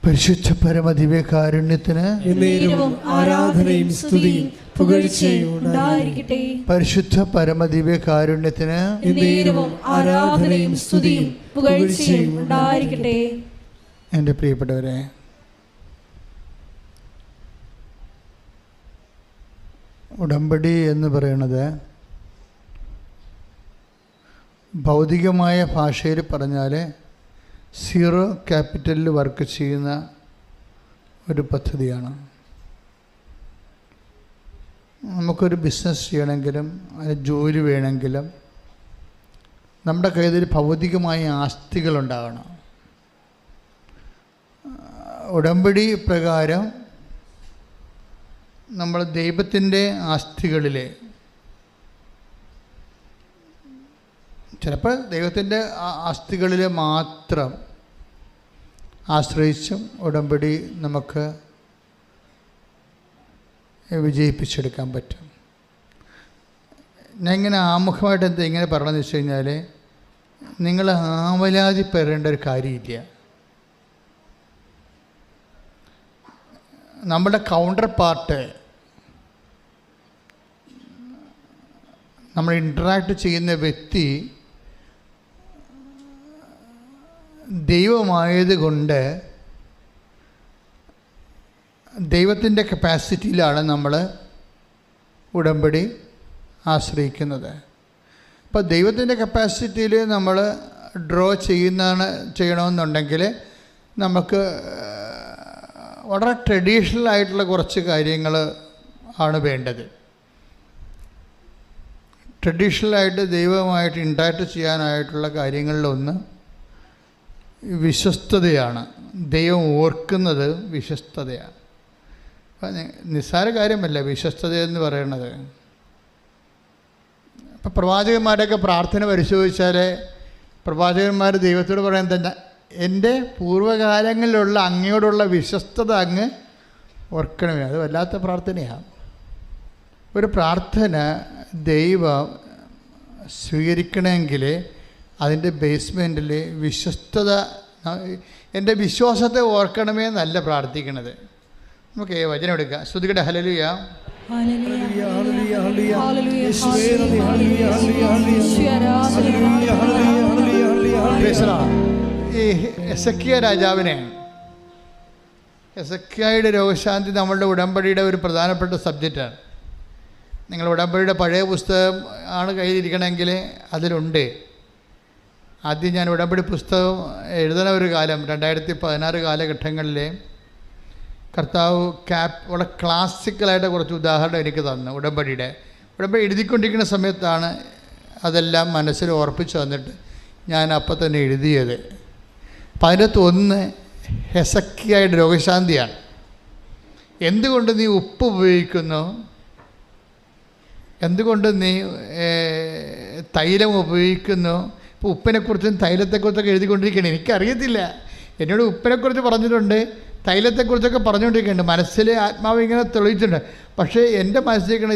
പരിശുദ്ധ പരമദിവ്യകാരുണ്യത്തിന് ആരാധനയും സ്തുതിയും പുകഴ്ചയും ഉണ്ടായിരിക്കട്ടെ. പരിശുദ്ധ പരമദിവ്യകാരുണ്യത്തിന് ആരാധനയും സ്തുതിയും പുകഴ്ചയും ഉണ്ടായിരിക്കട്ടെ. എൻ്റെ പ്രിയപ്പെട്ടവരെ, ഉടമ്പടി എന്ന് പറയുന്നത് ഭൗതികമായ ഭാഷയിൽ പറഞ്ഞാൽ സീറോ ക്യാപിറ്റലിൽ വർക്ക് ചെയ്യുന്ന ഒരു പദ്ധതിയാണ്. നമുക്കൊരു ബിസിനസ് ചെയ്യണമെങ്കിലും ജോലി വേണമെങ്കിലും നമ്മുടെ കയ്യിൽ ഭൗതികമായ ആസ്തികളുണ്ടാകണം. ഉടമ്പടി പ്രകാരം നമ്മൾ ദൈവത്തിൻ്റെ ആസ്തികളിലെ, ചിലപ്പോൾ ദൈവത്തിൻ്റെ ആസ്തികളിൽ മാത്രം ആശ്രയിച്ചും ഉടമ്പടി നമുക്ക് വിജയിപ്പിച്ചെടുക്കാൻ പറ്റും. ഞാൻ ഇങ്ങനെ ആമുഖമായിട്ട് എന്താ ഇങ്ങനെ പറഞ്ഞതെന്ന് വെച്ച് കഴിഞ്ഞാൽ, നിങ്ങൾ ആവലാതിപ്പെടേണ്ട ഒരു കാര്യമില്ല. നമ്മുടെ കൗണ്ടർ പാർട്ട്, നമ്മൾ ഇൻറ്ററാക്ട് ചെയ്യുന്ന വ്യക്തി ദൈവമായതുകൊണ്ട് ദൈവത്തിൻ്റെ കപ്പാസിറ്റിയിലാണ് നമ്മൾ ഉടമ്പടി ആശ്രയിക്കുന്നത്. അപ്പോൾ ദൈവത്തിൻ്റെ കപ്പാസിറ്റിയിൽ നമ്മൾ ഡ്രോ ചെയ്യണമെന്നുണ്ടെങ്കിൽ നമുക്ക് വളരെ ട്രഡീഷണൽ ആയിട്ടുള്ള കുറച്ച് കാര്യങ്ങൾ ആണ് വേണ്ടത്. ട്രഡീഷണലായിട്ട് ദൈവമായിട്ട് ഇൻട്രാക്ട് ചെയ്യാനായിട്ടുള്ള കാര്യങ്ങളിലൊന്ന് വിശ്വസ്തതയാണ്. ദൈവം ഓർക്കുന്നത് വിശ്വസ്തതയാണ്. അപ്പം നിസ്സാര കാര്യമല്ല വിശ്വസ്തത എന്ന് പറയുന്നത്. ഇപ്പം പ്രവാചകന്മാരുടെയൊക്കെ പ്രാർത്ഥന പരിശോധിച്ചാൽ പ്രവാചകന്മാർ ദൈവത്തോട് പറയാൻ തന്നെ, എൻ്റെ പൂർവ്വകാലങ്ങളിലുള്ള അങ്ങയോടുള്ള വിശ്വസ്തത അങ്ങ് ഓർക്കണമേ. അത് വല്ലാത്ത പ്രാർത്ഥനയാണ്. ഒരു പ്രാർത്ഥന ദൈവം സ്വീകരിക്കണമെങ്കിൽ അതിൻ്റെ ബേസ്മെൻറ്റിൽ വിശ്വസ്തത, എൻ്റെ വിശ്വാസത്തെ ഓർക്കണമേ എന്നല്ല പ്രാർത്ഥിക്കണത്. നമുക്ക് വചനം എടുക്കാം. ശ്രുതികടെ ഹല്ലേലൂയ. ഈ എസക്കിയ രാജാവിനെ, എസക്കിയയുടെ രോഗശാന്തി നമ്മളുടെ ഉടമ്പടിയുടെ ഒരു പ്രധാനപ്പെട്ട സബ്ജക്റ്റാണ്. നിങ്ങൾ ഉടമ്പടിയുടെ പഴയ പുസ്തകം ആണ് കയ്യിലിരിക്കണമെങ്കിൽ അതിലുണ്ട്. ആദ്യം ഞാൻ ഉടമ്പടി പുസ്തകം എഴുതുന്ന ഒരു കാലം 2016 കാലഘട്ടങ്ങളിൽ കർത്താവ് വളരെ ക്ലാസിക്കലായിട്ട് കുറച്ച് ഉദാഹരണം എനിക്ക് തന്നു. ഉടമ്പടി എഴുതിക്കൊണ്ടിരിക്കുന്ന സമയത്താണ് അതെല്ലാം മനസ്സിൽ ഓർപ്പിച്ച് തന്നിട്ട് ഞാൻ അപ്പം തന്നെ എഴുതിയത്. അപ്പം അതിനകത്ത് ഒന്ന് ഹെസക്കിയായുടെ രോഗശാന്തിയാണ്. എന്തുകൊണ്ട് നീ ഉപ്പ് ഉപയോഗിക്കുന്നു, എന്തുകൊണ്ട് നീ തൈലം ഉപയോഗിക്കുന്നു. ഇപ്പോൾ ഉപ്പിനെക്കുറിച്ചും തൈലത്തെക്കുറിച്ചൊക്കെ എഴുതിക്കൊണ്ടിരിക്കുകയാണ്. എനിക്കറിയത്തില്ല, എന്നോട് ഉപ്പിനെക്കുറിച്ച് പറഞ്ഞിട്ടുണ്ട്, തൈലത്തെക്കുറിച്ചൊക്കെ പറഞ്ഞുകൊണ്ടിരിക്കുന്നുണ്ട്. മനസ്സിൽ ആത്മാവ് ഇങ്ങനെ തെളിയിച്ചിട്ടുണ്ട്. പക്ഷേ എൻ്റെ മനസ്സിലേക്കാണ്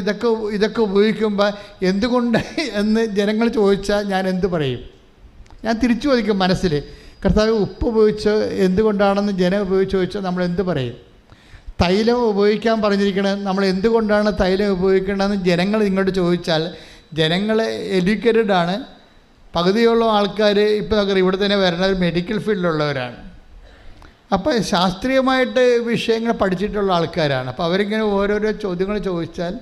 ഇതൊക്കെ ഉപയോഗിക്കുമ്പോൾ എന്തുകൊണ്ട് എന്ന് ജനങ്ങൾ ചോദിച്ചാൽ ഞാൻ എന്ത് പറയും? ഞാൻ തിരിച്ചു ചോദിക്കും മനസ്സിൽ, കർത്താവ് ഉപ്പ് ഉപയോഗിച്ച് എന്തുകൊണ്ടാണെന്ന് ജനം ഉപയോഗിച്ച് ചോദിച്ചാൽ നമ്മൾ എന്ത് പറയും? തൈലം ഉപയോഗിക്കാൻ പറഞ്ഞിരിക്കണത്, നമ്മൾ എന്തുകൊണ്ടാണ് തൈലം ഉപയോഗിക്കേണ്ടതെന്ന് ജനങ്ങൾ ഇങ്ങോട്ട് ചോദിച്ചാൽ, ജനങ്ങൾ എഡ്യൂക്കേറ്റഡാണ്. പകുതിയോളം ആൾക്കാർ ഇപ്പോൾ നമുക്ക് ഇവിടെ തന്നെ വരുന്നത് മെഡിക്കൽ ഫീൽഡിലുള്ളവരാണ്. അപ്പോൾ ശാസ്ത്രീയമായിട്ട് വിഷയങ്ങൾ പഠിച്ചിട്ടുള്ള ആൾക്കാരാണ്. അപ്പോൾ അവരിങ്ങനെ ഓരോരോ ചോദ്യങ്ങൾ ചോദിച്ചാൽ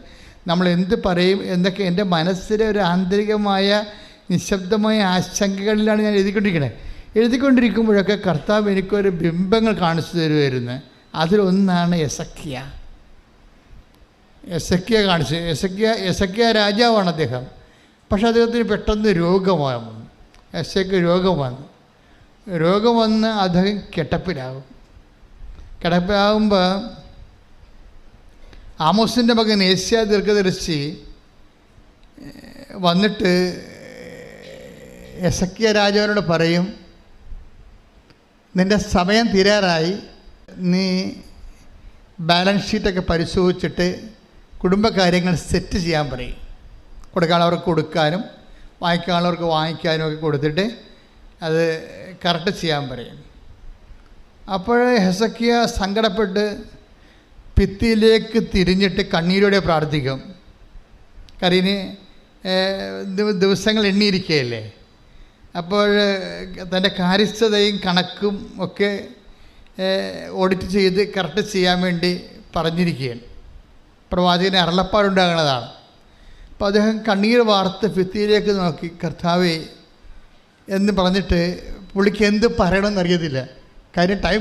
നമ്മൾ എന്ത് പറയും എന്നൊക്കെ എൻ്റെ മനസ്സിലെ ഒരു ആന്തരികമായ നിശബ്ദമായ ആശങ്കകളിലാണ് ഞാൻ എഴുതിക്കൊണ്ടിരിക്കുമ്പോഴൊക്കെ കർത്താവ് എനിക്കൊരു ബിംബങ്ങൾ കാണിച്ചു തരുമായിരുന്നു. അതിലൊന്നാണ് എസക്കിയ കാണിച്ചു. എസക്കിയ രാജാവാണ് അദ്ദേഹം. പക്ഷെ അദ്ദേഹത്തിന് പെട്ടെന്ന് രോഗം വന്നു. എസക്കിയ രോഗം വന്ന് അദ്ദേഹം കിടപ്പിലാകുമ്പോൾ ആമോസിൻ്റെ മകൻ ഏഷ്യ ദീർഘദർശി വന്നിട്ട് എസക്കിയ രാജാവിനോട് പറയും, നിൻ്റെ സമയം തീരാറായി, നീ ബാലൻസ് ഷീറ്റൊക്കെ പരിശോധിച്ചിട്ട് കുടുംബകാര്യങ്ങൾ സെറ്റ് ചെയ്യാൻ പറയും. കൊടുക്കാനുള്ളവർക്ക് കൊടുക്കാനും വാങ്ങിക്കാനുള്ളവർക്ക് വാങ്ങിക്കാനും ഒക്കെ കൊടുത്തിട്ട് അത് കറക്റ്റ് ചെയ്യാൻ പറയും. അപ്പോൾ ഹെസക്കിയ സങ്കടപ്പെട്ട് ഭിത്തിയിലേക്ക് തിരിഞ്ഞിട്ട് കണ്ണീരോടെ പ്രാർത്ഥിക്കും. കരീന് ദിവസങ്ങൾ എണ്ണിയിരിക്കുകയല്ലേ. അപ്പോൾ തൻ്റെ കാര്യസ്ഥതയും കണക്കും ഒക്കെ ഓഡിറ്റ് ചെയ്ത് കറക്റ്റ് ചെയ്യാൻ വേണ്ടി പറഞ്ഞിരിക്കുകയാണ്. പ്രവാചകന് അരുളപ്പാടുണ്ടാകുന്നതാണ്. അപ്പോൾ അദ്ദേഹം കണ്ണീർ വാർത്ത് ഭിത്തിയിലേക്ക് നോക്കി, കർത്താവേ എന്ന് പറഞ്ഞിട്ട് പുള്ളിക്ക് എന്ത് പറയണമെന്ന് അറിയത്തില്ല. കാര്യം ടൈം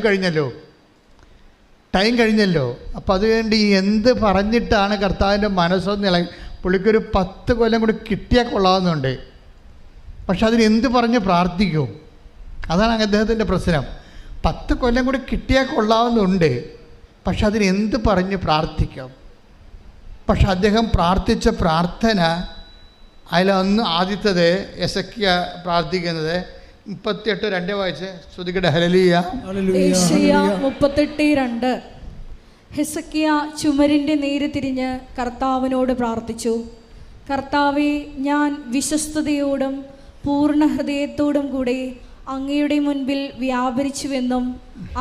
കഴിഞ്ഞല്ലോ. അപ്പോൾ അതുകൊണ്ട് എന്ത് പറഞ്ഞിട്ടാണ് കർത്താവിൻ്റെ മനസ്സൊന്ന് ഇളകി. പുള്ളിക്കൊരു 10 കൊല്ലം കൂടി കിട്ടിയാൽ കൊള്ളാവുന്നുണ്ട്. പക്ഷെ അതിന് എന്ത് പറഞ്ഞ് പ്രാർത്ഥിക്കും? അതാണ് അദ്ദേഹത്തിൻ്റെ പ്രശ്നം. 10 കൊല്ലം കൂടി കിട്ടിയാൽ കൊള്ളാവുന്നുണ്ട്, പക്ഷെ അതിന് എന്ത് പറഞ്ഞ് പ്രാർത്ഥിക്കും? പക്ഷെ അദ്ദേഹം പ്രാർത്ഥിച്ച പ്രാർത്ഥന അതിലൊന്ന് ആദ്യത്തേത് ഹെസക്കിയ പ്രാർത്ഥിക്കുന്നത് 38:2 വായിച്ച് ശ്രുതികട ഹല്ലേലൂയ. യെശയ്യാ 38:2. ഹെസക്കിയ ചുമരിൻ്റെ നേരെ തിരിഞ്ഞ് കർത്താവിനോട് പ്രാർത്ഥിച്ചു. കർത്താവേ, ഞാൻ വിശ്വസ്തയോടും പൂർണ്ണ ഹൃദയത്തോടും കൂടെ അങ്ങയുടെ മുൻപിൽ വ്യാപരിച്ചുവെന്നും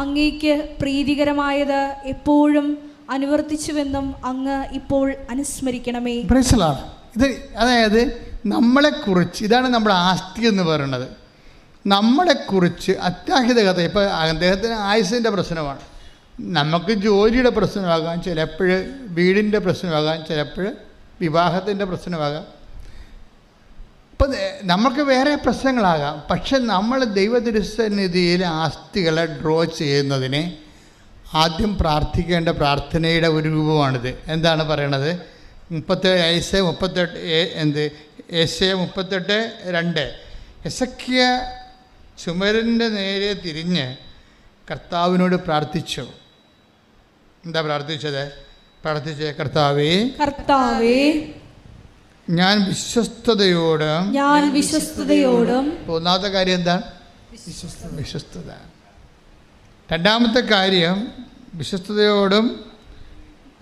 അങ്ങേക്ക് പ്രീതികരമായത് എപ്പോഴും അനുവർത്തിച്ചുവെന്നും അങ്ങ് ഇപ്പോൾ അനുസ്മരിക്കണമേ. ഇത് അതായത് നമ്മളെക്കുറിച്ച്, ഇതാണ് നമ്മുടെ ആസ്തി എന്ന് പറയുന്നത്. നമ്മളെക്കുറിച്ച് അത്യാഹിത കഥ. ഇപ്പോൾ അദ്ദേഹത്തിന് ആയുസിൻ്റെ പ്രശ്നമാണ്, നമുക്ക് ജോലിയുടെ പ്രശ്നമാകാം, ചിലപ്പോൾ വീടിൻ്റെ പ്രശ്നമാകാം, ചിലപ്പോൾ വിവാഹത്തിൻ്റെ പ്രശ്നമാകാം, ഇപ്പം നമുക്ക് വേറെ പ്രശ്നങ്ങളാകാം. പക്ഷെ നമ്മൾ ദൈവതിരുസന്നിധിയിൽ ആസ്തികളെ ഡ്രോ ചെയ്യുന്നതിന് ആദ്യം പ്രാർത്ഥിക്കേണ്ട പ്രാർത്ഥനയുടെ ഒരു രൂപമാണിത്. എന്താണ് പറയണത്? 38:2 ഹെസക്കിയ ചുമരിൻ്റെ നേരെ തിരിഞ്ഞ് കർത്താവിനോട് പ്രാർത്ഥിച്ചു. എന്താ പ്രാർത്ഥിച്ചത്? കർത്താവേ, ഞാൻ വിശ്വസ്തയോടും. ഒന്നാമത്തെ കാര്യം എന്താണ്? വിശ്വസ്തത. രണ്ടാമത്തെ കാര്യം വിശ്വസ്തയോടും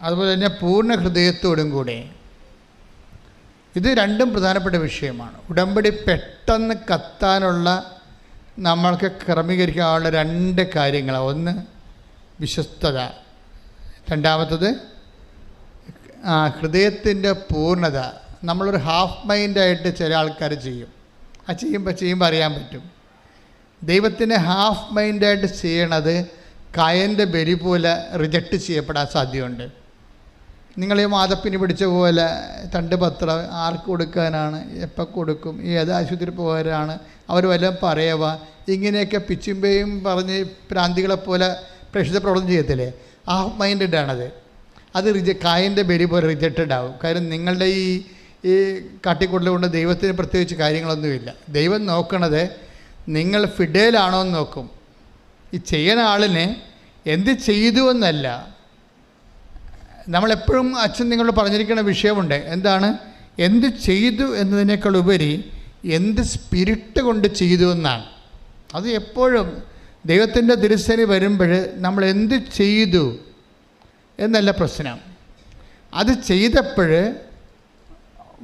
അതുപോലെ തന്നെ പൂർണ്ണ ഹൃദയത്തോടും കൂടെ. ഇത് രണ്ടും പ്രധാനപ്പെട്ട വിഷയമാണ്. ഉടമ്പടി പെട്ടെന്ന് കത്താനുള്ള നമ്മൾക്ക് ക്രമീകരിക്കാനുള്ള 2 കാര്യങ്ങളാണ്. ഒന്ന് വിശ്വസ്തത, രണ്ടാമത്തത് ഹൃദയത്തിൻ്റെ പൂർണ്ണത. നമ്മളൊരു ഹാഫ് മൈൻഡായിട്ട് ചില ആൾക്കാർ ചെയ്യും. ആ ചെയ്യുമ്പോൾ അറിയാൻ പറ്റും. ദൈവത്തിന് ഹാഫ് മൈൻഡായിട്ട് ചെയ്യണത് കായൻ്റെ ബലി പോലെ റിജക്റ്റ് ചെയ്യപ്പെടാൻ സാധ്യതയുണ്ട്. നിങ്ങൾ ഈ മാതപ്പിന് പിടിച്ച പോലെ 2 പത്രം ആർക്ക് കൊടുക്കാനാണ്, എപ്പോൾ കൊടുക്കും, ഏത് ആശുപത്രി പോകാനാണ്, അവർ വല്ലതും പറയുക, ഇങ്ങനെയൊക്കെ പിച്ചുമ്പയും പറഞ്ഞ് പ്രാന്തികളെപ്പോലെ പ്രേക്ഷിത പ്രവർത്തനം ചെയ്യത്തില്ലേ? ഹാഫ് മൈൻഡാണത്. അത് കായൻ്റെ ബലി പോലെ റിജക്റ്റഡ് ആവും. കാര്യം നിങ്ങളുടെ ഈ കാട്ടിക്കൂടൽ കൊണ്ട് ദൈവത്തിന് പ്രത്യേകിച്ച് കാര്യങ്ങളൊന്നുമില്ല. ദൈവം നോക്കണത് നിങ്ങൾ ഫിഡേലാണോ എന്ന് നോക്കും. ഈ ചെയ്യുന്ന ആളിനെ എന്ത് ചെയ്തു എന്നല്ല. നമ്മളെപ്പോഴും അച്ഛൻ നിങ്ങളോട് പറഞ്ഞിരിക്കുന്ന വിഷയമുണ്ട്. എന്താണ്? എന്ത് ചെയ്തു എന്നതിനേക്കാൾ ഉപരി എന്ത് സ്പിരിറ്റ് കൊണ്ട് ചെയ്തു എന്നാണ്. അത് എപ്പോഴും ദൈവത്തിൻ്റെ തിരുസേന വരുമ്പോൾ നമ്മൾ എന്ത് ചെയ്തു എന്നല്ല പ്രശ്നം. അത് ചെയ്തപ്പോൾ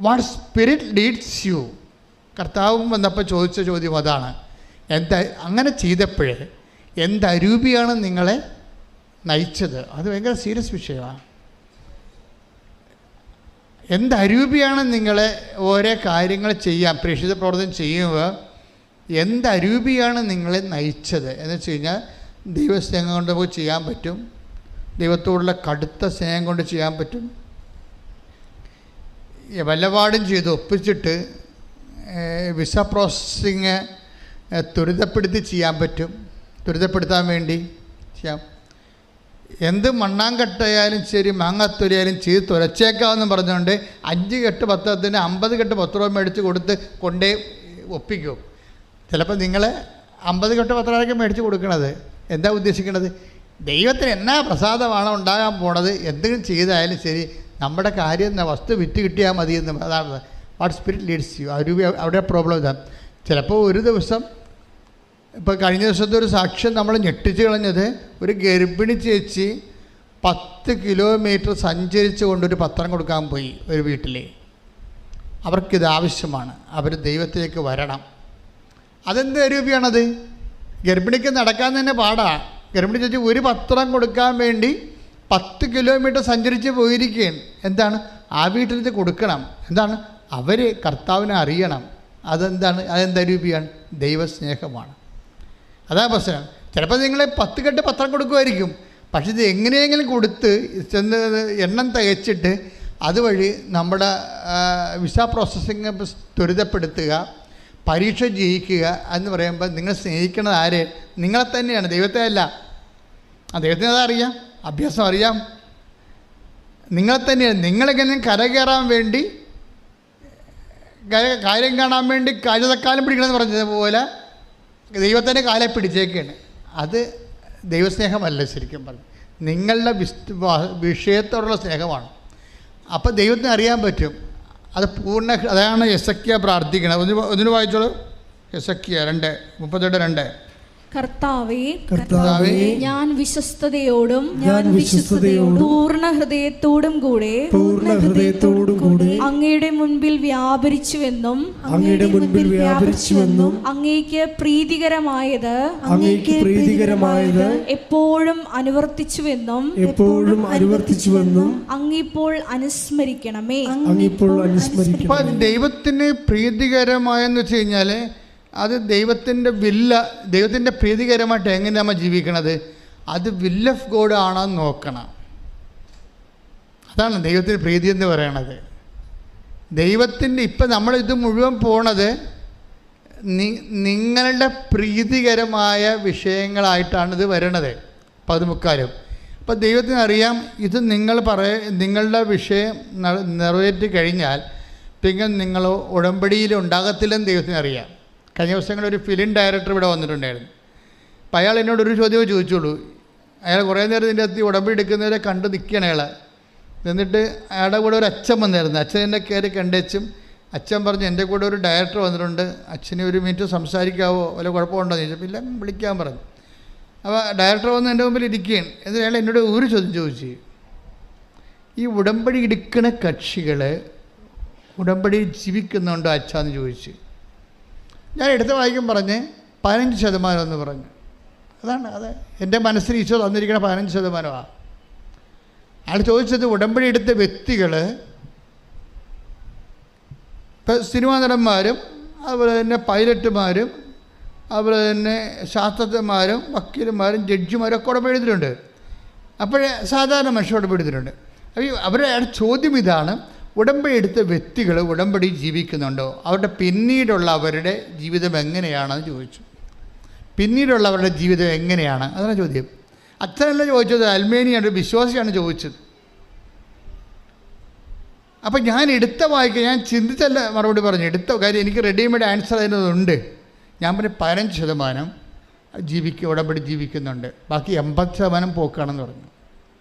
വാട്ട് സ്പിരിറ്റ് ലീഡ്സ് യു. കർത്താവും വന്നപ്പോൾ ചോദിച്ച ചോദ്യം അതാണ്. അങ്ങനെ ചെയ്തപ്പോൾ എന്തരൂപിയാണ് നിങ്ങളെ നയിച്ചത്? അത് ഭയങ്കര സീരിയസ് വിഷയമാണ്. എന്തരൂപിയാണ് നിങ്ങളെ ഓരോ കാര്യങ്ങൾ ചെയ്യാൻ പ്രേക്ഷിത പ്രവർത്തനം ചെയ്യുമ്പോൾ എന്തരൂപിയാണ് നിങ്ങളെ നയിച്ചത് എന്ന് വെച്ച് കഴിഞ്ഞാൽ ദൈവസ്നേഹം കൊണ്ട് നമുക്ക് ചെയ്യാൻ പറ്റും, ദൈവത്തോടുള്ള കടുത്ത സ്നേഹം കൊണ്ട് ചെയ്യാൻ പറ്റും. വല്ലപാടും ചെയ്ത് ഒപ്പിച്ചിട്ട് വിസ പ്രോസസ്സിങ് ത്വരിതപ്പെടുത്താൻ വേണ്ടി ചെയ്യാം. എന്ത് മണ്ണാങ്കട്ടയാലും ശരി മാങ്ങാത്തൊലിയാലും ചെയ്ത് തുരച്ചേക്കാമെന്ന് പറഞ്ഞുകൊണ്ട് 5 കെട്ട് പത്രത്തിന് 50 കെട്ട് പത്രം മേടിച്ച് കൊണ്ടേ ഒപ്പിക്കും. ചിലപ്പോൾ നിങ്ങൾ 50 കെട്ട് പത്രമായിരിക്കും മേടിച്ച് കൊടുക്കണത്. എന്താ ഉദ്ദേശിക്കണത്? ദൈവത്തിന് എന്നാ പ്രസാദമാണോ ഉണ്ടാകാൻ പോണത്, എന്തെങ്കിലും ചെയ്തായാലും ശരി നമ്മുടെ കാര്യം വസ്തു വിറ്റ് കിട്ടിയാൽ മതി എന്ന്. അതാണ് വാട്ട് സ്പിരിറ്റ് ലീഡ്സ് യു. അവിടെ പ്രോബ്ലം ഇതാണ്. ചിലപ്പോൾ ഒരു ദിവസം, ഇപ്പോൾ കഴിഞ്ഞ ദിവസത്തെ ഒരു സാക്ഷ്യം നമ്മൾ ഞെട്ടിച്ച് കളഞ്ഞത്, ഒരു ഗർഭിണി ചേച്ചി 10 കിലോമീറ്റർ സഞ്ചരിച്ച് കൊണ്ടൊരു പത്രം കൊടുക്കാൻ പോയി ഒരു വീട്ടിൽ. അവർക്കിത് ആവശ്യമാണ്, അവർ ദൈവത്തിലേക്ക് വരണം. അതെന്ത് രൂപയാണത്? ഗർഭിണിക്ക് നടക്കാൻ തന്നെ പാടാണ്. ഗർഭിണി ചേച്ചി ഒരു പത്രം കൊടുക്കാൻ വേണ്ടി 10 കിലോമീറ്റർ സഞ്ചരിച്ച് പോയിരിക്കുകയാണ്. എന്താണ്? ആ വീട്ടിൽ കൊടുക്കണം. എന്താണ്? അവർ കർത്താവിനെ അറിയണം. അതെന്താ രൂപിയാണ്? ദൈവസ്നേഹമാണ്. അതാ പ്രശ്നം. ചിലപ്പോൾ നിങ്ങൾ 10 കെട്ട് പത്രം കൊടുക്കുമായിരിക്കും, പക്ഷെ ഇത് എങ്ങനെയെങ്കിലും കൊടുത്ത് ചെന്ന് എണ്ണം തികച്ചിട്ട് അതുവഴി നമ്മുടെ വിസ പ്രോസസ്സിങ് ത്വരിതപ്പെടുത്തുക, പരീക്ഷ ജയിക്കുക എന്ന് പറയുമ്പോൾ നിങ്ങൾ സ്നേഹിക്കുന്നത് ആരെ? നിങ്ങളെ തന്നെയാണ്, ദൈവത്തെ അല്ല. ദൈവത്തിന് അതറിയാം, അഭ്യാസം അറിയാം. നിങ്ങളെ തന്നെയാണ്. നിങ്ങളെങ്ങനെ കരകയറാൻ വേണ്ടി, കാര്യം കാണാൻ വേണ്ടി കാലം പിടിക്കണമെന്ന് പറഞ്ഞതുപോലെ ദൈവത്തിൻ്റെ കാലെ പിടിച്ചേക്കാണ്. അത് ദൈവസ്നേഹമല്ല ശരിക്കും പറഞ്ഞു, നിങ്ങളുടെ വിഷയത്തോടുള്ള സ്നേഹമാണ്. അപ്പോൾ ദൈവത്തിന് അറിയാൻ പറ്റും. അത് അതാണ് യെസക്കിയ പ്രാർത്ഥിക്കണം. ഒന്നിനു വായിച്ചോളൂ. യെസക്കിയ 2:32. കർത്താവേ, ഞാൻ വിശ്വസ്തയോടും പൂർണ്ണ ഹൃദയത്തോടും കൂടെ അങ്ങയുടെ മുൻപിൽ വ്യാപരിച്ചുവെന്നും അങ്ങേക്ക് പ്രീതികരമായത് എപ്പോഴും അനുവർത്തിച്ചുവെന്നും അങ്ങിപ്പോൾ അനുസ്മരിക്കണമേ. ദൈവത്തിന് പ്രീതികരമായെന്ന് വെച്ച് കഴിഞ്ഞാൽ അത് ദൈവത്തിൻ്റെ ദൈവത്തിൻ്റെ പ്രീതികരമായിട്ട് എങ്ങനെ നമ്മൾ ജീവിക്കണത്? അത് വിൽ ഓഫ് ഗോഡ് ആണെന്ന് നോക്കണം. അതാണ് ദൈവത്തിന് പ്രീതി എന്ന് പറയണത്. ദൈവത്തിൻ്റെ ഇപ്പം നമ്മളിത് മുഴുവൻ പോണത് നിങ്ങളുടെ പ്രീതികരമായ വിഷയങ്ങളായിട്ടാണിത് വരണത് 14. അപ്പം ദൈവത്തിന് അറിയാം ഇത് നിങ്ങളുടെ വിഷയം നിറവേറ്റി കഴിഞ്ഞാൽ പിന്നെ നിങ്ങൾ ഉടമ്പടിയിൽ ഉണ്ടാകത്തില്ലെന്ന് ദൈവത്തിന് അറിയാം. കഴിഞ്ഞ ദിവസങ്ങളിൽ ഒരു ഫിലിം ഡയറക്ടർ ഇവിടെ വന്നിട്ടുണ്ടായിരുന്നു. അപ്പോൾ അയാൾ എന്നോടൊരു ചോദ്യമേ ചോദിച്ചുള്ളൂ. അയാൾ കുറേ നേരം ഇതിൻ്റെ അകത്ത് ഉടമ്പടി എടുക്കുന്നവരെ കണ്ട് നിൽക്കുകയാണ് അയാൾ. എന്നിട്ട് അയാളുടെ കൂടെ ഒരു അച്ഛൻ വന്നായിരുന്നു. അച്ഛൻ എന്നെ കയറി കണ്ടേച്ചും അച്ഛൻ പറഞ്ഞു, എൻ്റെ കൂടെ ഒരു ഡയറക്ടർ വന്നിട്ടുണ്ട്, അച്ഛനെ 1 മിനിറ്റ് സംസാരിക്കാവോ, വല്ല കുഴപ്പമുണ്ടോ എന്ന് ചോദിച്ചപ്പോൾ ഇല്ല വിളിക്കാൻ പറഞ്ഞു. അപ്പോൾ ഡയറക്ടർ വന്ന് എൻ്റെ മുമ്പിൽ ഇരിക്കുകയാണ്. എന്നിട്ട് അയാൾ എന്നോട് ഒരു ചോദ്യം ചോദിച്ചു, ഈ ഉടമ്പടി എടുക്കുന്ന കക്ഷികൾ ഉടമ്പടി ജീവിക്കുന്നുണ്ടോ അച്ഛാന്ന് ചോദിച്ചു. ഞാൻ എടുത്ത വായിക്കും പറഞ്ഞ് 15% എന്ന് പറഞ്ഞു. അതാണ് അത് എൻ്റെ മനസ്സിൽ ഈശോ തന്നിരിക്കുന്ന 15%. അയാൾ ചോദിച്ചത് ഉടമ്പടി എടുത്ത വ്യക്തികൾ ഇപ്പം സിനിമാ നടന്മാരും അതുപോലെ തന്നെ പൈലറ്റുമാരും അതുപോലെ തന്നെ ശാസ്ത്രജ്ഞന്മാരും വക്കീലന്മാരും ജഡ്ജിമാരും ഒക്കെ ഉടമ്പടി എടുത്തിട്ടുണ്ട്. അപ്പോഴേ സാധാരണ മനുഷ്യർ ഉടമ്പടി എടുത്തിട്ടുണ്ട്. അപ്പോൾ അവരുടെ ചോദ്യം ഇതാണ്, ഉടമ്പടി എടുത്ത വ്യക്തികൾ ഉടമ്പടി ജീവിക്കുന്നുണ്ടോ, അവരുടെ പിന്നീടുള്ള അവരുടെ ജീവിതം എങ്ങനെയാണെന്ന് ചോദിച്ചു. പിന്നീടുള്ളവരുടെ ജീവിതം എങ്ങനെയാണ്, അതാണ് ചോദ്യം. അച്ഛനല്ല ചോദിച്ചത്, അൽമേനിയാണ്, വിശ്വാസിയാണ് ചോദിച്ചത്. അപ്പം ഞാൻ എടുത്ത വായിക്കുക, ഞാൻ ചിന്തിച്ചല്ല മറുപടി പറഞ്ഞു, എടുത്ത കാര്യം എനിക്ക് റെഡിമെയ്ഡ് ആൻസർ അതിനതുണ്ട്. ഞാൻ പറഞ്ഞ 15% ഉടമ്പടി ജീവിക്കുന്നുണ്ട്, ബാക്കി 80% പോക്കാണെന്ന് പറഞ്ഞു.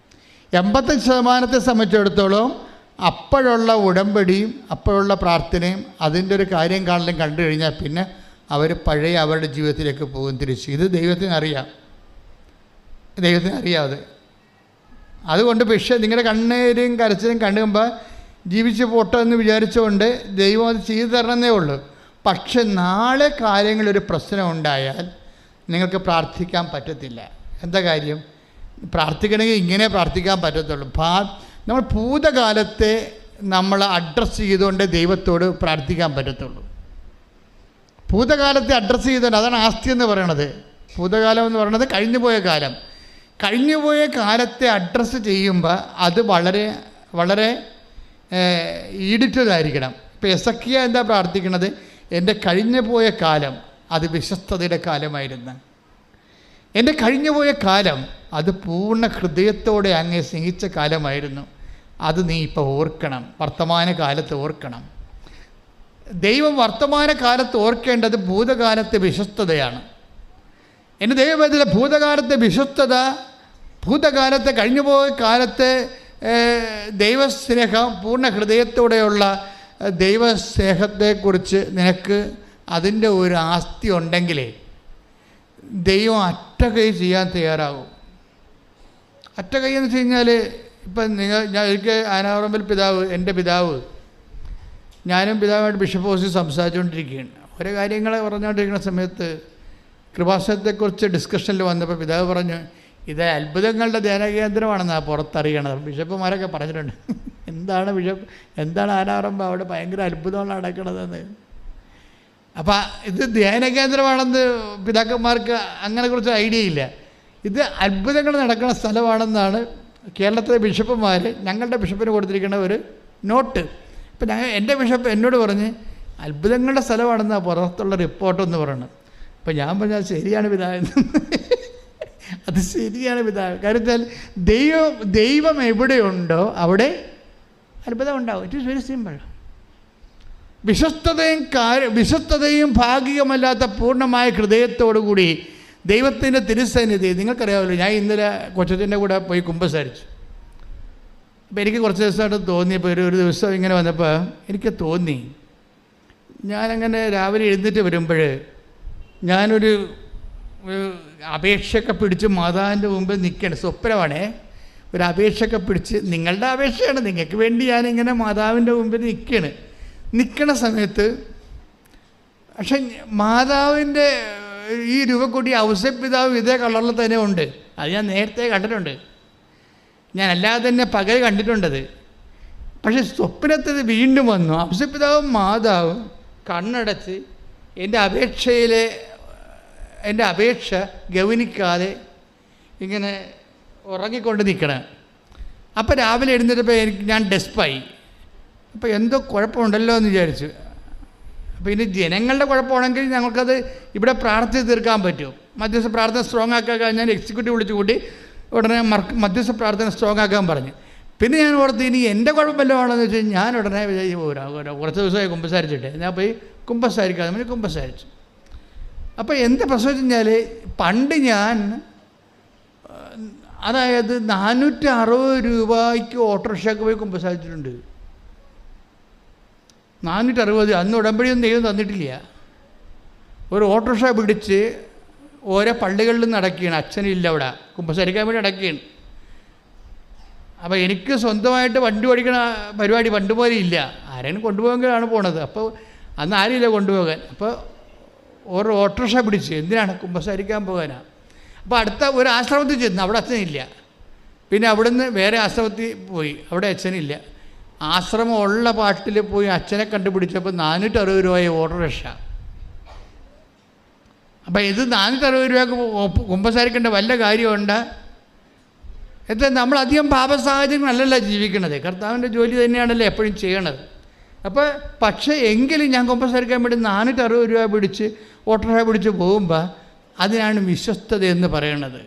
85% സംബന്ധിച്ചിടത്തോളം അപ്പോഴുള്ള ഉടമ്പടിയും അപ്പോഴുള്ള പ്രാർത്ഥനയും അതിൻ്റെ ഒരു കാര്യം കാണലും കണ്ടു കഴിഞ്ഞാൽ പിന്നെ അവർ പഴയ അവരുടെ ജീവിതത്തിലേക്ക് പോകും തിരിച്ച്. ഇത് ദൈവത്തിന് അറിയാം, അത്. അതുകൊണ്ട് പക്ഷേ നിങ്ങളുടെ കണ്ണീരും കരച്ചിലും കണ്ടുമ്പോൾ ജീവിച്ച് പോട്ടോ എന്ന് വിചാരിച്ചുകൊണ്ട് ദൈവം അത് ചെയ്തു തരണമെന്നേ ഉള്ളൂ. പക്ഷെ നാളെ കാര്യങ്ങളൊരു പ്രശ്നം ഉണ്ടായാൽ നിങ്ങൾക്ക് പ്രാർത്ഥിക്കാൻ പറ്റത്തില്ല. എന്താ കാര്യം? പ്രാർത്ഥിക്കണമെങ്കിൽ ഇങ്ങനെ പ്രാർത്ഥിക്കാൻ പറ്റത്തുള്ളൂ. നമ്മൾ ഭൂതകാലത്തെ നമ്മൾ അഡ്രസ്സ് ചെയ്തുകൊണ്ട് ദൈവത്തോട് പ്രാർത്ഥിക്കാൻ പറ്റത്തുള്ളൂ. ഭൂതകാലത്തെ അഡ്രസ്സ് ചെയ്തുകൊണ്ട്, അതാണ് ആസ്തി എന്ന് പറയണത്. ഭൂതകാലം എന്ന് പറയുന്നത് കഴിഞ്ഞുപോയ കാലം. കഴിഞ്ഞുപോയ കാലത്തെ അഡ്രസ്സ് ചെയ്യുമ്പോൾ അത് വളരെ വളരെ ഈഡിറ്റതായിരിക്കണം. ഇപ്പോൾ യെസക്കിയ എന്താ പ്രാർത്ഥിക്കണത്? എൻ്റെ കഴിഞ്ഞുപോയ കാലം അത് വിശ്വസ്തതയുടെ കാലമായിരുന്നു. എൻ്റെ കഴിഞ്ഞുപോയ കാലം അത് പൂർണ്ണ ഹൃദയത്തോടെ അങ്ങേ സ്നേഹിച്ച കാലമായിരുന്നു. അത് നീ ഇപ്പോൾ ഓർക്കണം, വർത്തമാന കാലത്ത് ഓർക്കണം. ദൈവം വർത്തമാന കാലത്ത് ഓർക്കേണ്ടത് ഭൂതകാലത്തെ വിശ്വസ്തതയാണ്. എൻ്റെ ദൈവവേദന ഭൂതകാലത്തെ വിശ്വസ്തത, ഭൂതകാലത്തെ കഴിഞ്ഞുപോയ കാലത്തെ ദൈവസ്നേഹം, പൂർണ്ണ ഹൃദയത്തോടെയുള്ള ദൈവസ്നേഹത്തെക്കുറിച്ച് നിനക്ക് അതിൻ്റെ ഒരു ആസ്തി ഉണ്ടെങ്കിലേ ദൈവം അറ്റകൈ ചെയ്യാൻ തയ്യാറാകും. അറ്റകൈ എന്ന് വെച്ച് കഴിഞ്ഞാൽ ഇപ്പം ഞാൻ ഒരിക്കൽ ആനാറമ്പൽ പിതാവ്, എൻ്റെ പിതാവ്, ഞാനും പിതാവായിട്ട് ബിഷപ്പ് ഹൗസിൽ സംസാരിച്ചുകൊണ്ടിരിക്കുകയാണ്. ഓരോ കാര്യങ്ങൾ പറഞ്ഞുകൊണ്ടിരിക്കുന്ന സമയത്ത് കൃപാസനത്തെക്കുറിച്ച് ഡിസ്കഷനിൽ വന്നപ്പോൾ പിതാവ് പറഞ്ഞു, ഇത് അത്ഭുതങ്ങളുടെ ധ്യാനകേന്ദ്രമാണെന്നാണ് പുറത്തറിയണത്. ബിഷപ്പുമാരൊക്കെ പറഞ്ഞിട്ടുണ്ട്, എന്താണ് ആരാറുമ്പോൾ അവിടെ ഭയങ്കര അത്ഭുതമാണ് നടക്കണതെന്ന്. അപ്പം ഇത് ധ്യാനകേന്ദ്രമാണെന്ന് പിതാക്കന്മാർക്ക് അങ്ങനെ കുറച്ച് ഐഡിയ ഇല്ല. ഇത് അത്ഭുതങ്ങൾ നടക്കുന്ന സ്ഥലമാണെന്നാണ് കേരളത്തിലെ ബിഷപ്പുമാർ ഞങ്ങളുടെ ബിഷപ്പിന് കൊടുത്തിരിക്കുന്ന ഒരു നോട്ട്. ഇപ്പം എൻ്റെ ബിഷപ്പ് എന്നോട് പറഞ്ഞ് അത്ഭുതങ്ങളുടെ സ്ഥലമാണെന്നാണ് പുറത്തുള്ള റിപ്പോർട്ടെന്ന് പറയണം. അപ്പം ഞാൻ പറഞ്ഞാൽ ശരിയാണ് പിതാവെന്ന്. അത് ശരിയാണ് പിതാവ്. കാരണം ദൈവം എവിടെയുണ്ടോ അവിടെ അത്ഭുതം ഉണ്ടാവും. It is very simple. വിശ്വസ്തതയും ഭാഗികമല്ലാത്ത പൂർണ്ണമായ ഹൃദയത്തോടുകൂടി ദൈവത്തിൻ്റെ തിരുസന്നിധി. നിങ്ങൾക്കറിയാമല്ലോ, ഞാൻ ഇന്നലെ കൊച്ചത്തിൻ്റെ കൂടെ പോയി കുമ്പസാരിച്ചു. അപ്പോൾ എനിക്ക് കുറച്ച് ദിവസമായിട്ട് തോന്നിയപ്പോൾ ഒരു ദിവസം ഇങ്ങനെ വന്നപ്പോൾ എനിക്ക് തോന്നി, ഞാനങ്ങനെ രാവിലെ എഴുന്നേറ്റ് വരുമ്പോൾ ഞാനൊരു അപേക്ഷയൊക്കെ പിടിച്ച് മാതാവിൻ്റെ മുമ്പിൽ നിൽക്കണം. സ്വപ്നമാണേ, ഒരു അപേക്ഷയൊക്കെ പിടിച്ച്, നിങ്ങളുടെ അപേക്ഷയാണ്, നിങ്ങൾക്ക് വേണ്ടി ഞാനിങ്ങനെ മാതാവിൻ്റെ മുമ്പിൽ നിൽക്കണ സമയത്ത് പക്ഷെ മാതാവിൻ്റെ ഈ രൂപക്കൂട്ടി ഔസേപ്പിതാവ് ഇതേ കളറിൽ തന്നെ ഉണ്ട്. അത് ഞാൻ നേരത്തെ കണ്ടിട്ടുണ്ട്, ഞാൻ അല്ലാതെ തന്നെ പകൽ കണ്ടിട്ടുണ്ടത്. പക്ഷെ സ്വപ്നത്തിൽ വീണ്ടും വന്നു. ഔസേപ്പിതാവും മാതാവും കണ്ണടച്ച് എൻ്റെ അപേക്ഷ ഗൗനിക്കാതെ ഇങ്ങനെ ഉറങ്ങിക്കൊണ്ട് നിൽക്കണം. അപ്പോൾ രാവിലെ എഴുന്നേറ്റപ്പോൾ ഞാൻ ഡെസ്പായി. അപ്പോൾ എന്തോ കുഴപ്പമുണ്ടല്ലോ എന്ന് വിചാരിച്ചു. അപ്പോൾ ഇനി ജനങ്ങളുടെ കുഴപ്പമാണെങ്കിൽ ഞങ്ങൾക്കത് ഇവിടെ പ്രാർത്ഥിച്ച് തീർക്കാൻ പറ്റും. മധ്യസ്ഥ പ്രാർത്ഥന സ്ട്രോങ് ആക്കാൻ കഴിഞ്ഞാൽ എക്സിക്യൂട്ടീവ് വിളിച്ചു കൂട്ടി ഉടനെ മധ്യസ്ഥ പ്രാർത്ഥന സ്ട്രോങ് ആക്കാൻ പറഞ്ഞു. പിന്നെ ഞാൻ ഓർത്ത് ഇനി എൻ്റെ കുഴപ്പമില്ലാണെന്ന് വെച്ച് ഞാൻ ഉടനെ കുറച്ച് ദിവസമായി കുമ്പസാരിച്ചിട്ട് ഞാൻ പോയി കുമ്പസാരിക്കാതെ പിന്നെ കുമ്പസാരിച്ചു. അപ്പോൾ എന്താ പ്രശ്നം വെച്ച് കഴിഞ്ഞാൽ, പണ്ട് ഞാൻ അതായത് 460 രൂപയ്ക്ക് ഓട്ടോറിക്ഷയ്ക്ക് പോയി കുമ്പസാരിച്ചിട്ടുണ്ട്. 460. അന്ന് ഉടമ്പടിയൊന്നും ദൈവം തന്നിട്ടില്ല. ഒരു ഓട്ടോറിക്ഷ പിടിച്ച് ഓരോ പള്ളികളിലും നടക്കുകയാണ്. അച്ഛനില്ല അവിടെ, കുമ്പസാരിക്കാൻ വേണ്ടി നടക്കുകയാണ്. അപ്പോൾ എനിക്ക് സ്വന്തമായിട്ട് വണ്ടി ഓടിക്കണ പരിപാടി പണ്ട് പോലെ ഇല്ല. ആരെയും കൊണ്ടുപോകാനാണ് പോണത്. അപ്പോൾ അന്ന് ആരുമില്ല കൊണ്ടുപോകാൻ. അപ്പോൾ ഓരോ ഓട്ടോറിക്ഷ പിടിച്ച് എന്തിനാണ് കുമ്പസാരിക്കാൻ പോകാനാണ്. അപ്പോൾ അടുത്ത ഒരു ആശ്രമത്തിൽ ചെന്ന്, അവിടെ അച്ഛനില്ല. പിന്നെ അവിടുന്ന് വേറെ ആശ്രമത്തിൽ പോയി, അവിടെ അച്ഛനില്ല. ആശ്രമം ഉള്ള പാട്ടിൽ പോയി അച്ഛനെ കണ്ടുപിടിച്ചപ്പോൾ 460 രൂപയെ ഓട്ടോറിക്ഷ. അപ്പം ഇത് 460 രൂപയ്ക്ക് കുമ്പസാരിക്കേണ്ട വല്ല കാര്യമുണ്ട്? എന്താ, നമ്മളധികം പാപസാഹചര്യങ്ങളല്ലല്ലോ ജീവിക്കണത്, കർത്താവിൻ്റെ ജോലി തന്നെയാണല്ലോ എപ്പോഴും ചെയ്യണത്. അപ്പോൾ പക്ഷേ എങ്കിലും ഞാൻ കുമ്പസാരിക്കാൻ വേണ്ടി 460 രൂപ പിടിച്ച് ഓട്ടോറിക്ഷ പിടിച്ച് പോകുമ്പോൾ അതിനാണ് വിശ്വസ്തത എന്ന് പറയണത്.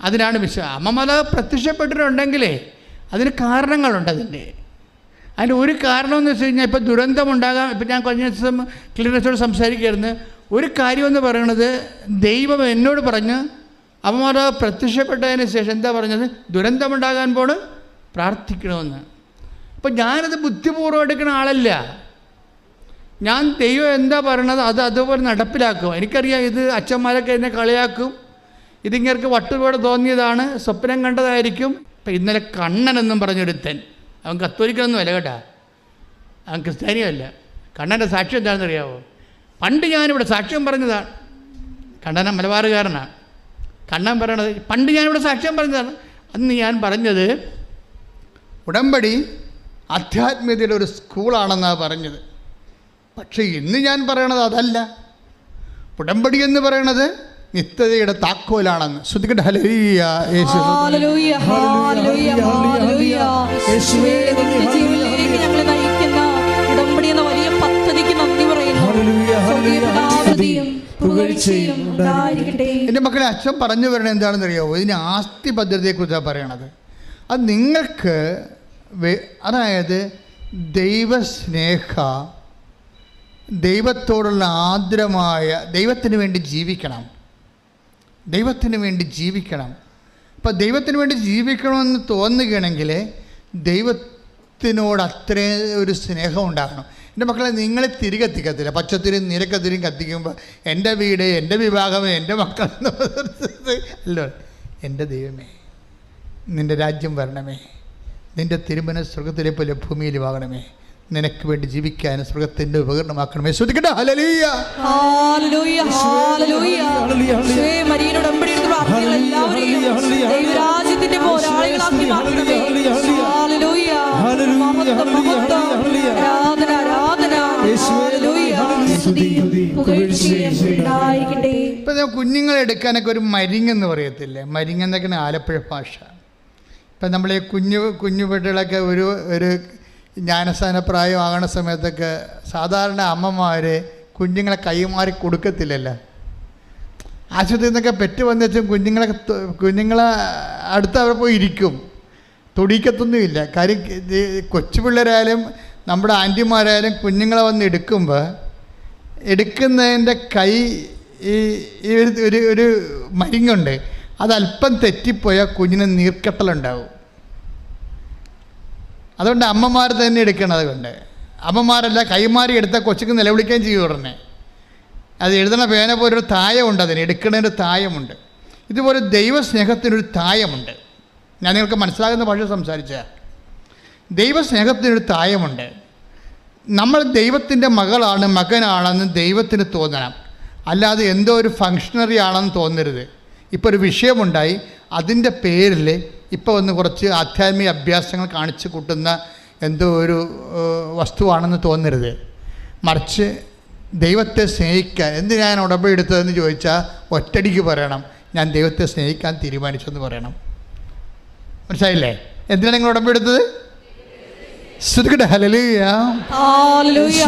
അതിനാണ് അമ്മമാല പ്രത്യക്ഷപ്പെട്ടിട്ടുണ്ടെങ്കിലേ അതിന് കാരണങ്ങളുണ്ട്. അതിൻ്റെ ഒരു കാരണമെന്ന് വെച്ച് കഴിഞ്ഞാൽ, ഇപ്പോൾ ദുരന്തമുണ്ടാകാം. ഇപ്പം ഞാൻ കഴിഞ്ഞ ദിവസം ക്ലിയറൻസോട് സംസാരിക്കുകയായിരുന്നു. ഒരു കാര്യമെന്ന് പറയണത്, ദൈവം എന്നോട് പറഞ്ഞ് അമ്മമാല പ്രത്യക്ഷപ്പെട്ടതിന് ശേഷം എന്താ പറഞ്ഞത്, ദുരന്തമുണ്ടാകാൻ പോണ് പ്രാർത്ഥിക്കണമെന്ന്. അപ്പം ഞാനത് ബുദ്ധിപൂർവ്വം എടുക്കുന്ന ആളല്ല. ഞാൻ ദൈവം എന്താ പറയണത് അത് അതുപോലെ നടപ്പിലാക്കും. എനിക്കറിയാം ഇത് അച്ഛന്മാരൊക്കെ എന്നെ കളിയാക്കും, ഇതിങ്ങർക്ക് വട്ടുപോലെ തോന്നിയതാണ്, സ്വപ്നം കണ്ടതായിരിക്കും. ഇപ്പം ഇന്നലെ കണ്ണൻ എന്നും പറഞ്ഞൊരുത്തൻ, അവൻ കത്തോലിക്കൊന്നും അല്ല കേട്ടാ, അവൻ ക്രിസ്ത്യാനിയല്ല. കണ്ണൻ്റെ സാക്ഷ്യം എന്താണെന്ന് അറിയാമോ? പണ്ട് ഞാനിവിടെ സാക്ഷ്യം പറഞ്ഞതാണ്. കണ്ണൻ മലബാറുകാരനാണ്. കണ്ണൻ പറയണത് പണ്ട് ഞാനിവിടെ സാക്ഷ്യം പറഞ്ഞതാണ്. അന്ന് ഞാൻ പറഞ്ഞത് ഉടമ്പടി ആധ്യാത്മികതയുടെ ഒരു സ്കൂളാണെന്നാണ് പറഞ്ഞത്. പക്ഷേ ഇന്ന് ഞാൻ പറയണത് അതല്ല. ഉടമ്പടി എന്ന് പറയണത് നിത്യതയുടെ താക്കോലാണെന്ന്. ശ്രദ്ധിക്കട്ടെ. ഹല്ലേലൂയ, യേശു ഹല്ലേലൂയ, ഹല്ലേലൂയ, ഹല്ലേലൂയ. യേശുവേ, നിത്യജീവനിലേക്ക് ഞങ്ങളെ നയിക്കുന്ന ഉടമ്പടി എന്ന വലിയ പദ്ധതിക്ക് നന്ദി പറയുന്നു. എൻ്റെ മക്കളെ, അച്ഛൻ പറഞ്ഞു വരണത് എന്താണെന്ന് അറിയാമോ? ഇതിന് ആസ്തി ഭദ്രതയെക്കുറിച്ചാണ് പറയണത്. അത് നിങ്ങൾക്ക് അതായത് ദൈവസ്നേഹ, ദൈവത്തോടുള്ള ആർദ്രമായ, ദൈവത്തിന് വേണ്ടി ജീവിക്കണം. ദൈവത്തിന് വേണ്ടി ജീവിക്കണം. അപ്പോൾ ദൈവത്തിന് വേണ്ടി ജീവിക്കണമെന്ന് തോന്നുകയാണെങ്കിൽ ദൈവത്തിനോട് അത്രയും ഒരു സ്നേഹം ഉണ്ടാകണം. എൻ്റെ മക്കളെ, നിങ്ങളെ തിരികെത്തിക്കത്തില്ല. പച്ചത്തിരും നിരക്കത്തിരും കത്തിക്കുമ്പോൾ എൻ്റെ വീട്, എൻ്റെ വിഭാഗം, എൻ്റെ മക്കൾ അല്ലോ. എൻ്റെ ദൈവമേ, നിൻ്റെ രാജ്യം വരണമേ, നിൻ്റെ തിരുമനസ് സ്വർഗ്ഗത്തിലെ പോലെ ഭൂമിയിലുമാകണമേ, നിനക്ക് വേണ്ടി ജീവിക്കാനും സ്വർഗത്തിൻ്റെ ഉപകരണമാക്കണമേ. ശ്രദ്ധിക്കട്ടെ. Hallelujah, hallelujah, hallelujah. യേശുവേ, മരിയൻ ഉടമ്പടിയുടെ പ്രാർത്ഥനകൾ എല്ലാവരെയും ദൈവരാജ്യത്തിന്റെ പോരാളികളാക്കി മാറ്റണമേ. ഹല്ലേലൂയ, മഹത്വം, മഹത്വം, ആരാധന, ആരാധന. ഹല്ലേലൂയ, സ്തുതിയും പുകഴ്ചയും ഉണ്ടായിരിക്കട്ടെ. ഇപ്പം കുഞ്ഞുങ്ങളെ എടുക്കാനൊക്കെ ഒരു മരിങ്ങെന്ന് പറയത്തില്ലേ? മരിങ്ങെന്നൊക്കെയാണ് ആലപ്പുഴ ഭാഷ. ഇപ്പം നമ്മൾ ഈ കുഞ്ഞു പെട്ടികളൊക്കെ ഒരു ജ്ഞാനസ്ഥാന പ്രായമാകണ സമയത്തൊക്കെ സാധാരണ അമ്മമാർ കുഞ്ഞുങ്ങളെ കൈമാറി കൊടുക്കത്തില്ലല്ലോ. ആശുപത്രിയിൽ നിന്നൊക്കെ പെറ്റ് വന്നുവെച്ചും കുഞ്ഞുങ്ങളെ അടുത്ത് അവിടെ പോയി ഇരിക്കും, തൊടിക്കത്തൊന്നുമില്ല. കാര്യം കൊച്ചു പിള്ളേരായാലും നമ്മുടെ ആൻറ്റിമാരായാലും കുഞ്ഞുങ്ങളെ വന്ന് എടുക്കുന്നതിൻ്റെ കൈ ഈ ഒരു മരിങ്ങുണ്ട്, അതല്പം തെറ്റിപ്പോയാൽ കുഞ്ഞിന് നീർക്കെട്ടലുണ്ടാവും. അതുകൊണ്ട് അമ്മമാർ തന്നെ എടുക്കണം. അതുകൊണ്ട് അമ്മമാരല്ല കൈമാറി എടുത്താൽ കൊച്ചുക്ക് നിലവിളിക്കുകയും ചെയ്യും ഉടനെ. അത് എഴുതണ പേന പോലൊരു തായമുണ്ട്, അതിന് എടുക്കുന്നതിൻ്റെ തായമുണ്ട്. ഇതുപോലെ ദൈവസ്നേഹത്തിനൊരു തായമുണ്ട്. ഞാൻ നിങ്ങൾക്ക് മനസ്സിലാകുന്ന ഭാഷ സംസാരിച്ചാൽ ദൈവസ്നേഹത്തിനൊരു തായമുണ്ട്. നമ്മൾ ദൈവത്തിൻ്റെ മകനാണെന്ന് ദൈവത്തിന് തോന്നണം, അല്ലാതെ എന്തോ ഒരു ഫങ്ഷണറി ആണെന്ന് തോന്നരുത്. ഇപ്പോൾ ഒരു വിഷയമുണ്ടായി, അതിൻ്റെ പേരിൽ ഇപ്പോൾ ഒന്ന് കുറച്ച് ആധ്യാത്മിക അഭ്യാസങ്ങൾ കാണിച്ചു കൂട്ടുന്ന എന്തോ ഒരു വസ്തുവാണെന്ന് തോന്നരുത്. മറിച്ച് ദൈവത്തെ സ്നേഹിക്കാൻ എന്ത് ഞാൻ ഉടമ്പടി എടുത്തതെന്ന് ചോദിച്ചാൽ ഒറ്റടിക്ക് പറയണം, ഞാൻ ദൈവത്തെ സ്നേഹിക്കാൻ തീരുമാനിച്ചെന്ന് പറയണം. മനസ്സിലായില്ലേ? എന്തിനാണ് നിങ്ങൾ ഉടമ്പടി എടുത്തത്? ശ്രദ്ധിക്കട്ടെ. Hallelujah, hallelujah,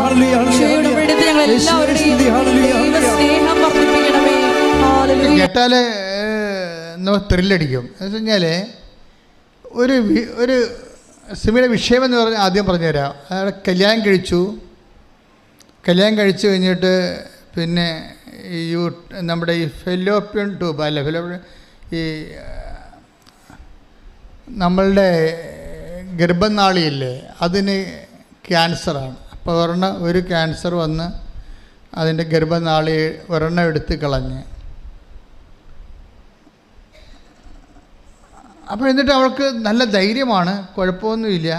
hallelujah. കേട്ടാൽ നമുക്ക് ത്രില്ലടിക്കും. എന്ന് വെച്ച് കഴിഞ്ഞാൽ ഒരു സിമിയുടെ വിഷയമെന്ന് പറഞ്ഞാൽ ആദ്യം പറഞ്ഞുതരാം. അയാളെ കല്യാണം കഴിച്ചു കഴിഞ്ഞിട്ട് പിന്നെ നമ്മുടെ ഈ ഫെലോപ്പിയൻ ട്യൂബ് അല്ല, ഈ നമ്മളുടെ ഗർഭനാളിയില്ലേ, അതിന് ക്യാൻസറാണ്. അപ്പോൾ ഒരു ക്യാൻസർ വന്ന് അതിൻ്റെ ഗർഭനാളി ഒരെണ്ണം എടുത്ത് കളഞ്ഞ്. അപ്പോൾ എന്നിട്ട് അവൾക്ക് നല്ല ധൈര്യമാണ്, കുഴപ്പമൊന്നുമില്ല,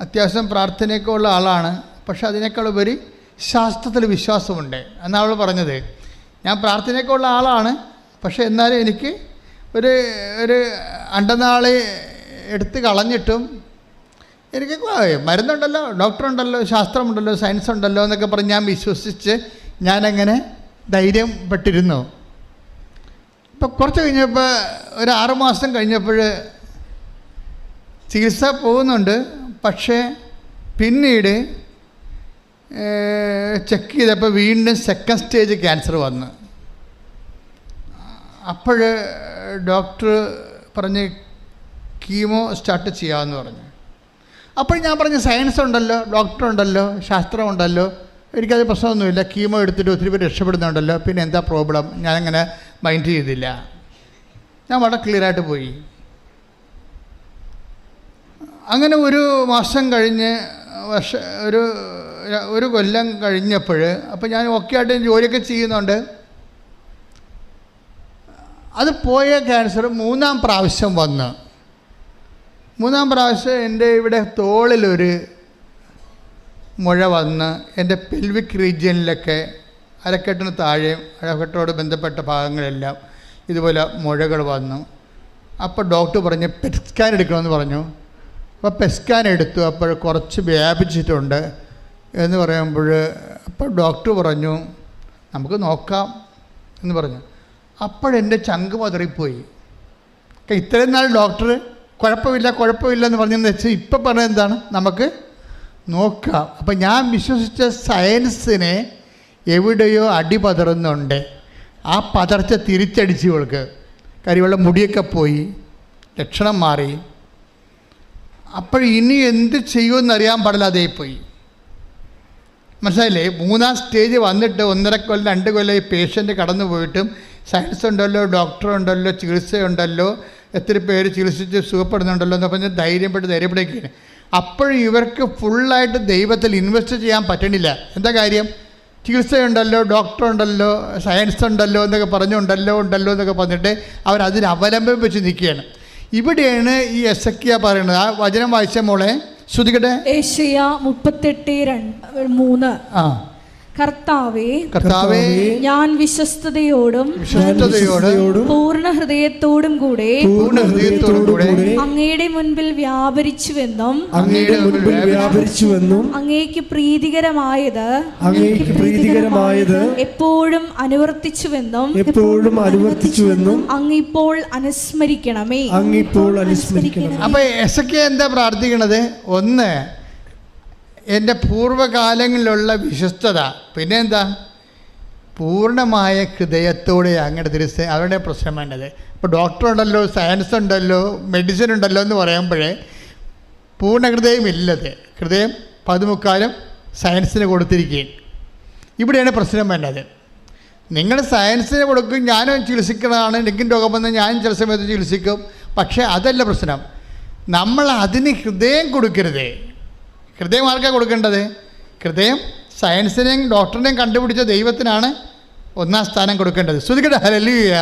അത്യാവശ്യം പ്രാർത്ഥനയൊക്കെ ഉള്ള ആളാണ്. പക്ഷെ അതിനേക്കാൾ ഉപരി ശാസ്ത്രത്തിൽ വിശ്വാസമുണ്ട് എന്നാണ് അവൾ പറഞ്ഞത്. ഞാൻ പ്രാർത്ഥനയൊക്കെ ഉള്ള ആളാണ്, പക്ഷെ എന്നാലും എനിക്ക് ഒരു അണ്ടനാളി എടുത്ത് കളഞ്ഞിട്ടും എനിക്ക് മരുന്നുണ്ടല്ലോ, ഡോക്ടറുണ്ടല്ലോ, ശാസ്ത്രമുണ്ടല്ലോ, സയൻസ് ഉണ്ടല്ലോ എന്നൊക്കെ പറഞ്ഞ് ഞാൻ വിശ്വസിച്ച് ഞാനങ്ങനെ ധൈര്യം പെട്ടിരുന്നു. ഇപ്പം കുറച്ച് കഴിഞ്ഞപ്പോൾ ഒരു 6 മാസം കഴിഞ്ഞപ്പോൾ ചികിത്സ പോകുന്നുണ്ട്. പക്ഷേ പിന്നീട് ചെക്ക് ചെയ്തപ്പോൾ വീണ്ടും സെക്കൻഡ് സ്റ്റേജ് ക്യാൻസർ വന്നു. അപ്പോൾ ഡോക്ടർ പറഞ്ഞ് കീമോ സ്റ്റാർട്ട് ചെയ്യാമെന്ന് പറഞ്ഞു. അപ്പോൾ ഞാൻ പറഞ്ഞു സയൻസ് ഉണ്ടല്ലോ, ഡോക്ടറുണ്ടല്ലോ, ശാസ്ത്രമുണ്ടല്ലോ, എനിക്കത് പ്രശ്നമൊന്നുമില്ല, കീമോ എടുത്തിട്ട് ഒത്തിരി പേര് രക്ഷപ്പെടുന്നുണ്ടല്ലോ, പിന്നെ എന്താ പ്രോബ്ലം? ഞാനങ്ങനെ മൈൻഡ് ചെയ്തില്ല. ഞാൻ വളരെ ക്ലിയറായിട്ട് പോയി. അങ്ങനെ 1 മാസം കഴിഞ്ഞ് ഒരു കൊല്ലം കഴിഞ്ഞപ്പോൾ അപ്പോൾ ഞാൻ ഓക്കെ ആയിട്ട് ജോലിയൊക്കെ ചെയ്യുന്നുണ്ട്. അത് പോയ ക്യാൻസർ 3-ാം പ്രാവശ്യം വന്ന്. 3-ാം പ്രാവശ്യം എൻ്റെ ഇവിടെ തോളിലൊരു മുഴ വന്ന് എൻ്റെ പെൽവിക് റീജിയനിലൊക്കെ അരക്കെട്ടിന് താഴെയും അരക്കെട്ടോട് ബന്ധപ്പെട്ട ഭാഗങ്ങളെല്ലാം ഇതുപോലെ മുഴകൾ വന്നു. അപ്പോൾ ഡോക്ടർ പറഞ്ഞു പെറ്റ് സ്കാൻ എടുക്കണമെന്ന് പറഞ്ഞു. അപ്പോൾ പെറ്റ് സ്കാൻ എടുത്തു. അപ്പോൾ കുറച്ച് വ്യാപിച്ചിട്ടുണ്ട് എന്ന് പറയുമ്പോൾ അപ്പോൾ ഡോക്ടർ പറഞ്ഞു നമുക്ക് നോക്കാം എന്ന് പറഞ്ഞു. അപ്പോഴെൻ്റെ ചങ്ക് പതറിപ്പോയി. ഇത്രയും നാൾ ഡോക്ടർ കുഴപ്പമില്ല എന്ന് പറഞ്ഞെന്ന് വെച്ചാൽ ഇപ്പം പറഞ്ഞത് എന്താണ്? നമുക്ക് നോക്കാം. അപ്പം ഞാൻ വിശ്വസിച്ച സയൻസിനെ എവിടെയോ അടി പതറുന്നുണ്ട്. ആ പതർച്ച തിരിച്ചടിച്ച് ഇവൾക്ക്. കാര്യം ഇവളുടെ മുടിയൊക്കെ പോയി, ലക്ഷണം മാറി. അപ്പോൾ ഇനി എന്ത് ചെയ്യുമെന്നറിയാൻ പാടില്ല, അതേ പോയി. മനസ്സിലായില്ലേ? 3-ാം സ്റ്റേജ് വന്നിട്ട് 1.5 കൊല്ലം 2 കൊല്ലം ഈ പേഷ്യൻ്റ് കടന്നു പോയിട്ടും സയൻസ് ഉണ്ടല്ലോ, ഡോക്ടറുണ്ടല്ലോ, ചികിത്സയുണ്ടല്ലോ, എത്ര പേര് ചികിത്സിച്ച് സുഖപ്പെടുന്നുണ്ടല്ലോ എന്ന് പറഞ്ഞ് ധൈര്യപ്പെടുകയാണ്. അപ്പോഴും ഇവർക്ക് ഫുള്ളായിട്ട് ദൈവത്തിൽ ഇൻവെസ്റ്റ് ചെയ്യാൻ പറ്റണില്ല. എന്താ കാര്യം? ചികിത്സയുണ്ടല്ലോ, ഡോക്ടറുണ്ടല്ലോ, സയൻസ് ഉണ്ടല്ലോ എന്നൊക്കെ ഉണ്ടല്ലോ എന്നൊക്കെ പറഞ്ഞിട്ട് അവരതിന് അവലംബം വെച്ച് നിൽക്കുകയാണ്. ഇവിടെയാണ് ഈ എസക്കിയ പറയുന്നത്. ആ വചനം വായിച്ച മോളെ ശ്രുതികട്ടെ. യേശയ്യാ 38:3. കർത്താവേ, ഞാൻ വിശ്വസ്തയോടും പൂർണ്ണ ഹൃദയത്തോടും കൂടെ അങ്ങയുടെ മുൻപിൽ വ്യാപരിച്ചുവെന്നും അങ്ങേക്ക് പ്രീതികരമായത് എപ്പോഴും അനുവർത്തിച്ചുവെന്നും അങ്ങിപ്പോൾ അനുസ്മരിക്കണമേ. അപ്പൊ എസെക്കിയാ എന്താ പ്രാർത്ഥിക്കണത്? ഒന്ന്, എൻ്റെ പൂർവ്വകാലങ്ങളിലുള്ള വിശ്വസ്തത. പിന്നെ എന്താ? പൂർണ്ണമായ ഹൃദയത്തോടെ അങ്ങയുടെ അവരുടെ പ്രശ്നം വേണ്ടത്. ഇപ്പോൾ ഡോക്ടർ ഉണ്ടല്ലോ, സയൻസ് ഉണ്ടല്ലോ, മെഡിസിൻ ഉണ്ടല്ലോ എന്ന് പറയുമ്പോഴേ പൂർണ്ണ ഹൃദയമില്ലത്. ഹൃദയം 10 സയൻസിന് കൊടുത്തിരിക്കുകയും ഇവിടെയാണ് പ്രശ്നം വേണ്ടത്. നിങ്ങൾ സയൻസിന് കൊടുക്കും, ഞാനും ചികിത്സിക്കുന്നതാണ്, എനിക്കും രോഗം വന്ന് ഞാനും ചില സമയത്ത് ചികിത്സിക്കും. പക്ഷേ അതല്ല പ്രശ്നം. നമ്മൾ അതിന് ഹൃദയം കൊടുക്കരുത്. ഹൃദയം ആർക്കാണ് കൊടുക്കേണ്ടത്? ഹൃദയം സയൻസിനെയും ഡോക്ടറിനെയും കണ്ടുപിടിച്ച ദൈവത്തിനാണ് ഒന്നാം സ്ഥാനം കൊടുക്കേണ്ടത്. ശ്രുതികട്ടെ. ഹല്ലേലൂയ.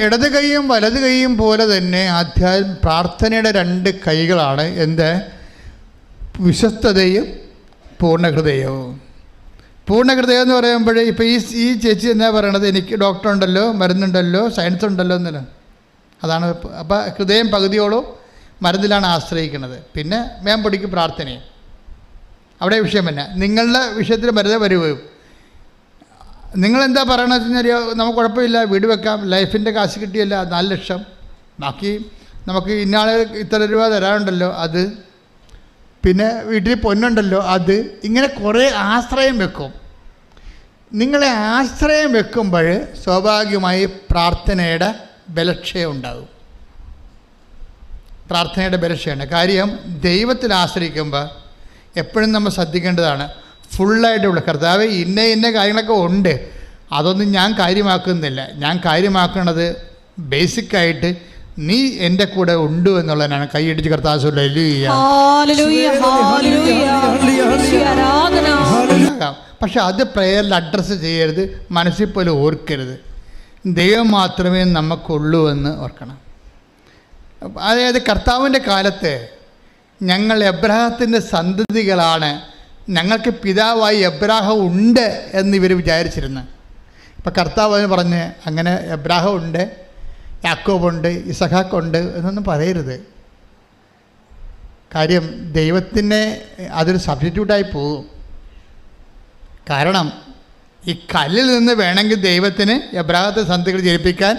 ഇടത് കൈയും വലത് കൈയും പോലെ തന്നെ പ്രാർത്ഥനയുടെ 2 കൈകളാണ്. എന്ത്? വിശ്വസ്തതയും പൂർണ്ണ ഹൃദയവും. പൂർണ്ണ ഹൃദയം എന്ന് പറയുമ്പോൾ ഇപ്പോൾ ഈ ചേച്ചി എന്നാ പറയണത്? എനിക്ക് ഡോക്ടർ ഉണ്ടല്ലോ, മരുന്നുണ്ടല്ലോ, സയൻസ് ഉണ്ടല്ലോ എന്നല്ല. അതാണ്. അപ്പോൾ ഹൃദയം പകുതിയോളം മരുന്നിലാണ് ആശ്രയിക്കുന്നത്. പിന്നെ മേമ്പൊടിക്ക് പ്രാർത്ഥനയും. അവിടെ വിഷയം തന്നെ. നിങ്ങളുടെ വിഷയത്തിൽ വെറുതെ വരുകയും നിങ്ങളെന്താ പറയണമെന്ന് വെച്ച് കഴിഞ്ഞാൽ നമുക്ക് കുഴപ്പമില്ല, വീട് വെക്കാം, ലൈഫിൻ്റെ കാശ് കിട്ടിയല്ല 4 ലക്ഷം, ബാക്കി നമുക്ക് ഇന്നാൾ ഇത്ര രൂപ തരാനുണ്ടല്ലോ അത്, പിന്നെ വീട്ടിൽ പൊന്നുണ്ടല്ലോ അത്, ഇങ്ങനെ കുറേ ആശ്രയം വെക്കും. നിങ്ങളെ ആശ്രയം വെക്കുമ്പോൾ സ്വാഭാവികമായി പ്രാർത്ഥനയുടെ ബലക്ഷയം ഉണ്ടാകും. പ്രാർത്ഥനയുടെ ബലക്ഷയാണ്. കാര്യം ദൈവത്തിൽ ആശ്രയിക്കുമ്പോൾ എപ്പോഴും നമ്മൾ ശ്രദ്ധിക്കേണ്ടതാണ് ഫുള്ളായിട്ടുള്ള കർത്താവ് ഇന്ന കാര്യങ്ങളൊക്കെ ഉണ്ട്, അതൊന്നും ഞാൻ കാര്യമാക്കുന്നില്ല. ഞാൻ കാര്യമാക്കുന്നത് ബേസിക്കായിട്ട് നീ എൻ്റെ കൂടെ ഉണ്ട് എന്നുള്ളതിനാണ്. കൈയടിച്ച് കർത്താവ് പക്ഷെ അത് പ്രേയറിൽ അഡ്രസ്സ് ചെയ്യരുത്, മനസ്സിൽ പോലും ഓർക്കരുത്. ദൈവം മാത്രമേ നമുക്കുള്ളൂ എന്ന് ഓർക്കണം. അതായത് കർത്താവിൻ്റെ കാലത്ത് ഞങ്ങൾ എബ്രാഹത്തിൻ്റെ സന്തതികളാണ്, ഞങ്ങൾക്ക് പിതാവായി എബ്രാഹം ഉണ്ട് എന്നിവർ വിചാരിച്ചിരുന്നു. ഇപ്പം കർത്താവ് അതിന് പറഞ്ഞ് അങ്ങനെ എബ്രാഹം ഉണ്ട്, യാക്കോബുണ്ട്, ഇസഹാക്കുണ്ട് എന്നൊന്നും പറയരുത്. കാര്യം ദൈവത്തിനെ അതൊരു സബ്സ്റ്റിറ്റ്യൂട്ടായി പോകും. കാരണം ഈ കല്ലിൽ നിന്ന് വേണമെങ്കിൽ ദൈവത്തിന് എബ്രാഹത്തെ സന്തതികൾ ജനിപ്പിക്കാൻ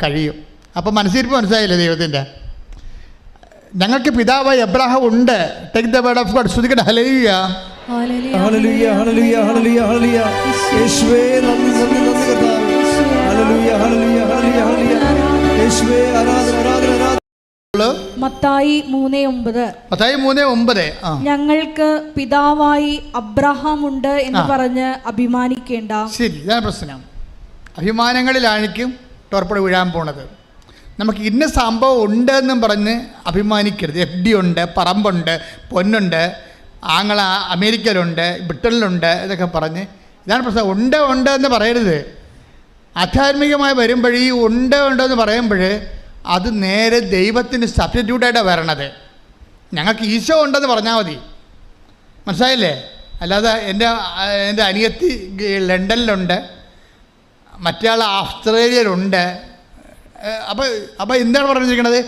കഴിയും. അപ്പം മനസ്സിരിപ്പ് മനസ്സിലായില്ലേ ദൈവത്തിൻ്റെ? ഞങ്ങൾക്ക് പിതാവായി എബ്രാഹം ഉണ്ട്. Take the word of God. ശ്രുതികട്ടെ. Hallelujah. Hallelujah hallelujah hallelujah hallelujah. യേശുവേ നന്ദി നന്ദി നന്ദി കർത്താവേ. Hallelujah hallelujah hallelujah hallelujah. യേശുവേ ആരാധന ആരാധന ആരാധന. മത്തായി 3:9. മത്തായി 3:9. ഞങ്ങൾക്ക് പിതാവായി അബ്രഹാം ഉണ്ട് എന്ന് പറഞ്ഞ് അഭിമാനിക്കേണ്ട. ശരി, ഇതാണ് പ്രശ്നം. അഭിമാനങ്ങളിലായിരിക്കും ടോർപ്പട വീഴാൻ പോണത്. നമുക്ക് ഇന്ന സംഭവം ഉണ്ടെന്നും പറഞ്ഞ് അഭിമാനിക്കരുത്. FD ഉണ്ട്, പറമ്പുണ്ട്, പൊന്നുണ്ട്, ആങ്ങള അമേരിക്കയിലുണ്ട്, ബ്രിട്ടനിലുണ്ട് എന്നൊക്കെ പറഞ്ഞ് ഇതാണ് പ്രശ്നം. ഉണ്ട് എന്ന് പറയരുത്. ആധ്യാത്മികമായി വരുമ്പോൾ ഈ ഉണ്ടെന്ന് പറയുമ്പോൾ അത് നേരെ ദൈവത്തിന് സബ്സ്റ്റിറ്റ്യൂട്ടായിട്ടാണ് വരണത്. ഞങ്ങൾക്ക് ഈശോ ഉണ്ടെന്ന് പറഞ്ഞാൽ മതി. മനസ്സിലായില്ലേ? അല്ലാതെ എൻ്റെ അനിയത്തി ലണ്ടനിലുണ്ട്, മറ്റേ ആൾ ഓസ്ട്രേലിയയിലുണ്ട്. അപ്പോൾ എന്താണ് പറഞ്ഞിരിക്കുന്നത്?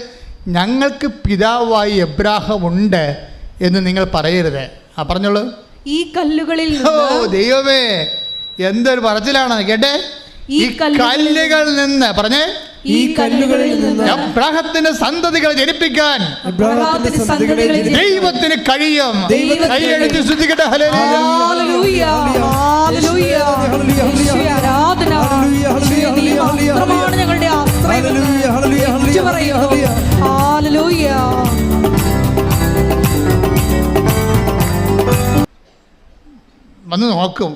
ഞങ്ങൾക്ക് പിതാവായി എബ്രാഹം ഉണ്ട് എന്ന് നിങ്ങൾ പറയരുത്. പറഞ്ഞോളൂ. ഈ കല്ലുകളിൽ ദൈവമേ എന്തൊരു പറച്ചിലാണ് കേട്ടെ. ഈ കല്ലുകളിൽ നിന്ന് പറഞ്ഞേ, ഈ കല്ലുകളിൽ നിന്ന് എബ്രാഹത്തിന്റെ സന്തതികളെ ജനിപ്പിക്കാൻ ദൈവത്തിന് കഴിയും. കൈയടിച്ച് സ്തുതിക്കട്ടെ. Hallelujah hallelujah hallelujah. ആരാധന. മാത്രമാണ് ഞങ്ങളുടെ ആശ്രയം. ഹല്ലേലൂയ. വന്ന് നോക്കും.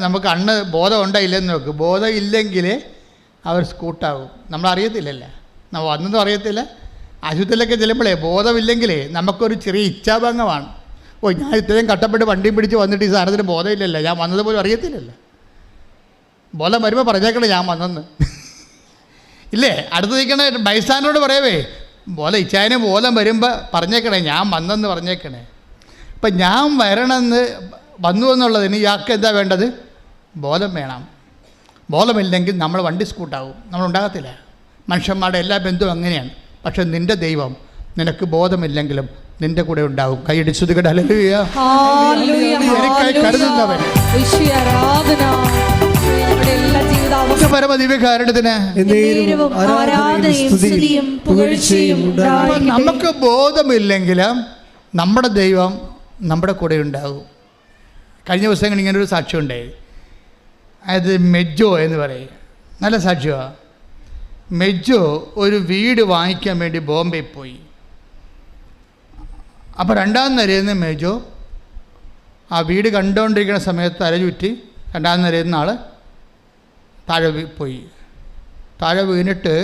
നമുക്ക് കണ്ണ് ബോധം ഉണ്ടോ ഇല്ലെന്ന് നോക്കും. ബോധം ഇല്ലെങ്കിൽ അവർ സ്കൂട്ടാകും. നമ്മളറിയത്തില്ലല്ലേ, നമ്മൾ വന്നതും അറിയത്തില്ല. ആശുപത്രിയിലൊക്കെ ചെല്ലുമ്പോഴേ ബോധമില്ലെങ്കിലേ നമുക്കൊരു ചെറിയ ഇച്ഛാഭംഗമാണ്. ഞാൻ ഇത്രയും കഷ്ടപ്പെട്ട് വണ്ടിയും പിടിച്ച് വന്നിട്ട് ഈ സാധനത്തിന് ബോധമില്ലല്ലോ, ഞാൻ വന്നത് പോലും അറിയത്തില്ലല്ലോ. ബോധം വരുമ്പോൾ പറഞ്ഞേക്കണേ ഞാൻ വന്നെന്ന്. ഇല്ലേ? അടുത്ത് നിൽക്കണ ബൈസാനോട് പറയവേ, ഇച്ചായന് ബോധം വരുമ്പോൾ പറഞ്ഞേക്കണേ, ഞാൻ വന്നെന്ന് പറഞ്ഞേക്കണേ. ഇപ്പം ഞാൻ വരണമെന്ന് വന്നു എന്നുള്ളതിന് ഇയാൾക്ക് എന്താ വേണ്ടത്? ബോധം വേണം. ബോധമില്ലെങ്കിൽ നമ്മൾ വണ്ടി സ്കൂട്ടാവും, നമ്മളുണ്ടാകത്തില്ല. മനുഷ്യന്മാരുടെ എല്ലാ ബന്ധവും അങ്ങനെയാണ്. പക്ഷെ നിൻ്റെ ദൈവം നിനക്ക് ബോധമില്ലെങ്കിലും നിൻ്റെ കൂടെ ഉണ്ടാവും. കൈയടിച്ചുതികട ഹല്ലേലൂയ. എനിക്കായി കരുതുന്നവൻ പരമദിവ്യകാരണത്തിന് നമുക്ക് ബോധമില്ലെങ്കിലും നമ്മുടെ ദൈവം നമ്മുടെ കൂടെ ഉണ്ടാകും. കഴിഞ്ഞ ദിവസങ്ങൾ ഇങ്ങനൊരു സാക്ഷ്യം ഉണ്ടായി. അത് മെജോ എന്ന് പറയും, നല്ല സാക്ഷ്യമാണ്. മെജോ ഒരു വീട് വാങ്ങിക്കാൻ വേണ്ടി ബോംബെ പോയി. അപ്പോൾ 2ാം നിലയിൽ നിന്ന് മെജോ ആ വീട് കണ്ടുകൊണ്ടിരിക്കുന്ന സമയത്ത് തലചുറ്റി 2ാം നിലയിൽ നിന്ന് ആൾ താഴെ പോയി. താഴെ വീണിട്ട്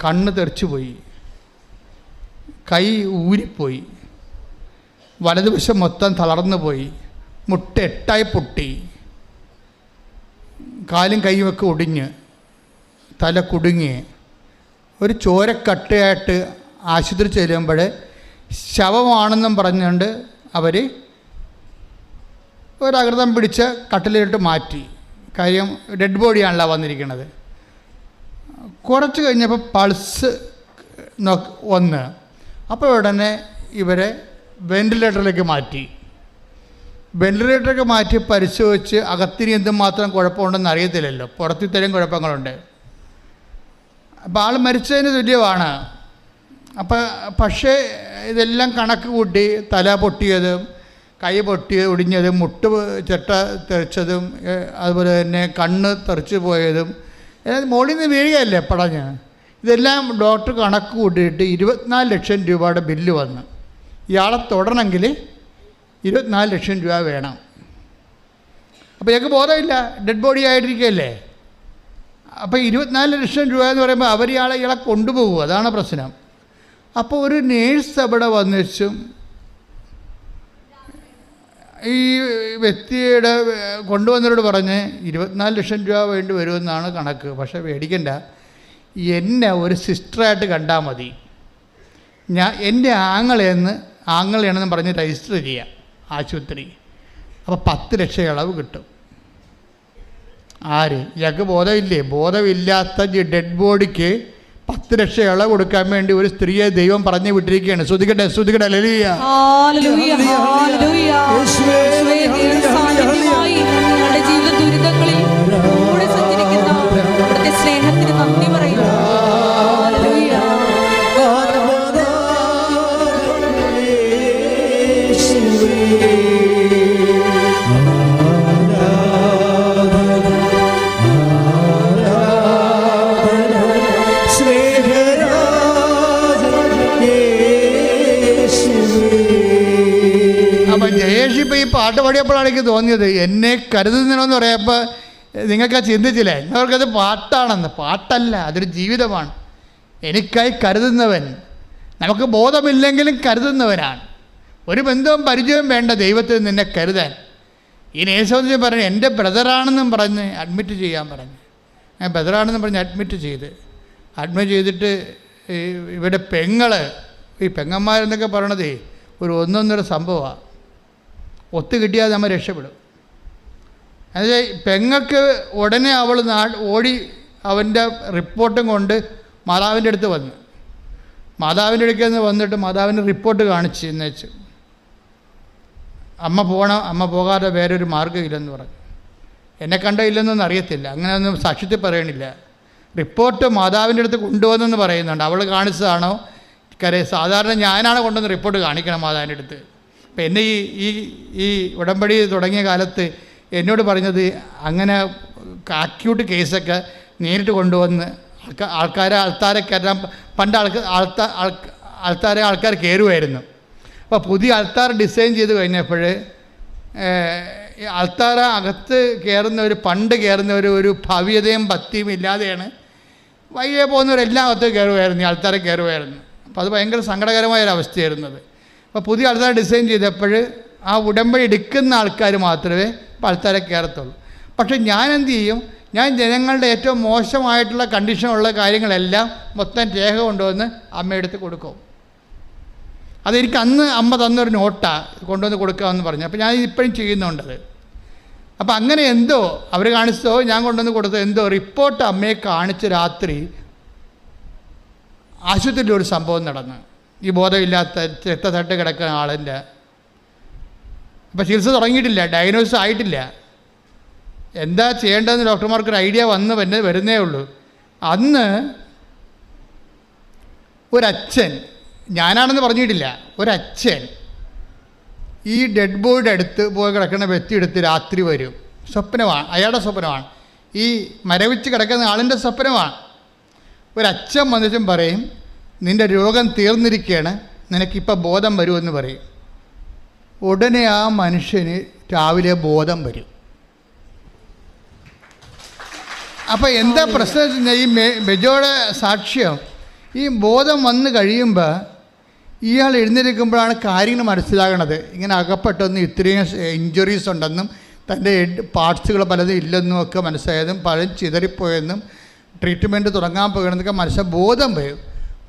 കണ്ണ് തെറിച്ചു പോയി, കൈ ഊരിപ്പോയി, വലതുവശം മൊത്തം തളർന്നു പോയി, മുട്ട 8ആയി പൊട്ടി, കാലും കൈയുമൊക്കെ ഒടിഞ്ഞ്, തല കുടുങ്ങി, ഒരു ചോരക്കട്ടയായിട്ട് ആശുപത്രി ചെല്ലുമ്പോൾ ശവമാണെന്നും പറഞ്ഞുകൊണ്ട് അവർ ഒരകൃതം പിടിച്ച് കട്ടിലിട്ട് മാറ്റി. കാര്യം ഡെഡ് ബോഡിയാണല്ലോ വന്നിരിക്കുന്നത്. കുറച്ച് കഴിഞ്ഞപ്പോൾ പൾസ് വന്ന്, അപ്പോൾ ഉടനെ ഇവരെ വെൻറ്റിലേറ്ററിലേക്ക് മാറ്റി. വെൻറ്റിലേറ്ററിലേക്ക് മാറ്റി പരിശോധിച്ച് അകത്തിന് എന്തുമാത്രം കുഴപ്പമുണ്ടെന്ന് അറിയത്തില്ലല്ലോ, പുറത്തിത്തരം കുഴപ്പങ്ങളുണ്ട്. അപ്പോൾ ആൾ മരിച്ചതിന് തുല്യമാണ്. പക്ഷേ ഇതെല്ലാം കണക്ക് കൂട്ടി തല പൊട്ടിയതും കൈ ഒടിഞ്ഞതും മുട്ട് ചെട്ട തെറിച്ചതും അതുപോലെ തന്നെ കണ്ണ് തെറിച്ച് പോയതും മുകളിൽ നിന്ന് വീഴുകയല്ലേ പടഞ്ഞ്, ഇതെല്ലാം ഡോക്ടർ കണക്ക് കൂട്ടിയിട്ട് 24 ലക്ഷം രൂപയുടെ ബില്ല് വന്നു. ഇയാളെ തൊടണമെങ്കിൽ 24 ലക്ഷം രൂപ വേണം. അപ്പോൾ ഞങ്ങൾക്ക് ബോധമില്ല, ഡെഡ് ബോഡി ആയിട്ടിരിക്കുകയല്ലേ. അപ്പോൾ 24 ലക്ഷം രൂപ എന്ന് പറയുമ്പോൾ അവർ ഇയാളെ കൊണ്ടുപോകും, അതാണ് പ്രശ്നം. അപ്പോൾ ഒരു നേഴ്സ് അവിടെ വന്നിച്ചും ഈ വ്യക്തിയുടെ കൊണ്ടുവന്നവരോട് പറഞ്ഞ് 24 ലക്ഷം രൂപ വേണ്ടി വരുമെന്നാണ് കണക്ക്. പക്ഷേ മേടിക്കണ്ട, എന്നെ ഒരു സിസ്റ്ററായിട്ട് കണ്ടാൽ മതി, എൻ്റെ ആങ്ങളെയാണെന്ന് പറഞ്ഞ് രജിസ്റ്റർ ചെയ്യാം ആശുപത്രി. അപ്പോൾ 10 ലക്ഷം ഇളവ് കിട്ടും. ആര്? ഇയാൾക്ക് ബോധമില്ലേ? ബോധമില്ലാത്ത ഡെഡ് ബോഡിക്ക് 10 ലക്ഷം ഇളവ് കൊടുക്കാൻ വേണ്ടി ഒരു സ്ത്രീയെ ദൈവം പറഞ്ഞു വിട്ടിരിക്കുകയാണ്. ശ്രുതികട്ടെ ഹല്ലേലൂയ. സ്നേഹത്തിന് നന്ദി പറയുന്നു. അപ്പം ജയേഷ് ഇപ്പോൾ ഈ പാട്ട് പാടിയപ്പോഴാണ് എനിക്ക് തോന്നിയത്, എന്നെ കരുതുന്നതിനെന്ന് പറയുമ്പോൾ നിങ്ങൾക്ക് ചിന്തിച്ചില്ലേ, അവർക്കത് പാട്ടാണെന്ന്. പാട്ടല്ല, അതൊരു ജീവിതമാണ്. എനിക്കായി കരുതുന്നവൻ, നമുക്ക് ബോധമില്ലെങ്കിലും കരുതുന്നവനാണ്. ഒരു ബന്ധവും പരിചയവും വേണ്ട ദൈവത്തിൽ നിന്നെ കരുതാൻ. ഈ നേഴ്സ് പറഞ്ഞു എൻ്റെ ബ്രദറാണെന്നും പറഞ്ഞ് അഡ്മിറ്റ് ചെയ്യാൻ പറഞ്ഞു. ഞാൻ ബ്രദറാണെന്നും പറഞ്ഞ് അഡ്മിറ്റ് ചെയ്തിട്ട് ഇവിടെ ഈ പെങ്ങന്മാരെന്നൊക്കെ പറയണതേ ഒരു 1-1.5 സംഭവമാണ്. ഒത്തു കിട്ടിയാൽ നമ്മൾ രക്ഷപ്പെടും. അതായത് പെങ്ങൾക്ക് ഉടനെ അവൾ ഓടി അവൻ്റെ റിപ്പോർട്ടും കൊണ്ട് മാതാവിൻ്റെ അടുത്ത് വന്നു. മാതാവിൻ്റെ അടുക്കൽ നിന്ന് വന്നിട്ട് മാതാവിൻ്റെ റിപ്പോർട്ട് കാണിച്ച് എന്ന് വെച്ചു, അമ്മ പോകണം, അമ്മ പോകാതെ വേറൊരു മാർഗ്ഗമില്ലെന്ന് പറഞ്ഞു. എന്നെ കണ്ടില്ലെന്നൊന്നും അറിയത്തില്ല, അങ്ങനെയൊന്നും സാക്ഷ്യത്തിൽ പറയണില്ല. റിപ്പോർട്ട് മാതാവിൻ്റെ അടുത്ത് കൊണ്ടുവന്നെന്ന് പറയുന്നുണ്ട്. അവൾ കാണിച്ചതാണോ സാധാരണ ഞാനാണ് കൊണ്ടുവന്ന് റിപ്പോർട്ട് കാണിക്കണം മാതാവിൻ്റെ അടുത്ത്. അപ്പം എന്നെ ഈ ഉടമ്പടി തുടങ്ങിയ കാലത്ത് എന്നോട് പറഞ്ഞത് അങ്ങനെ അക്യൂട്ട് കേസൊക്കെ നേരിട്ട് കൊണ്ടുവന്ന് ആൾക്കാരെ കയറാൻ പണ്ട് ആൾക്കാർ കയറുമായിരുന്നു. അപ്പോൾ പുതിയ ആൾത്താർ ഡിസൈൻ ചെയ്ത് കഴിഞ്ഞപ്പോൾ ആൾത്താര അകത്ത് പണ്ട് കയറുന്നവർ ഒരു ഭവ്യതയും ഭക്തിയും ഇല്ലാതെയാണ് വഴിയെ പോകുന്നവരെല്ലാം അകത്ത് കയറുമായിരുന്നു, ഈ ആൾത്താരെ കയറുമായിരുന്നു. അപ്പോൾ അത് ഭയങ്കര സങ്കടകരമായൊരവസ്ഥയായിരുന്നത്. അപ്പോൾ പുതിയ ആൾത്താര ഡിസൈൻ ചെയ്തപ്പോൾ ആ ഉടമ്പടി എടുക്കുന്ന ആൾക്കാർ മാത്രമേ ഇപ്പോൾ ആൾത്താരെ കയറത്തുള്ളൂ. പക്ഷേ ഞാൻ എന്ത് ചെയ്യും, ഞാൻ ജനങ്ങളുടെ ഏറ്റവും മോശമായിട്ടുള്ള കണ്ടീഷനുള്ള കാര്യങ്ങളെല്ലാം മൊത്തം രേഖ കൊണ്ടുവന്ന് അമ്മയെടുത്ത് കൊടുക്കും. അതെനിക്ക് അന്ന് അമ്മ തന്നൊരു നോട്ടാണ്, കൊണ്ടുവന്ന് കൊടുക്കാമെന്ന് പറഞ്ഞു. അപ്പോൾ ഞാൻ ഇപ്പോഴും ചെയ്യുന്നുണ്ടത്. അപ്പോൾ അങ്ങനെ എന്തോ അവർ കാണിച്ചതോ ഞാൻ കൊണ്ടുവന്ന് കൊടുത്തോ എന്തോ റിപ്പോർട്ട് അമ്മയെ കാണിച്ച് രാത്രി ആശുപത്രിയിൽ ഒരു സംഭവം നടന്നു. ഈ ബോധമില്ലാത്ത രക്തത്തട്ട് കിടക്കുന്ന ആളിൻ്റെ. അപ്പോൾ ചികിത്സ തുടങ്ങിയിട്ടില്ല, ഡയഗ്നോസിസ് ആയിട്ടില്ല. എന്താ ചെയ്യേണ്ടതെന്ന് ഡോക്ടർമാർക്കൊരു ഐഡിയ വരുന്നേ ഉള്ളൂ. അന്ന് ഒരച്ഛൻ, ഞാനാണെന്ന് പറഞ്ഞിട്ടില്ല, ഒരച്ഛൻ ഈ ഡെഡ് ബോഡിയുടെ അടുത്ത് പോയി കിടക്കുന്ന വ്യക്തി എടുത്ത് രാത്രി വരും. സ്വപ്നമാണ്, അയാളുടെ സ്വപ്നമാണ്, ഈ മരവിച്ച് കിടക്കുന്ന ആളിൻ്റെ സ്വപ്നമാണ്. ഒരച്ഛൻ വന്നിട്ടും പറയും, നിൻ്റെ രോഗം തീർന്നിരിക്കുകയാണ്, നിനക്കിപ്പോൾ ബോധം വരുമെന്ന് പറയും. ഉടനെ ആ മനുഷ്യന് രാവിലെ ബോധം വരും. അപ്പോൾ എന്താ പ്രശ്നം വെച്ച് കഴിഞ്ഞാൽ ഈ ബെജോയുടെ സാക്ഷ്യം, ഈ ബോധം വന്ന് കഴിയുമ്പോൾ ഇയാൾ എഴുന്നേൽക്കുമ്പോഴാണ് കാര്യങ്ങൾ മനസ്സിലാകണത്. ഇങ്ങനെ അകപ്പെട്ടൊന്നും ഇത്രയും ഇഞ്ചുറീസ് ഉണ്ടെന്നും തൻ്റെ പാർട്സുകൾ പലതും ഇല്ലെന്നും ഒക്കെ മനസ്സിലായതും പലരും ചിതറിപ്പോയെന്നും ട്രീറ്റ്മെൻറ്റ് തുടങ്ങാൻ പോകണമെന്നൊക്കെ മനസ്സിലായി ബോധം വരും.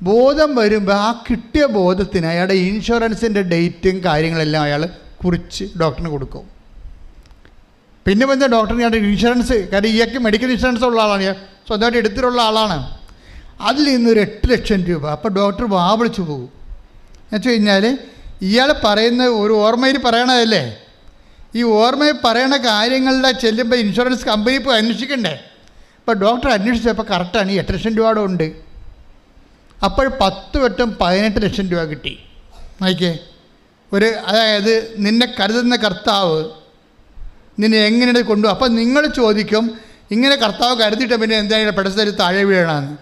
ബോധം വരുമ്പോൾ ആ കിട്ടിയ ബോധത്തിന് അയാളുടെ ഇൻഷുറൻസിൻ്റെ ഡേറ്റും കാര്യങ്ങളെല്ലാം അയാൾ കുറിച്ച് ഡോക്ടറിന് കൊടുക്കും. പിന്നെ വന്ന ഡോക്ടറിന് അയാളുടെ ഇൻഷുറൻസ്, കാരണം ഇയാൾക്ക് മെഡിക്കൽ ഇൻഷുറൻസ് ഉള്ള ആളാണ്, ഞാൻ സ്വന്തമായിട്ട് എടുത്തിട്ടുള്ള ആളാണ്, അതിൽ നിന്നൊരു 8 ലക്ഷം രൂപ. അപ്പോൾ ഡോക്ടർ വാവിളിച്ചു പോകും. എന്ന് വെച്ച് കഴിഞ്ഞാൽ ഇയാൾ പറയുന്ന ഒരു ഓർമ്മയിൽ പറയണതല്ലേ, ഈ ഓർമ്മയിൽ പറയണ കാര്യങ്ങളുടെ ചെല്ലുമ്പോൾ ഇൻഷുറൻസ് കമ്പനി പോയി അന്വേഷിക്കണ്ടേ. അപ്പോൾ ഡോക്ടർ അന്വേഷിച്ചപ്പോൾ കറക്റ്റാണ്, ഈ 8 ലക്ഷം രൂപയുടെ ഉണ്ട്. അപ്പോൾ 10 വട്ടം 18 ലക്ഷം രൂപ കിട്ടി. നോക്കിയേ, അതായത് നിന്നെ കരുതുന്ന കർത്താവ് നിന്നെ എങ്ങനെയാണ് കൊണ്ടുപോകും. അപ്പം നിങ്ങൾ ചോദിക്കും, ഇങ്ങനെ കർത്താവ് കരുതിയിട്ട് പിന്നെ എന്തായാലും പെടസ്ഥലത്ത് താഴെ വീഴണമെന്ന്.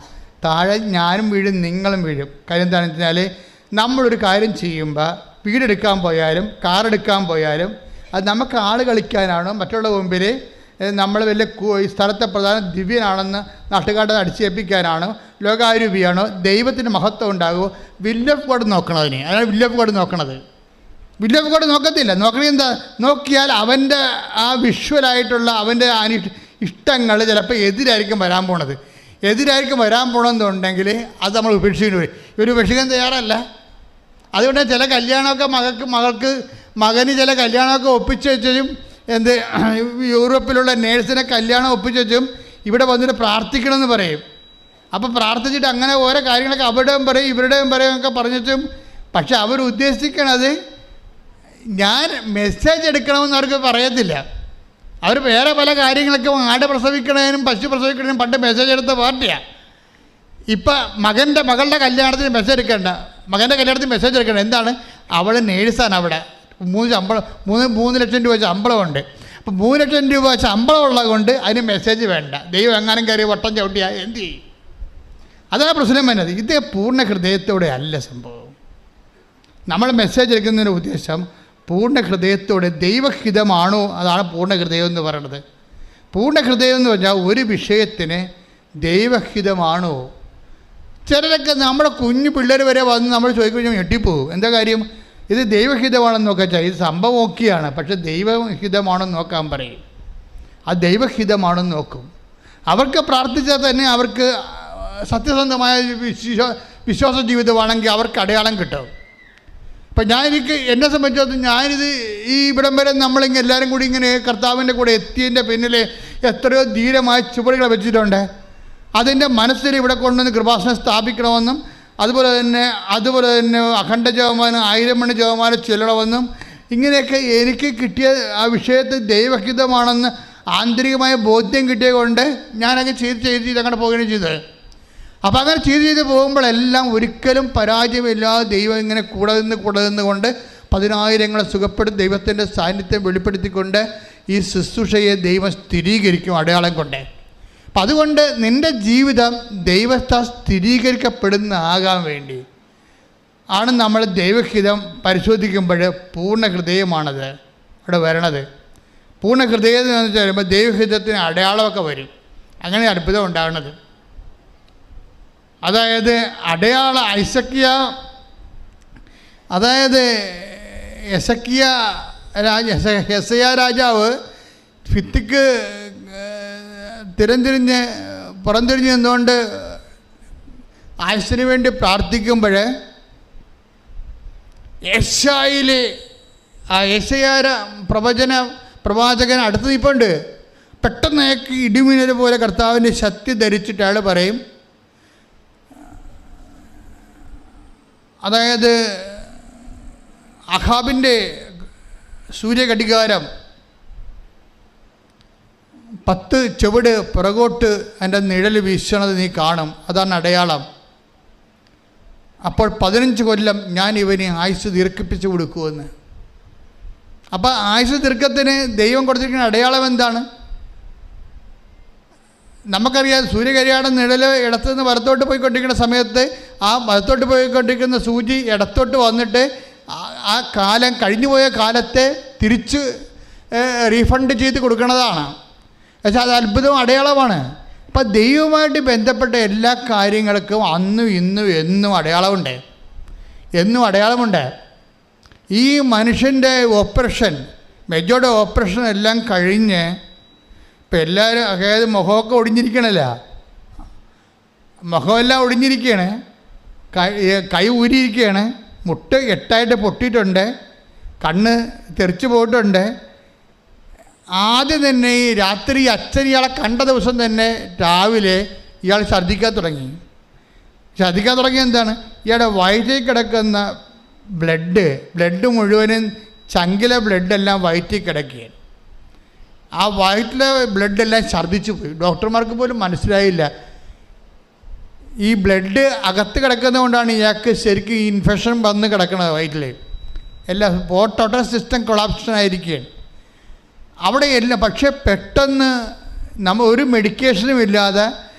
താഴെ ഞാനും വീഴും, നിങ്ങളും വീഴും. കാര്യം എന്താണെന്ന് വെച്ചാൽ നമ്മളൊരു കാര്യം ചെയ്യുമ്പോൾ വീടെടുക്കാൻ പോയാലും കാറെടുക്കാൻ പോയാലും അത് നമുക്ക് ആൾ കളിക്കാനാണോ മറ്റുള്ള മുമ്പിൽ നമ്മൾ വലിയ സ്ഥലത്തെ പ്രധാന ദിവ്യനാണെന്ന് നാട്ടുകാരുടെ അടിച്ചേൽപ്പിക്കാനാണോ ലോകാരൂപിയാണോ ദൈവത്തിന് മഹത്വം ഉണ്ടാകുമോ? വില്ല് ഓഫ് ഗോഡ് നോക്കണതിന്. അതാണ് വില്ല് ഓഫ് ഗോഡ് നോക്കണത്. വില്ല് ഓഫ് ഗോഡ് നോക്കത്തില്ല. നോക്കണത് എന്താ? നോക്കിയാൽ അവൻ്റെ ആ വിഷ്വലായിട്ടുള്ള അവൻ്റെ ഇഷ്ടങ്ങൾ ചിലപ്പോൾ എതിരായിരിക്കും വരാൻ പോണത്. എതിരായിരിക്കും വരാൻ പോകണമെന്നുണ്ടെങ്കിൽ അത് നമ്മൾ ഉപേക്ഷിക്കേണ്ടി വരും. ഇവർ ഉപേക്ഷിക്കാൻ തയ്യാറല്ല. അതുകൊണ്ട് ചില കല്യാണമൊക്കെ മകന് ചില കല്യാണമൊക്കെ ഒപ്പിച്ച് വെച്ചും യൂറോപ്പിലുള്ള നേഴ്സിനെ കല്യാണം ഒപ്പിച്ച് വെച്ചും ഇവിടെ വന്നിട്ട് പ്രാർത്ഥിക്കണമെന്ന് പറയും. അപ്പോൾ പ്രാർത്ഥിച്ചിട്ട് അങ്ങനെ ഓരോ കാര്യങ്ങളൊക്കെ അവിടെയും പറയും ഇവരുടെയും പറയും ഒക്കെ പറഞ്ഞിട്ടും, പക്ഷെ അവർ ഉദ്ദേശിക്കണത് ഞാൻ മെസ്സേജ് എടുക്കണമെന്ന് അവർക്ക് പറയത്തില്ല. അവർ വേറെ പല കാര്യങ്ങളൊക്കെ ആട് പ്രസവിക്കണതിനും പശു പ്രസവിക്കണതിനും പണ്ട് മെസ്സേജ് എടുത്ത പാർട്ടിയാണ്. ഇപ്പം മകളുടെ കല്യാണത്തിന് മെസ്സേജ് എടുക്കേണ്ട, മകൻ്റെ കല്യാണത്തിന് മെസ്സേജ് എടുക്കേണ്ട. എന്താണ്? അവൾ നേഴ്സാണ്, അവിടെ 3 ലക്ഷം രൂപ ശമ്പളമുണ്ട്. അപ്പോൾ 3 ലക്ഷം രൂപ ശമ്പളം ഉള്ളത് കൊണ്ട് അതിന് മെസ്സേജ് വേണ്ട. ദൈവം എങ്ങാനും കയറി വട്ടം ചവിട്ടിയാൽ എന്ത് ചെയ്യും? അതാണ് പ്രശ്നം വരുന്നത്. ഇത് പൂർണ്ണ ഹൃദയത്തോടെ അല്ല സംഭവം. നമ്മൾ മെസ്സേജ് എടുക്കുന്നതിൻ്റെ ഉദ്ദേശം പൂർണ്ണ ഹൃദയത്തോടെ ദൈവഹിതമാണോ? അതാണ് പൂർണ്ണ ഹൃദയം എന്ന് പറയുന്നത്. പൂർണ്ണ ഹൃദയം എന്ന് പറഞ്ഞാൽ ഒരു വിഷയത്തിന് ദൈവഹിതമാണോ? ചിലരൊക്കെ നമ്മുടെ കുഞ്ഞു പിള്ളേർ വരെ വന്ന് നമ്മൾ ചോദിക്കുമ്പോൾ ഞെട്ടിപ്പോകും. എന്താ കാര്യം? ഇത് ദൈവഹിതമാണെന്ന് നോക്കാൻ വെച്ചാൽ ഇത് സംഭവം ഓക്കെയാണ്, പക്ഷെ ദൈവഹിതമാണെന്ന് നോക്കാൻ പറയും. ആ ദൈവഹിതമാണെന്ന് നോക്കും. അവർക്ക് പ്രാർത്ഥിച്ചാൽ തന്നെ അവർക്ക് സത്യസന്ധമായ വിശ്വാസ ജീവിതമാണെങ്കിൽ അവർക്ക് അടയാളം കിട്ടും. ഇപ്പം എന്നെ സംബന്ധിച്ചിടത്തോളം ഞാനിത് ഇവിടം വരെ നമ്മളിങ്ങനെ എല്ലാവരും കൂടി ഇങ്ങനെ കർത്താവിൻ്റെ കൂടെ എത്തിയതിൻ്റെ പിന്നിൽ എത്രയോ ധീരമായ ചുവടുകൾ വെച്ചിട്ടുണ്ട്. അതിൻ്റെ മനസ്സിൽ ഇവിടെ കൊണ്ടുവന്ന് കൃപാസനം സ്ഥാപിക്കണമെന്നും അതുപോലെ തന്നെ അഖണ്ഡ ജപമാനം 1000 മണി ജപമാനം ചൊല്ലണമെന്നും ഇങ്ങനെയൊക്കെ എനിക്ക് കിട്ടിയ ആ വിഷയത്തിൽ ദൈവഹിതമാണെന്ന് ആന്തരികമായ ബോധ്യം കിട്ടിയത് കൊണ്ട് ഞാനൊക്കെ ചെയ്ത് അങ്ങനെ പോവുകയാണ് ചെയ്തത്. അപ്പോൾ അങ്ങനെ ചെയ്ത് പോകുമ്പോഴെല്ലാം ഒരിക്കലും പരാജയമില്ലാതെ ദൈവം ഇങ്ങനെ കൂടെ നിന്ന് കൊണ്ട് 10,000 സുഖപ്പെടുത്തി ദൈവത്തിൻ്റെ സാന്നിധ്യം വെളിപ്പെടുത്തിക്കൊണ്ട് ഈ ശുശ്രൂഷയെ ദൈവം സ്ഥിരീകരിക്കും അടയാളം കൊണ്ട്. അപ്പം അതുകൊണ്ട് നിൻ്റെ ജീവിതം ദൈവത്താൽ സ്ഥിരീകരിക്കപ്പെടുന്നതാകാൻ വേണ്ടി ആണ് നമ്മൾ ദൈവഹിതം പരിശോധിക്കുമ്പോൾ പൂർണ്ണ ഹൃദയമാണത് അവിടെ വരണത്. പൂർണ്ണ ഹൃദയം എന്ന് വെച്ചാൽ വരുമ്പോൾ ദൈവഹിതത്തിന് അടയാളമൊക്കെ വരും. അങ്ങനെ അത്ഭുതം ഉണ്ടാകുന്നത്. അതായത് യെശയ്യാ രാജാവ് ഭിത്തിക്ക് പുറംതിരിഞ്ഞ് നിന്നുകൊണ്ട് ആയുസ്സിന് വേണ്ടി പ്രാർത്ഥിക്കുമ്പോൾ യെശയ്യായിലെ ആ യെശയ്യാ പ്രവാചകൻ അടുത്ത് നിൽപ്പുണ്ട്. പെട്ടെന്ന് അയാൾക്ക് ഇടിമിന്നൽ പോലെ കർത്താവിൻ്റെ ശക്തി ധരിച്ചിട്ട് അയാൾ പറയും, അതായത് അഹാബിൻ്റെ സൂര്യഘടികാരം 10 ചുവട് പുറകോട്ട് അതിൻ്റെ നിഴൽ വീശണത് നീ കാണും, അതാണ് അടയാളം. അപ്പോൾ 15 കൊല്ലം ഞാൻ ഇവന് ആയുസ് ദീർഘിപ്പിച്ച് കൊടുക്കുമെന്ന്. അപ്പോൾ ആയുസ് ദീർഘത്തിന് ദൈവം കൊടുത്തിരിക്കുന്ന അടയാളം എന്താണ്? നമുക്കറിയാം, സൂര്യകരിയാടം നിഴൽ ഇടത്തു നിന്ന് വലത്തോട്ട് പോയിക്കൊണ്ടിരിക്കുന്ന സമയത്ത് ആ വലത്തോട്ട് പോയിക്കൊണ്ടിരിക്കുന്ന സൂചി ഇടത്തോട്ട് വന്നിട്ട് ആ കാലം കഴിഞ്ഞുപോയ കാലത്തെ തിരിച്ച് റീഫണ്ട് ചെയ്ത് കൊടുക്കുന്നതാണ്. പക്ഷേ അത് അത്ഭുതവും അടയാളമാണ്. അപ്പം ദൈവവുമായിട്ട് ബന്ധപ്പെട്ട എല്ലാ കാര്യങ്ങൾക്കും അന്നും ഇന്നും എന്നും അടയാളമുണ്ട്, എന്നും അടയാളമുണ്ട്. ഈ മനുഷ്യൻ്റെ ഓപ്പറേഷൻ, മെജോയുടെ ഓപ്പറേഷൻ എല്ലാം കഴിഞ്ഞ് ഇപ്പം എല്ലാവരും, അതായത് മുഖമൊക്കെ ഒടിഞ്ഞിരിക്കണല്ല, മുഖമെല്ലാം ഒടിഞ്ഞിരിക്കുകയാണ്, കൈ ഊരിയിരിക്കുകയാണ്, മുട്ട് 8 പൊട്ടിയിട്ടുണ്ട്, കണ്ണ് തെറിച്ച് പോയിട്ടുണ്ട്. ആദ്യം തന്നെ ഈ രാത്രി അച്ഛൻ ഇയാളെ കണ്ട ദിവസം തന്നെ രാവിലെ ഇയാൾ ഛർദ്ദിക്കാൻ തുടങ്ങി. ഛർദ്ദിക്കാൻ തുടങ്ങി എന്താണ്? ഇയാളുടെ വയറ്റിൽ കിടക്കുന്ന ബ്ലഡ് മുഴുവനും ചങ്കിലെ ബ്ലഡെല്ലാം വയറ്റിൽ കിടക്കുകയാണ്. ആ വയറ്റിലെ ബ്ലഡെല്ലാം ഛർദ്ദിച്ചു പോയി. ഡോക്ടർമാർക്ക് പോലും മനസ്സിലായില്ല. ഈ ബ്ലഡ് അകത്ത് കിടക്കുന്നതുകൊണ്ടാണ് ഇയാൾക്ക് ശരിക്കും ഇൻഫെക്ഷൻ വന്ന് കിടക്കുന്നത് വയറ്റിൽ. എല്ലാം ടോട്ടൽ സിസ്റ്റം കൊളാപ്ഷൻ ആയിരിക്കുകയാണ് അവിടെ എല്ലാം. പക്ഷേ പെട്ടെന്ന് ഒരു മെഡിക്കേഷനും ഇല്ലാതെ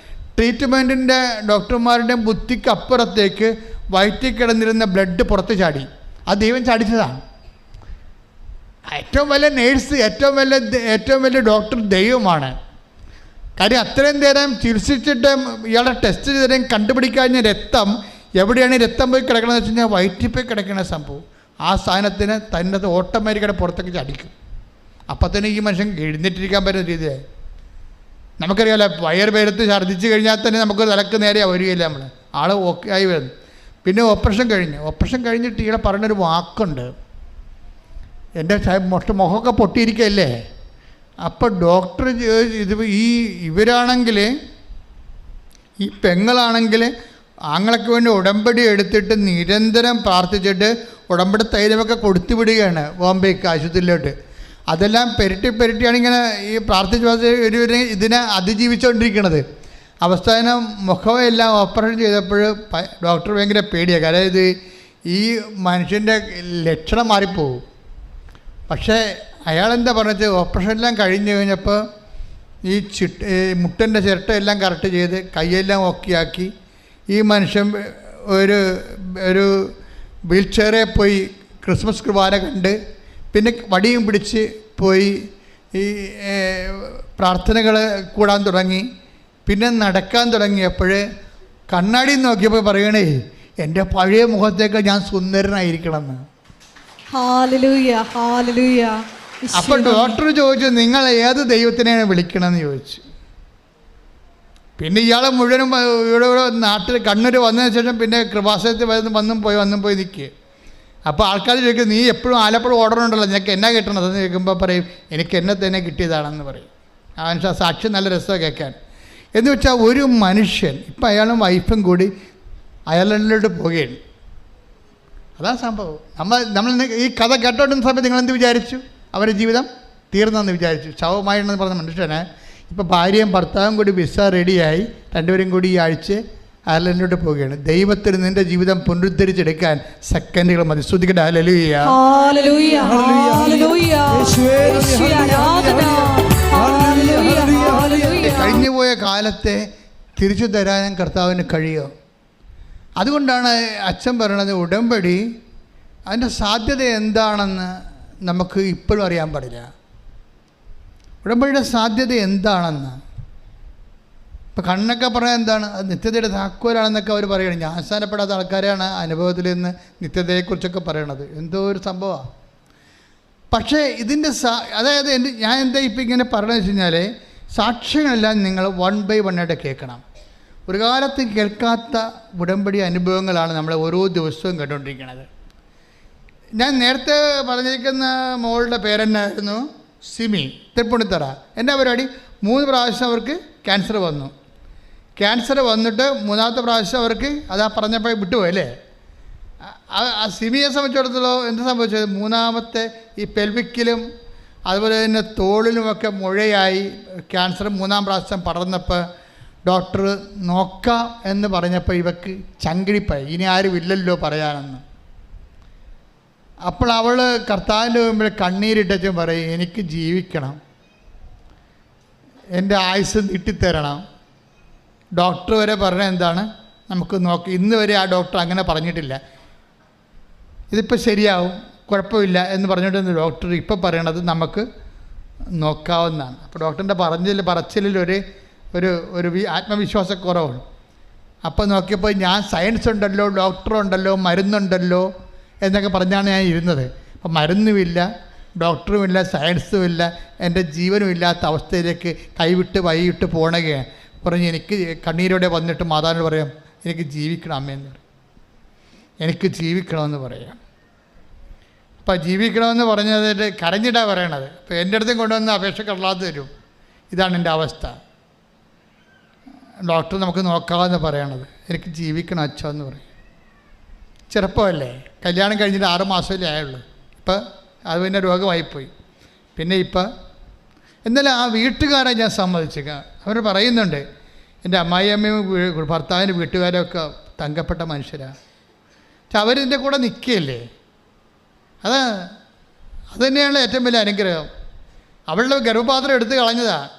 ട്രീറ്റ്മെൻറ്റിൻ്റെ ഡോക്ടർമാരുടെയും ബുദ്ധിക്ക് അപ്പുറത്തേക്ക് വയറ്റിൽ കിടന്നിരുന്ന ബ്ലഡ് പുറത്ത് ചാടി. അത് ദൈവം ചാടിച്ചതാണ്. ഏറ്റവും വലിയ നേഴ്സ്, ഏറ്റവും വലിയ ഡോക്ടർ ദൈവമാണ്. കാര്യം അത്രയും നേരം ചികിത്സിച്ചിട്ട് ഇയാളെ ടെസ്റ്റ് ചെയ്തേരം കണ്ടുപിടിക്കാഞ്ഞ രക്തം എവിടെയാണ് രക്തം പോയി കിടക്കണമെന്ന് വെച്ച് കഴിഞ്ഞാൽ വയറ്റിൽ പോയി കിടക്കുന്ന സംഭവം. ആ സാധനത്തിന് തന്നെ ഓട്ടോമാറ്റിക്കായിട്ട് പുറത്തേക്ക് ചടിക്കും. അപ്പം തന്നെ ഈ മനുഷ്യൻ എഴുന്നേറ്റിരിക്കാൻ പറ്റുന്ന രീതിയായി. നമുക്കറിയാമല്ലോ, വയർ പേരത്ത് ഛർദ്ദിച്ച് കഴിഞ്ഞാൽ തന്നെ നമുക്ക് തലക്ക് നേരെ വരികയില്ല, നമ്മൾ ആൾ ഓക്കെ ആയി വരുന്നു. പിന്നെ ഓപ്പറേഷൻ കഴിഞ്ഞിട്ട് ഇയാളെ പറഞ്ഞൊരു വാക്കുണ്ട്, എൻ്റെ മുഖമൊക്കെ പൊട്ടിയിരിക്കുകയല്ലേ. അപ്പോൾ ഡോക്ടർ ഇവരാണെങ്കിൽ, ഈ പെങ്ങളാണെങ്കിൽ ആങ്ങളൊക്കെ വേണ്ടി ഉടമ്പടി എടുത്തിട്ട് നിരന്തരം പ്രാർത്ഥിച്ചിട്ട് ഉടമ്പടി തൈലമൊക്കെ കൊടുത്തു വിടുകയാണ് ബോംബെക്ക് ആശുപത്രിയിലോട്ട്. അതെല്ലാം പെരട്ടിയാണ് ഇങ്ങനെ ഈ പ്രാർത്ഥിച്ച് ഇതിനെ അതിജീവിച്ചുകൊണ്ടിരിക്കുന്നത്. അവസാനം മുഖമെല്ലാം ഓപ്പറേഷൻ ചെയ്തപ്പോൾ ഡോക്ടർ ഭയങ്കര പേടിയാണ്. അതായത് ഈ മനുഷ്യൻ്റെ ലക്ഷണം മാറിപ്പോവും. പക്ഷേ അയാളെന്താ പറഞ്ഞത്, ഓപ്പറേഷൻ എല്ലാം കഴിഞ്ഞപ്പോൾ ഈ മുട്ടൻ്റെ ചിരട്ടയെല്ലാം കറക്റ്റ് ചെയ്ത് കൈയെല്ലാം ഓക്കെയാക്കി ഈ മനുഷ്യൻ ഒരു വീൽ ചെയറിൽ പോയി ക്രിസ്മസ് കുർബാന കണ്ട്, പിന്നെ വടിയും പിടിച്ച് പോയി ഈ പ്രാർത്ഥനകൾ കൂടാൻ തുടങ്ങി. പിന്നെ നടക്കാൻ തുടങ്ങിയപ്പോൾ കണ്ണാടി നോക്കിയപ്പോൾ പറയണേ, എൻ്റെ പഴയ മുഖത്തേക്ക് ഞാൻ സുന്ദരനായിരിക്കണമെന്ന്. അപ്പോൾ ഡോക്ടർ ചോദിച്ചു, നിങ്ങൾ ഏത് ദൈവത്തിനെയാണ് വിളിക്കണമെന്ന് ചോദിച്ചു. പിന്നെ ഇയാളെ മുഴുവനും ഇവിടെ നാട്ടിൽ കണ്ണൂർ വന്നതിന് ശേഷം പിന്നെ കൃപാസനത്തിൽ വന്നും പോയി നിൽക്കുക. അപ്പോൾ ആൾക്കാർ ചോദിക്കും, നീ എപ്പോഴും ആലപ്പുഴ ഓർഡർ ഉണ്ടല്ലോ, നിനക്ക് എന്നാ കിട്ടണതെന്ന് ചോദിക്കുമ്പോൾ പറയും, എനിക്ക് എന്നെ തന്നെ കിട്ടിയതാണെന്ന് പറയും. ആ സാക്ഷി നല്ല രസമാണ് കേൾക്കാൻ. എന്ന് വെച്ചാൽ ഒരു മനുഷ്യൻ, ഇപ്പം അയാളും വൈഫും കൂടി അയർലൻഡിലോട്ട് പോവുകയാണ്. അതാ സംഭവം. നമ്മൾ ഈ കഥ കേട്ടോണ്ടുന്ന സമയത്ത് നിങ്ങളെന്ത് വിചാരിച്ചു? അവരുടെ ജീവിതം തീർന്നെന്ന് വിചാരിച്ചു. ശവമായെന്ന് പറഞ്ഞ മനുഷ്യന് ഇപ്പോൾ ഭാര്യയും ഭർത്താവും കൂടി വിസ റെഡിയായി, രണ്ടുപേരും കൂടി ഈ ആഴ്ച അയർലൻഡിലോട്ട് പോവുകയാണ്. ദൈവത്തിന് നിന്റെ ജീവിതം പുനരുദ്ധരിച്ചെടുക്കാൻ സെക്കൻഡുകൾ മതി. ശ്രുതിക്കട്ടെ ഹല്ലേലൂയ. കഴിഞ്ഞുപോയ കാലത്തെ തിരിച്ചു തരാനും കർത്താവിന് കഴിയോ? അതുകൊണ്ടാണ് അച്ഛൻ പറയണത്, ഉടമ്പടി അതിൻ്റെ സാധ്യത എന്താണെന്ന് നമുക്ക് ഇപ്പോഴും അറിയാൻ പാടില്ല. ഉടമ്പടിയുടെ സാധ്യത എന്താണെന്ന് ഇപ്പം കണ്ണൊക്കെ പറയാൻ എന്താണ്, അത് നിത്യതയുടെ താക്കോലാണെന്നൊക്കെ അവർ പറയണം. ജ്ഞാനസ്ഥാനപ്പെടാത്ത ആൾക്കാരാണ് അനുഭവത്തിൽ നിന്ന് നിത്യതയെക്കുറിച്ചൊക്കെ പറയണത്. എന്തോ ഒരു സംഭവമാണ്. പക്ഷേ ഇതിൻ്റെ അതായത് ഞാൻ എന്താ ഇപ്പം ഇങ്ങനെ പറയണമെന്ന് വെച്ച് കഴിഞ്ഞാൽ, സാക്ഷ്യങ്ങളെല്ലാം നിങ്ങൾ 1 by 1 ആയിട്ട് കേൾക്കണം. ഒരു കാലത്ത് കേൾക്കാത്ത ഉടമ്പടി അനുഭവങ്ങളാണ് നമ്മൾ ഓരോ ദിവസവും കേട്ടുകൊണ്ടിരിക്കുന്നത്. ഞാൻ നേരത്തെ പറഞ്ഞിരിക്കുന്ന മോളുടെ പേരെന്നായിരുന്നു? സിമി, തൃപ്പൂണിത്തറ. എൻ്റെ പരിപാടി 3 പ്രാവശ്യം അവർക്ക് ക്യാൻസർ വന്നു. ക്യാൻസർ വന്നിട്ട് 3ാമത്തെ പ്രാവശ്യം അവർക്ക് അതാ പറഞ്ഞപ്പോൾ വിട്ടുപോയി അല്ലേ? ആ സിമിയെ സംബന്ധിച്ചിടത്തോളം എന്ത് സംഭവിച്ചത്? 3ാമത്തെ ഈ പെൽവിക്കിലും അതുപോലെ തന്നെ തോളിലുമൊക്കെ മുഴയായി ക്യാൻസർ 3ാം പ്രാവശ്യം പടർന്നപ്പോൾ ഡോക്ടർ നോക്കാം എന്ന് പറഞ്ഞപ്പോൾ ഇവക്ക് ചങ്കിടിപ്പായി, ഇനി ആരും ഇല്ലല്ലോ പറയാനെന്ന്. അപ്പോൾ അവൾ കർത്താവിൻ്റെ മുമ്പിൽ കണ്ണീരിട്ടും പറയും, എനിക്ക് ജീവിക്കണം, എൻ്റെ ആയുസ് നീട്ടിത്തരണം. ഡോക്ടർ വരെ പറഞ്ഞ എന്താണ്? നമുക്ക് നോക്കി. ഇന്ന് വരെ ആ ഡോക്ടർ അങ്ങനെ പറഞ്ഞിട്ടില്ല, ഇതിപ്പോൾ ശരിയാവും, കുഴപ്പമില്ല എന്ന് പറഞ്ഞിട്ട് ഡോക്ടർ ഇപ്പോൾ പറയണത് നമുക്ക് നോക്കാവുന്നതാണ്. അപ്പോൾ ഡോക്ടറിൻ്റെ പറച്ചിലിൽ ഒരു ആത്മവിശ്വാസക്കുറവാണ്. അപ്പോൾ നോക്കിയപ്പോൾ ഞാൻ സയൻസ് ഉണ്ടല്ലോ, ഡോക്ടറുണ്ടല്ലോ, മരുന്നുണ്ടല്ലോ എന്നൊക്കെ പറഞ്ഞാണ് ഞാൻ ഇരുന്നത്. അപ്പം മരുന്നുമില്ല, ഡോക്ടറുമില്ല, സയൻസുമില്ല, എൻ്റെ ജീവനും ഇല്ലാത്ത അവസ്ഥയിലേക്ക് കൈവിട്ട് വൈകിട്ട് പോണകയാണ്. പറഞ്ഞ് എനിക്ക് കണ്ണീരോടെ വന്നിട്ട് മാതാവിനോട് പറയാം, എനിക്ക് ജീവിക്കണം അമ്മയെന്ന് പറയും, എനിക്ക് ജീവിക്കണമെന്ന് പറയാം. അപ്പോൾ ജീവിക്കണമെന്ന് പറഞ്ഞതിട്ട് കരഞ്ഞിട്ടാണ് പറയണത്. അപ്പോൾ എൻ്റെ അടുത്തും കൊണ്ടുവന്ന് അപേക്ഷ കടലാത്ത് തരും, ഇതാണ് എൻ്റെ അവസ്ഥ, ഡോക്ടർ നമുക്ക് നോക്കാമെന്ന് പറയണത്, എനിക്ക് ജീവിക്കണം അച്ഛ എന്ന് പറയും. ചെറുപ്പമല്ലേ, കല്യാണം കഴിഞ്ഞിട്ട് 6 മാസമല്ലേ ആയുള്ളൂ. ഇപ്പം അത് പിന്നെ രോഗമായിപ്പോയി. പിന്നെ ഇപ്പം എന്നാലും ആ വീട്ടുകാരെ ഞാൻ സമ്മതിച്ചേക്ക. അവർ പറയുന്നുണ്ട്, എൻ്റെ അമ്മായിയമ്മയും ഭർത്താവിൻ്റെ വീട്ടുകാരൊക്കെ തങ്കപ്പെട്ട മനുഷ്യരാണ്. പക്ഷെ അവരിൻ്റെ കൂടെ നിൽക്കുകയല്ലേ, അത് തന്നെയാണ് ഏറ്റവും വലിയ അനുഗ്രഹം. അവളുടെ ഗർഭപാത്രം എടുത്ത് കളഞ്ഞതാണ്,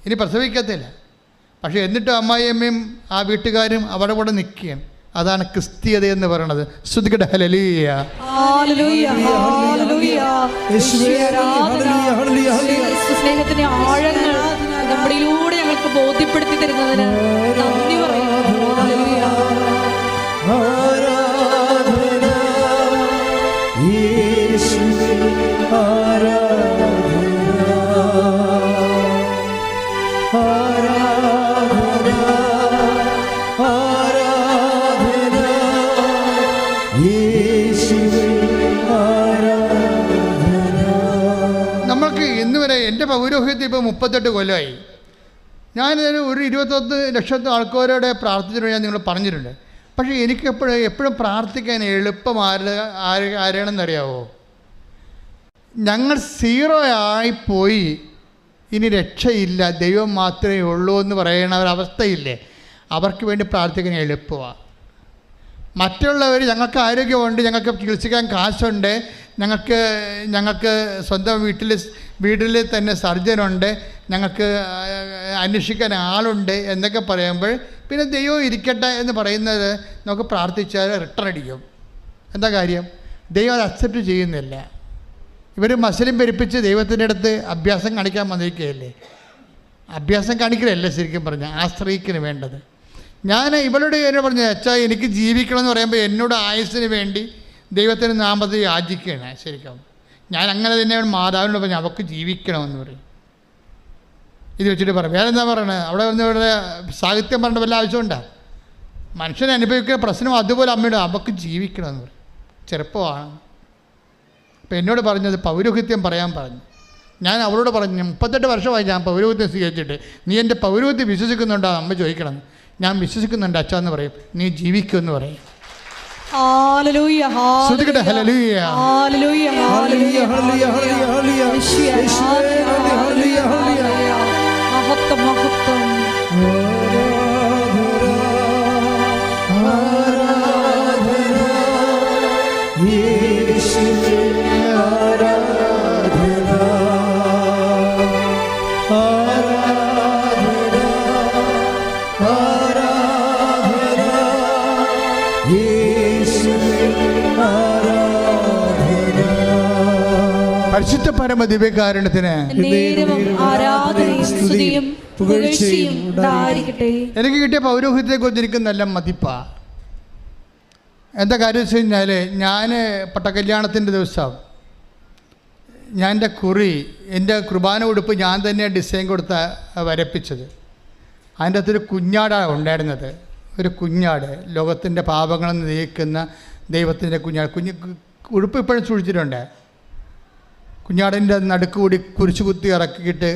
ഇനി പ്രസവിക്കത്തില്ല. പക്ഷേ എന്നിട്ടും അമ്മായിയമ്മയും ആ വീട്ടുകാരും അവിടെ കൂടെ നിൽക്കുകയാണ്. അതാണ് ക്രിസ്തീയത എന്ന് പറയുന്നത്. സ്തുതിക്കട്ടെ, ഹല്ലേലൂയ. സ്നേഹത്തിന്റെ ആഴങ്ങൾ നമ്മളിലൂടെ ഞങ്ങൾക്ക് ബോധ്യപ്പെടുത്തി തരുന്നതിന് നന്ദി പറയുന്നു. നമ്മൾക്ക് ഇന്ന് വരെ എൻ്റെ പൗരോഹിത്യത്തിൽ ഇപ്പോൾ 38 കൊല്ലമായി. ഞാനൊരു 21 ലക്ഷത്തെ ആൾക്കാരോടെ പ്രാർത്ഥിച്ചിട്ടുണ്ട്, ഞാൻ നിങ്ങൾ പറഞ്ഞിട്ടുണ്ട്. പക്ഷേ എനിക്ക് എപ്പോഴും പ്രാർത്ഥിക്കാൻ എളുപ്പം ആരാണെന്നറിയാവോ? ഞങ്ങൾ 0 ആയിപ്പോയി, ഇനി രക്ഷയില്ല, ദൈവം മാത്രമേ ഉള്ളൂ എന്ന് പറയുന്ന ഒരവസ്ഥയില്ലേ, അവർക്ക് വേണ്ടി പ്രാർത്ഥിക്കാൻ എളുപ്പമാണ്. മറ്റുള്ളവർ ഞങ്ങൾക്ക് ആരോഗ്യമുണ്ട്, ഞങ്ങൾക്ക് ചികിത്സിക്കാൻ കാശുണ്ട്, ഞങ്ങൾക്ക് സ്വന്തം വീട്ടിൽ തന്നെ സർജനുണ്ട്, ഞങ്ങൾക്ക് അന്വേഷിക്കാൻ ആളുണ്ട് എന്നൊക്കെ പറയുമ്പോൾ പിന്നെ ദൈവം ഇരിക്കട്ടെ എന്ന് പറയുന്നത് നമുക്ക് പ്രാർത്ഥിച്ചാൽ റിട്ടേൺ അടിക്കും. എന്താ കാര്യം? ദൈവം അത് അക്സെപ്റ്റ് ചെയ്യുന്നില്ല. ഇവർ മസിലും പെരുപ്പിച്ച് ദൈവത്തിൻ്റെ അടുത്ത് അഭ്യാസം കാണിക്കാൻ വന്നിരിക്കുകയല്ലേ. അഭ്യാസം കാണിക്കലല്ല ശരിക്കും പറഞ്ഞാൽ ആശ്രയിക്കുന്നു വേണ്ടത്. ഞാൻ ഇവളോട് എന്നെ പറഞ്ഞു, അച്ഛാ എനിക്ക് ജീവിക്കണമെന്ന് പറയുമ്പോൾ എന്നോട് ആയുസ്സിന് വേണ്ടി ദൈവത്തിൻ്റെ നാമത്തിൽ യാചിക്കുകയാണ്. ശരിക്കും ഞാൻ അങ്ങനെ തന്നെ മാതാവിനോട് പറഞ്ഞു, അവൾക്ക് ജീവിക്കണമെന്ന് പറയും. ഇത് വെച്ചിട്ട് പറയും. വേറെ എന്താ പറയണത്? അവിടെ വന്ന് ഇവിടെ സാഹിത്യം പറഞ്ഞ വല്ല ആവശ്യമുണ്ടോ? മനുഷ്യനെ അനുഭവിക്കുന്ന പ്രശ്നം അതുപോലെ അമ്മയോട് അവൾക്ക് ജീവിക്കണമെന്ന് പറയും. ചെറുപ്പമാണ്. അപ്പോൾ എന്നോട് പറഞ്ഞത് പൗരോഹിത്യം പറയാൻ പറഞ്ഞു. ഞാൻ അവളോട് പറഞ്ഞു, 38 വർഷമായി ഞാൻ പൗരോഹിത്യം സ്വീകരിച്ചിട്ട്, നീ എൻ്റെ പൗരോഹിത്യം വിശ്വസിക്കുന്നുണ്ടോ അമ്മ ചോദിക്കണം. ഞാൻ വിശ്വസിക്കുന്നുണ്ട് അച്ഛാ എന്ന് പറയും. നീ ജീവിക്കുമെന്ന് പറയും. Hallelujah, hallelujah, hallelujah, hallelujah, hallelujah, hallelujah, മഹത്വം, മഹത്വം. പരിശുദ്ധ പരമ ദിവ്യകാരുണ്യത്തിന് ആരാധനയും സ്തുതിയും പുകഴ്ചയും ഉണ്ടായിരിക്കട്ടെ. എനിക്ക് കിട്ടിയ പൗരോഹിത്യത്തെക്കുറിച്ച് എനിക്ക് നല്ല മതിപ്പാ. എന്താ കാര്യം വെച്ച് കഴിഞ്ഞാൽ, ഞാൻ പട്ടക്കല്യാണത്തിൻ്റെ ദിവസം ഞാൻ എൻ്റെ കുറി, എൻ്റെ കുർബാന ഉടുപ്പ് ഞാൻ തന്നെ ഡിസൈൻ കൊടുത്ത വരപ്പിച്ചത്. അതിൻ്റെ അകത്തൊരു കുഞ്ഞാടാണ് ഉണ്ടായിരുന്നത്. ഒരു കുഞ്ഞാട്, ലോകത്തിൻ്റെ പാപങ്ങൾ നീക്കുന്ന ദൈവത്തിൻ്റെ കുഞ്ഞാട്. ഉടുപ്പ് ഇപ്പോഴും സൂക്ഷിച്ചിട്ടുണ്ട്. കുഞ്ഞാടിൻ്റെ നടുക്ക് കൂടി കുരിശു കുത്തി ഇറക്കിയിട്ട്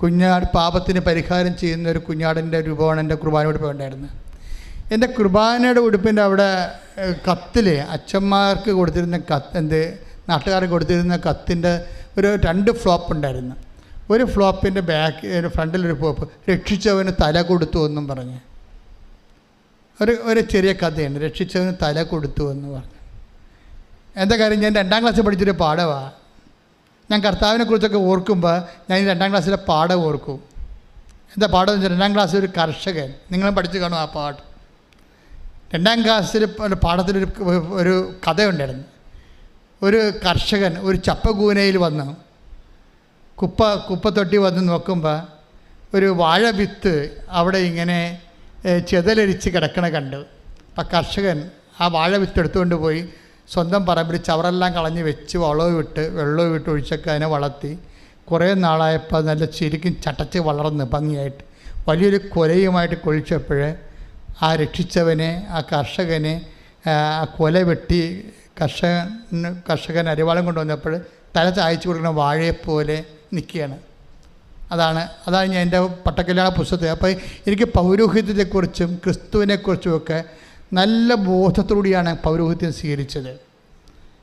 കുഞ്ഞാട് പാപത്തിന് പരിഹാരം ചെയ്യുന്ന ഒരു കുഞ്ഞാടിൻ്റെ രൂപമാണ് എൻ്റെ കുർബാന ഉടുപ്പ് ഉണ്ടായിരുന്നത്. എൻ്റെ കുർബാനയുടെ ഉടുപ്പിൻ്റെ അവിടെ കത്തിൽ അച്ഛന്മാർക്ക് കൊടുത്തിരുന്ന നാട്ടുകാർക്ക് കൊടുത്തിരുന്ന കത്തിൻ്റെ ഒരു 2 ഫ്ലോപ്പ് ഉണ്ടായിരുന്നു. ഒരു ഫ്ലോപ്പിൻ്റെ ഫ്രണ്ടിലൊരു ഫ്ലോപ്പ്, രക്ഷിച്ചവന് തല കൊടുത്തു എന്നും പറഞ്ഞ് ഒരു ചെറിയ കഥയുണ്ട്. രക്ഷിച്ചവന് തല കൊടുത്തു എന്ന് പറഞ്ഞു. എന്താ കാര്യം, ഞാൻ 2ാം ക്ലാസ്സിൽ പഠിച്ചൊരു പാഠമാണ്. ഞാൻ കർത്താവിനെ കുറിച്ചൊക്കെ ഓർക്കുമ്പോൾ ഞാൻ ഈ 2ാം ക്ലാസ്സിലെ പാഠം ഓർക്കും. എന്താ പാഠം എന്ന് വെച്ചാൽ, 2ാം ക്ലാസ്സിൽ ഒരു കർഷകൻ, നിങ്ങളും പഠിച്ചു കാണും ആ പാഠം. 2ാം ക്ലാസ്സിൽ പാഠത്തിലൊരു ഒരു കഥയുണ്ടായിരുന്നു. ഒരു കർഷകൻ ഒരു ചപ്പകൂനയിൽ വന്ന് കുപ്പത്തൊട്ടി വന്ന് നോക്കുമ്പോൾ ഒരു വാഴ വിത്ത് അവിടെ ഇങ്ങനെ ചെതലരിച്ച് കിടക്കണ കണ്ടു. അപ്പം കർഷകൻ ആ വാഴ വിത്ത് എടുത്തുകൊണ്ട് പോയി സ്വന്തം പറമ്പിൽ ചവറെല്ലാം കളഞ്ഞ് വെച്ച് വെള്ളവും വിട്ട് ഒഴിച്ചൊക്കെ അതിനെ വളർത്തി കുറേ നാളായപ്പോൾ നല്ല ശരിക്കും ചട്ടച്ച് വളർന്ന് ഭംഗിയായിട്ട് വലിയൊരു കൊലയുമായിട്ട് കൊഴിച്ചപ്പോൾ ആ രക്ഷിച്ചവനെ, ആ കർഷകനെ ആ കൊല വെട്ടി കർഷകൻ അരിവാളം കൊണ്ടുവന്നപ്പോൾ തല ചായച്ചു കൊടുക്കുന്ന വാഴയെപ്പോലെ നിൽക്കുകയാണ്. അതാണ് ഞാൻ എൻ്റെ പട്ടക്കല്യാണ പുസ്തകത്തിൽ. അപ്പോൾ എനിക്ക് പൗരോഹിത്യത്തെക്കുറിച്ചും ക്രിസ്തുവിനെക്കുറിച്ചുമൊക്കെ നല്ല ബോധത്തോടെയാണ് പൗരോഹിത്യം സ്വീകരിച്ചത്.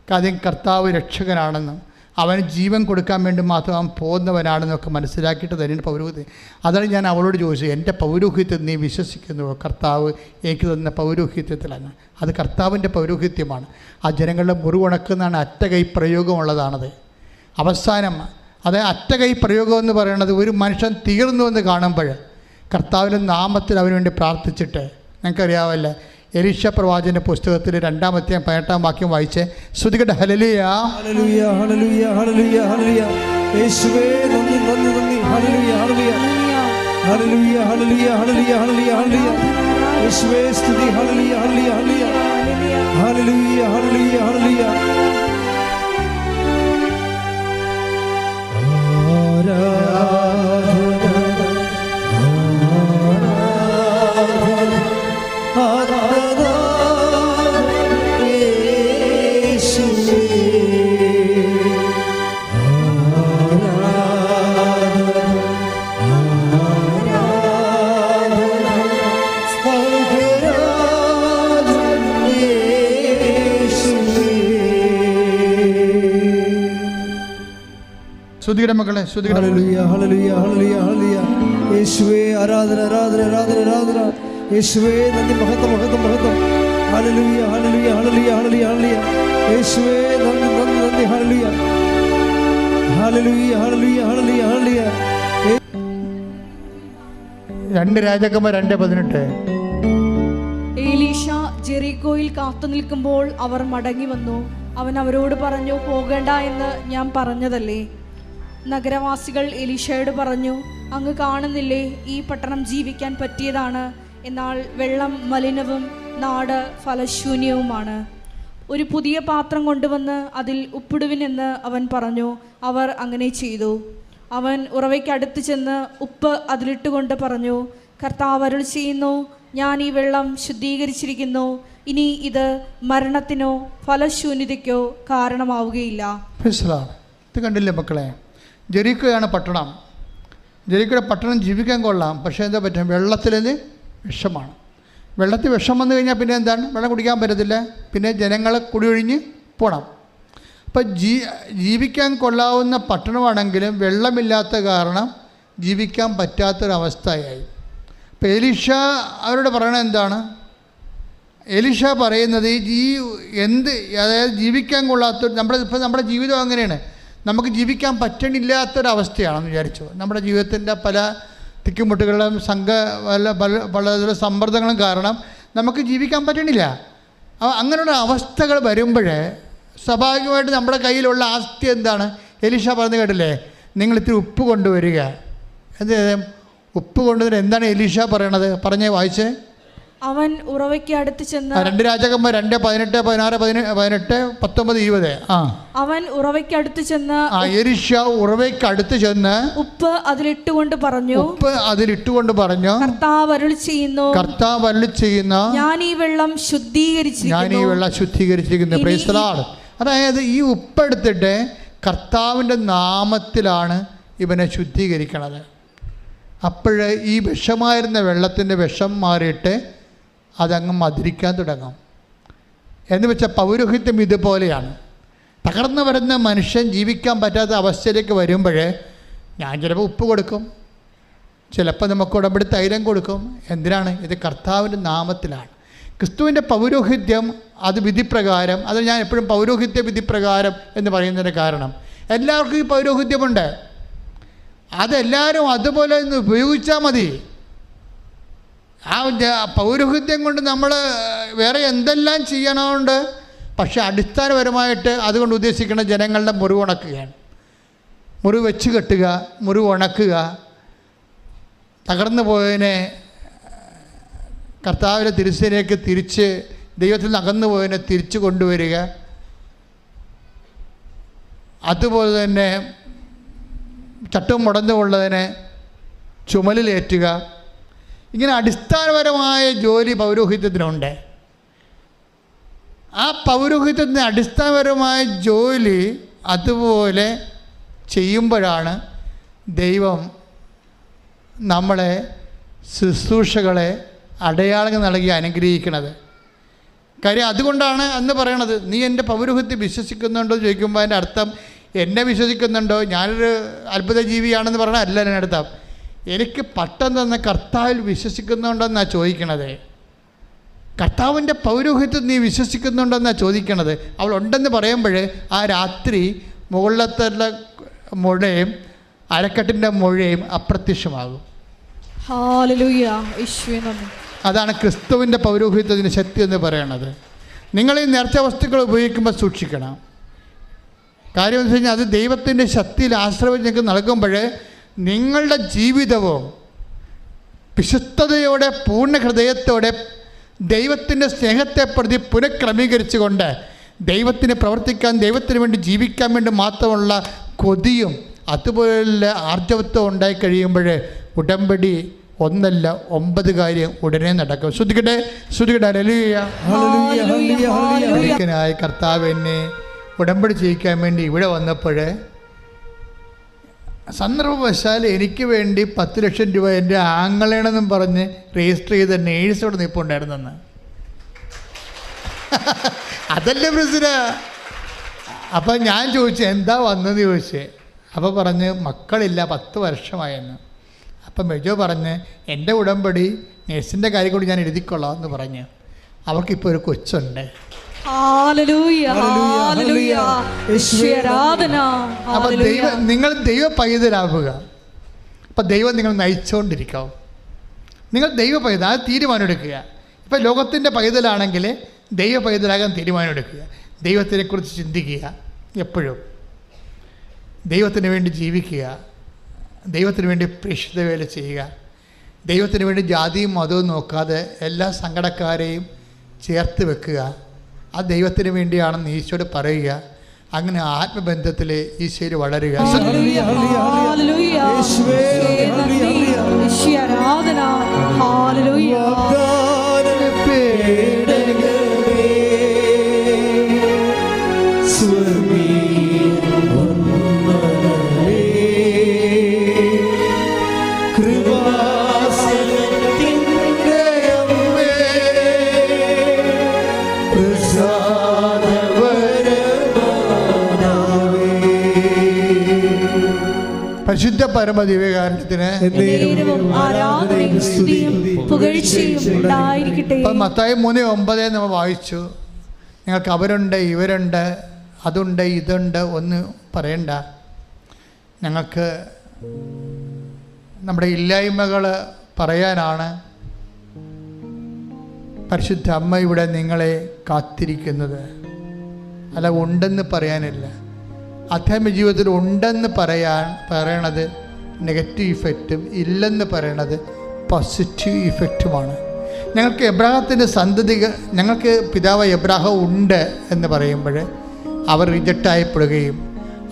കാര്യം കർത്താവ് രക്ഷകനാണെന്നും അവന് ജീവൻ കൊടുക്കാൻ വേണ്ടി മാത്രം അവൻ പോകുന്നവനാണെന്നൊക്കെ മനസ്സിലാക്കിയിട്ട് തന്നെയാണ് പൗരോഹിത്യം. അതാണ് ഞാൻ അവളോട് ചോദിച്ചത്, എൻ്റെ പൗരോഹിത്യം നീ വിശ്വസിക്കുന്നുവോ? കർത്താവ് എനിക്ക് തന്ന പൗരോഹിത്യത്തിലാണ്. അത് കർത്താവിൻ്റെ പൗരോഹിത്യമാണ്. ആ ജനങ്ങളുടെ മുറിവുണക്കുന്നതാണ് അറ്റകൈ പ്രയോഗമുള്ളതാണത്. അവസാനം അത് അറ്റകൈ പ്രയോഗം എന്ന് പറയുന്നത് ഒരു മനുഷ്യൻ തീർന്നു എന്ന് കാണുമ്പോൾ കർത്താവിൻ്റെ നാമത്തിൽ അവന് വേണ്ടി പ്രാർത്ഥിച്ചിട്ട്, ഞങ്ങൾക്കറിയാമല്ലേ എലീശ പ്രവാചകന്റെ പുസ്തകത്തിൽ 2-ാം അധ്യായം 18-ാം വാക്യം വായിച്ചേ. ശ്രുതികട hallelujah hallelujah hallelujah hallelujah hallelujah യേശുവേ നന്ദി നന്ദി നന്ദി hallelujah hallelujah hallelujah hallelujah hallelujah hallelujah hallelujah യേശുവേ സ്തുതി hallelujah hallelujah hallelujah hallelujah hallelujah ശ്രുതിയുടെ മക്കളെ, ഹല്ലേലൂയ ഹല്ലേലൂയ ഹല്ലേലൂയ ഹല്ലേലൂയ യേശുവേ ആരാധന ആരാധന ആരാധന ആരാധന യേശുവേ നന്ദി മഹത്വം മഹത്വം മഹത്വം hallelujah hallelujah hallelujah hallelujah hallelujah യേശുവേ നന്ദി നന്ദി നന്ദി hallelujah hallelujah hallelujah hallelujah hallelujah. 2 രാജാക്കന്മാർ 2:18. എലീശ ജെറിക്കോയിൽ കാത്തു നിൽക്കുമ്പോൾ അവർ മടങ്ങി വന്നു. അവൻ അവരോട് പറഞ്ഞു, പോകേണ്ട എന്ന് ഞാൻ പറഞ്ഞതല്ലേ? നഗരവാസികൾ എലീശയോട് പറഞ്ഞു, അങ്ങ് കാണുന്നില്ലേ, ഈ പട്ടണം ജീവിക്കാൻ പറ്റിയതാണ്, എന്നാൽ വെള്ളം മലിനവും നാട് ഫലശൂന്യവുമാണ്. ഒരു പുതിയ പാത്രം കൊണ്ടുവന്ന് അതിൽ ഉപ്പിടുവിനെന്ന് അവൻ പറഞ്ഞു. അവർ അങ്ങനെ ചെയ്തു. അവൻ ഉറവയ്ക്കടുത്ത് ചെന്ന് ഉപ്പ് അതിലിട്ടുകൊണ്ട് പറഞ്ഞു, കർത്താവ് അരുൾ ചെയ്യുന്നു, ഞാൻ ഈ വെള്ളം ശുദ്ധീകരിച്ചിരിക്കുന്നു, ഇനി ഇത് മരണത്തിനോ ഫലശൂന്യതയ്ക്കോ കാരണമാവുകയില്ല. ഇത് കണ്ടില്ലേ മക്കളെ, ജെറിക്കോയാണ് പട്ടണം. ജെറിക്കോയുടെ പട്ടണം ജീവിക്കാൻ കൊള്ളാം, പക്ഷേ എന്താ പറ്റും, വെള്ളത്തിലത് വിഷമാണ്. വെള്ളത്തിൽ വിഷം വന്നു കഴിഞ്ഞാൽ പിന്നെ എന്താണ്, വെള്ളം കുടിക്കാൻ പറ്റത്തില്ല, പിന്നെ ജനങ്ങളെ കുടിയൊഴിഞ്ഞ് പോകണം. അപ്പം ജീവിക്കാൻ കൊള്ളാവുന്ന പട്ടണമാണെങ്കിലും വെള്ളമില്ലാത്ത കാരണം ജീവിക്കാൻ പറ്റാത്തൊരവസ്ഥയായി. അപ്പം എലീശ അവരോട് പറയണത് എന്താണ്? എലീശ പറയുന്നത് അതായത് ജീവിക്കാൻ കൊള്ളാത്ത നമ്മുടെ ജീവിതം അങ്ങനെയാണ്. നമുക്ക് ജീവിക്കാൻ പറ്റണില്ലാത്തൊരവസ്ഥയാണെന്ന് വിചാരിച്ചു. നമ്മുടെ ജീവിതത്തിൻ്റെ പല തിക്കുമുട്ടുകളും പല സമ്മർദ്ദങ്ങളും കാരണം നമുക്ക് ജീവിക്കാൻ പറ്റണില്ല. അങ്ങനെയുള്ള അവസ്ഥകൾ വരുമ്പോൾ സ്വാഭാവികമായിട്ട് നമ്മുടെ കയ്യിലുള്ള ആസ്തി എന്താണ്? എലീശ പറഞ്ഞു കേട്ടില്ലേ, നിങ്ങൾ ഇത്തിരി ഉപ്പ് കൊണ്ടുവരിക. എന്ത് ഉപ്പ് കൊണ്ടുവരിക? എന്താണ് എലീശ പറയണത്? പറഞ്ഞേ, വായിച്ചേ. അവൻ ഉറവയ്ക്ക് അടുത്ത് ചെന്ന് 2 രാജാക്കന്മാർ 2:18, 16, 18, 19, 20. അവൻ ഉറവയ്ക്ക് അടുത്ത് ചെന്ന് എലീശ ഉറവയ്ക്ക് അടുത്ത് ചെന്ന് ഉപ്പ് അതിലിട്ടുകൊണ്ട് പറഞ്ഞു, കർത്താവ് അരുളി ചെയ്യുന്നു, ഞാൻ ഈ വെള്ളം ശുദ്ധീകരിച്ചിരിക്കുന്നു. Praise the Lord. അതായത് ഈ ഉപ്പെടുത്തിട്ട് കർത്താവിൻ്റെ നാമത്തിലാണ് ഇവനെ ശുദ്ധീകരിക്കണത്. അപ്പോഴ് ഈ വിഷമായിരുന്ന വെള്ളത്തിൻ്റെ വിഷം മാറിയിട്ട് അതങ്ങ് മധുരിക്കാൻ തുടങ്ങും. എന്ന് വെച്ചാൽ പൗരോഹിത്യം ഇതുപോലെയാണ്. തകർന്നു വരുന്ന മനുഷ്യൻ ജീവിക്കാൻ പറ്റാത്ത അവസ്ഥയിലേക്ക് വരുമ്പോൾ ഞാൻ ചിലപ്പോൾ ഉപ്പ് കൊടുക്കും, ചിലപ്പോൾ നമുക്ക് ഉടമ്പടി തൈലം കൊടുക്കും. എന്തിനാണ്? ഇത് കർത്താവിൻ്റെ നാമത്തിലാണ്. ക്രിസ്തുവിൻ്റെ പൗരോഹിത്യം അത് വിധിപ്രകാരം, അത് ഞാൻ എപ്പോഴും പൗരോഹിത്യ വിധിപ്രകാരം എന്ന് പറയുന്നതിൻ്റെ കാരണം എല്ലാവർക്കും ഈ പൗരോഹിത്യമുണ്ട്. അതെല്ലാവരും അതുപോലെ ഒന്ന് ഉപയോഗിച്ചാൽ മതി. ആ പൗരോഹിത്യം കൊണ്ട് നമ്മൾ വേറെ എന്തെല്ലാം ചെയ്യണമുണ്ട്. പക്ഷെ അടിസ്ഥാനപരമായിട്ട് അതുകൊണ്ട് ഉദ്ദേശിക്കുന്ന ജനങ്ങളുടെ മുറിവ് ഉണക്കുകയാണ്. മുറിവ് വെച്ച് കെട്ടുക, മുറിവ് ഉണക്കുക, തകർന്നു പോയതിനെ കർത്താവിൻ്റെ തിരുസേനയ്ക്ക് തിരിച്ച്, ദൈവത്തിൽ നിന്ന് അകന്നു പോയതിനെ തിരിച്ചു കൊണ്ടുവരിക. അതുപോലെ തന്നെ ചട്ടവും മുടന്നുമുള്ളതിനെ ചുമലിലേറ്റുക. ഇങ്ങനെ അടിസ്ഥാനപരമായ ജോലി പൗരോഹിത്യത്തിനുണ്ട്. ആ പൗരോഹിത്യത്തിന് അടിസ്ഥാനപരമായ ജോലി അതുപോലെ ചെയ്യുമ്പോഴാണ് ദൈവം നമ്മളെ ശുശ്രൂഷകളെ അടയാളങ്ങൾ നൽകി അനുഗ്രഹിക്കുന്നത്. കാര്യം അതുകൊണ്ടാണ് അന്ന് പറയണത്, നീ എൻ്റെ പൗരോഹിത്യം വിശ്വസിക്കുന്നുണ്ടോ എന്ന് ചോദിക്കുമ്പോൾ അതിൻ്റെ അർത്ഥം എന്നെ വിശ്വസിക്കുന്നുണ്ടോ, ഞാനൊരു അത്ഭുത ജീവിയാണെന്ന് പറഞ്ഞാൽ അല്ല എൻ്റെ അർത്ഥം. എനിക്ക് പട്ടം തന്ന കർത്താവിൽ വിശ്വസിക്കുന്നുണ്ടെന്നാണ് ചോദിക്കണത്. കർത്താവിൻ്റെ പൗരോഹിത്യം നീ വിശ്വസിക്കുന്നുണ്ടെന്നാണ് ചോദിക്കണത്. അവൾ ഉണ്ടെന്ന് പറയുമ്പോൾ ആ രാത്രി മുകളിലത്തെ മുഴയും അരക്കെട്ടിൻ്റെ മുഴയും അപ്രത്യക്ഷമാകും. അതാണ് ക്രിസ്തുവിൻ്റെ പൗരോഹിത്യത്തിൻ്റെ ശക്തി എന്ന് പറയണത്. നിങ്ങൾ ഈ നേർച്ച വസ്തുക്കൾ ഉപയോഗിക്കുമ്പോൾ സൂക്ഷിക്കണം. കാര്യം എന്ന് വെച്ച് കഴിഞ്ഞാൽ അത് ദൈവത്തിൻ്റെ ശക്തിയിൽ ആശ്രയം നിങ്ങൾക്ക് നൽകുമ്പോൾ നിങ്ങളുടെ ജീവിതവും വിശുദ്ധതയോടെ പൂർണ്ണ ഹൃദയത്തോടെ ദൈവത്തിൻ്റെ സ്നേഹത്തെ പ്രതി പുനഃക്രമീകരിച്ചുകൊണ്ട് ദൈവത്തിന് പ്രവർത്തിക്കാൻ, ദൈവത്തിന് വേണ്ടി ജീവിക്കാൻ വേണ്ടി മാത്രമുള്ള കൊതിയും അതുപോലുള്ള ആർജവത്വം ഉണ്ടായി കഴിയുമ്പോൾ ഉടമ്പടി 1 അല്ല 9 കാര്യം ഉടനെ നടക്കും. ശ്രദ്ധിക്കട്ടെ. ഹല്ലേലൂയ. കർത്താവ് എന്നെ ഉടമ്പടി ചെയ്യിക്കാൻ വേണ്ടി ഇവിടെ വന്നപ്പോൾ സന്ദർഭവശാൽ എനിക്ക് വേണ്ടി 10 ലക്ഷം രൂപ എൻ്റെ ആങ്ങളേണെന്നും പറഞ്ഞ് രജിസ്റ്റർ ചെയ്ത നേഴ്സോട് നിൽപ്പുണ്ടായിരുന്നെന്ന്. അതല്ലേ പ്രശ്നം. അപ്പം ഞാൻ ചോദിച്ചു എന്താ വന്നെന്ന് ചോദിച്ചേ. അപ്പോൾ പറഞ്ഞ് മക്കളില്ല, 10 വർഷമായെന്ന്. അപ്പം മെജോ പറഞ്ഞ് എൻ്റെ ഉടമ്പടി നേഴ്സിൻ്റെ കാര്യം കൂടി ഞാൻ എഴുതിക്കൊള്ളാം എന്ന് പറഞ്ഞ് അവർക്കിപ്പോൾ ഒരു കൊച്ചുണ്ട്. അപ്പം നിങ്ങൾ ദൈവ പൈതലാവുക. അപ്പം ദൈവം നിങ്ങൾ നയിച്ചുകൊണ്ടിരിക്കാവും. നിങ്ങൾ ദൈവ പൈതൽ, അത് തീരുമാനമെടുക്കുക. ഇപ്പം ലോകത്തിൻ്റെ പൈതലാണെങ്കിൽ ദൈവ പൈതലാകാൻ തീരുമാനമെടുക്കുക. ദൈവത്തിനെക്കുറിച്ച് ചിന്തിക്കുക, എപ്പോഴും ദൈവത്തിന് വേണ്ടി ജീവിക്കുക, ദൈവത്തിന് വേണ്ടി പ്രേക്ഷിത വേല ചെയ്യുക, ദൈവത്തിന് വേണ്ടി ജാതിയും മതവും നോക്കാതെ എല്ലാ സങ്കടക്കാരെയും ചേർത്ത് വെക്കുക. ആ ദൈവത്തിന് വേണ്ടിയാണെന്ന് ഈശോയോട് പറയുക. അങ്ങനെ ആത്മബന്ധത്തിൽ ഈശോയിൽ വളരുക. പരിശുദ്ധ പരമദിവ്യകാരുണ്യത്തിന് മത്തായി 3:9 നമ്മൾ വായിച്ചു. നിങ്ങൾക്ക് അവരുണ്ട്, ഇവരുണ്ട്, അതുണ്ട്, ഇതുണ്ട് ഒന്നും പറയണ്ട. ഞങ്ങൾക്ക് നമ്മുടെ ഇല്ലായ്മകൾ പറയാനാണ് പരിശുദ്ധ അമ്മ ഇവിടെ നിങ്ങളെ കാത്തിരിക്കുന്നത്. അല്ല ഉണ്ടെന്ന് പറയാനില്ല. ആധ്യാത്മിക ജീവിതത്തിൽ ഉണ്ടെന്ന് പറയണത് നെഗറ്റീവ് ഇഫക്റ്റും ഇല്ലെന്ന് പറയണത് പോസിറ്റീവ് ഇഫക്റ്റുമാണ്. ഞങ്ങൾക്ക് എബ്രാഹത്തിൻ്റെ ഞങ്ങൾക്ക് പിതാവ് എബ്രാഹം ഉണ്ട് എന്ന് പറയുമ്പോൾ അവർ റിജക്റ്റായപ്പെടുകയും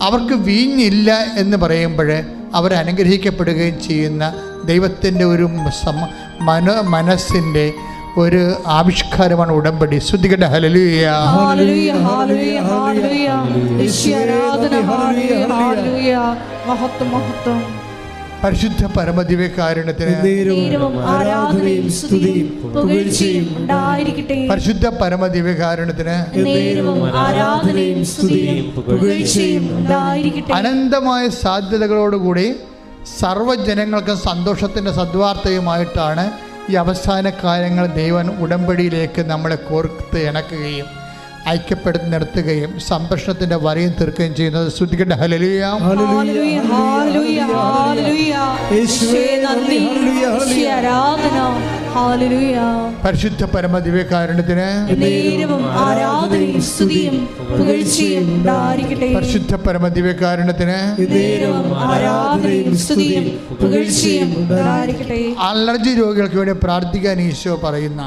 അവർക്ക് വീഞ്ഞില്ല എന്ന് പറയുമ്പോൾ അവർ അനുഗ്രഹിക്കപ്പെടുകയും ചെയ്യുന്ന ദൈവത്തിൻ്റെ ഒരു മനസ്സിൻ്റെ ഒരു ആവിഷ്കാരമാണ് ഉടമ്പടി. ശ്രുതികട്ടെ ഹല്ലേലൂയ. പരിശുദ്ധ പരമദിവ്യകാരുണ്യത്തിന് പരിശുദ്ധ പരമദിവ്യകാരുണ്യത്തിന് അനന്തമായ സാധ്യതകളോടുകൂടി സർവ്വജനങ്ങൾക്കും സന്തോഷത്തിൻ്റെ സദ്വാർത്തയുമായിട്ടാണ് ഈ അവസാന കാലങ്ങൾ ദൈവൻ ഉടമ്പടിയിലേക്ക് നമ്മളെ കോർത്ത് ഇണക്കുകയും ഐക്യപ്പെടുത്തി നിർത്തുകയും സംരക്ഷണത്തിൻ്റെ വരയും തീർക്കുകയും ചെയ്യുന്നത്. ശ്രുതികട്ടെ ഹല്ലേലൂയ. പരിശുദ്ധ പരമദിവ്യകാരുണ്യത്തിന് പരിശുദ്ധ പരമദിവ്യകാരുണ്യത്തിന് അലർജി രോഗികൾക്ക് വേണ്ടി പ്രാർത്ഥിക്കാൻ ഈശോ പറയുന്ന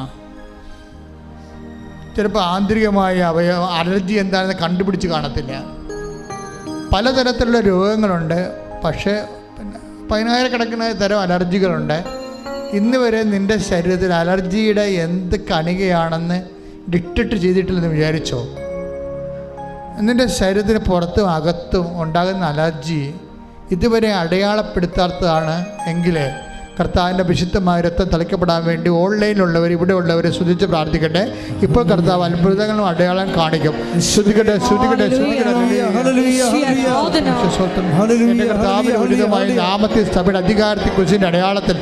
ചിലപ്പോൾ ആന്തരികമായ അലർജി എന്താണെന്ന് കണ്ടുപിടിച്ച് കാണത്തില്ല. പലതരത്തിലുള്ള രോഗങ്ങളുണ്ട്. പക്ഷേ 10,000 തരം അലർജികളുണ്ട്. ഇന്ന് വരെ നിൻ്റെ ശരീരത്തിൽ അലർജിയുടെ എന്ത് കണികയാണെന്ന് ഡിറ്റക്റ്റ് ചെയ്തിട്ടില്ലെന്ന് വിചാരിച്ചോ? നിൻ്റെ ശരീരത്തിന് പുറത്തും അകത്തും ഉണ്ടാകുന്ന അലർജി ഇതുവരെ അടയാളപ്പെടുത്താത്തതാണ് എങ്കിൽ കർത്താവിൻ്റെ വിശുദ്ധമായ രക്തം തളിക്കപ്പെടാൻ വേണ്ടി ഓൺലൈനിലുള്ളവർ ഇവിടെ ഉള്ളവർ സ്തുതിച്ച് പ്രാർത്ഥിക്കട്ടെ. ഇപ്പോൾ കർത്താവ് അത്ഭുതങ്ങളും അടയാളം കാണിക്കും. ശ്രുതികട്ടെ ശ്രുതികട്ടെ ശ്രുതികട്ടെ. എൻ്റെ കർത്താവിൻ്റെ ഉചിതമായ നാമത്തിൽ സഭയുടെ അധികാരത്തിൽ കുറിച്ചിൻ്റെ അടയാളത്തിൽ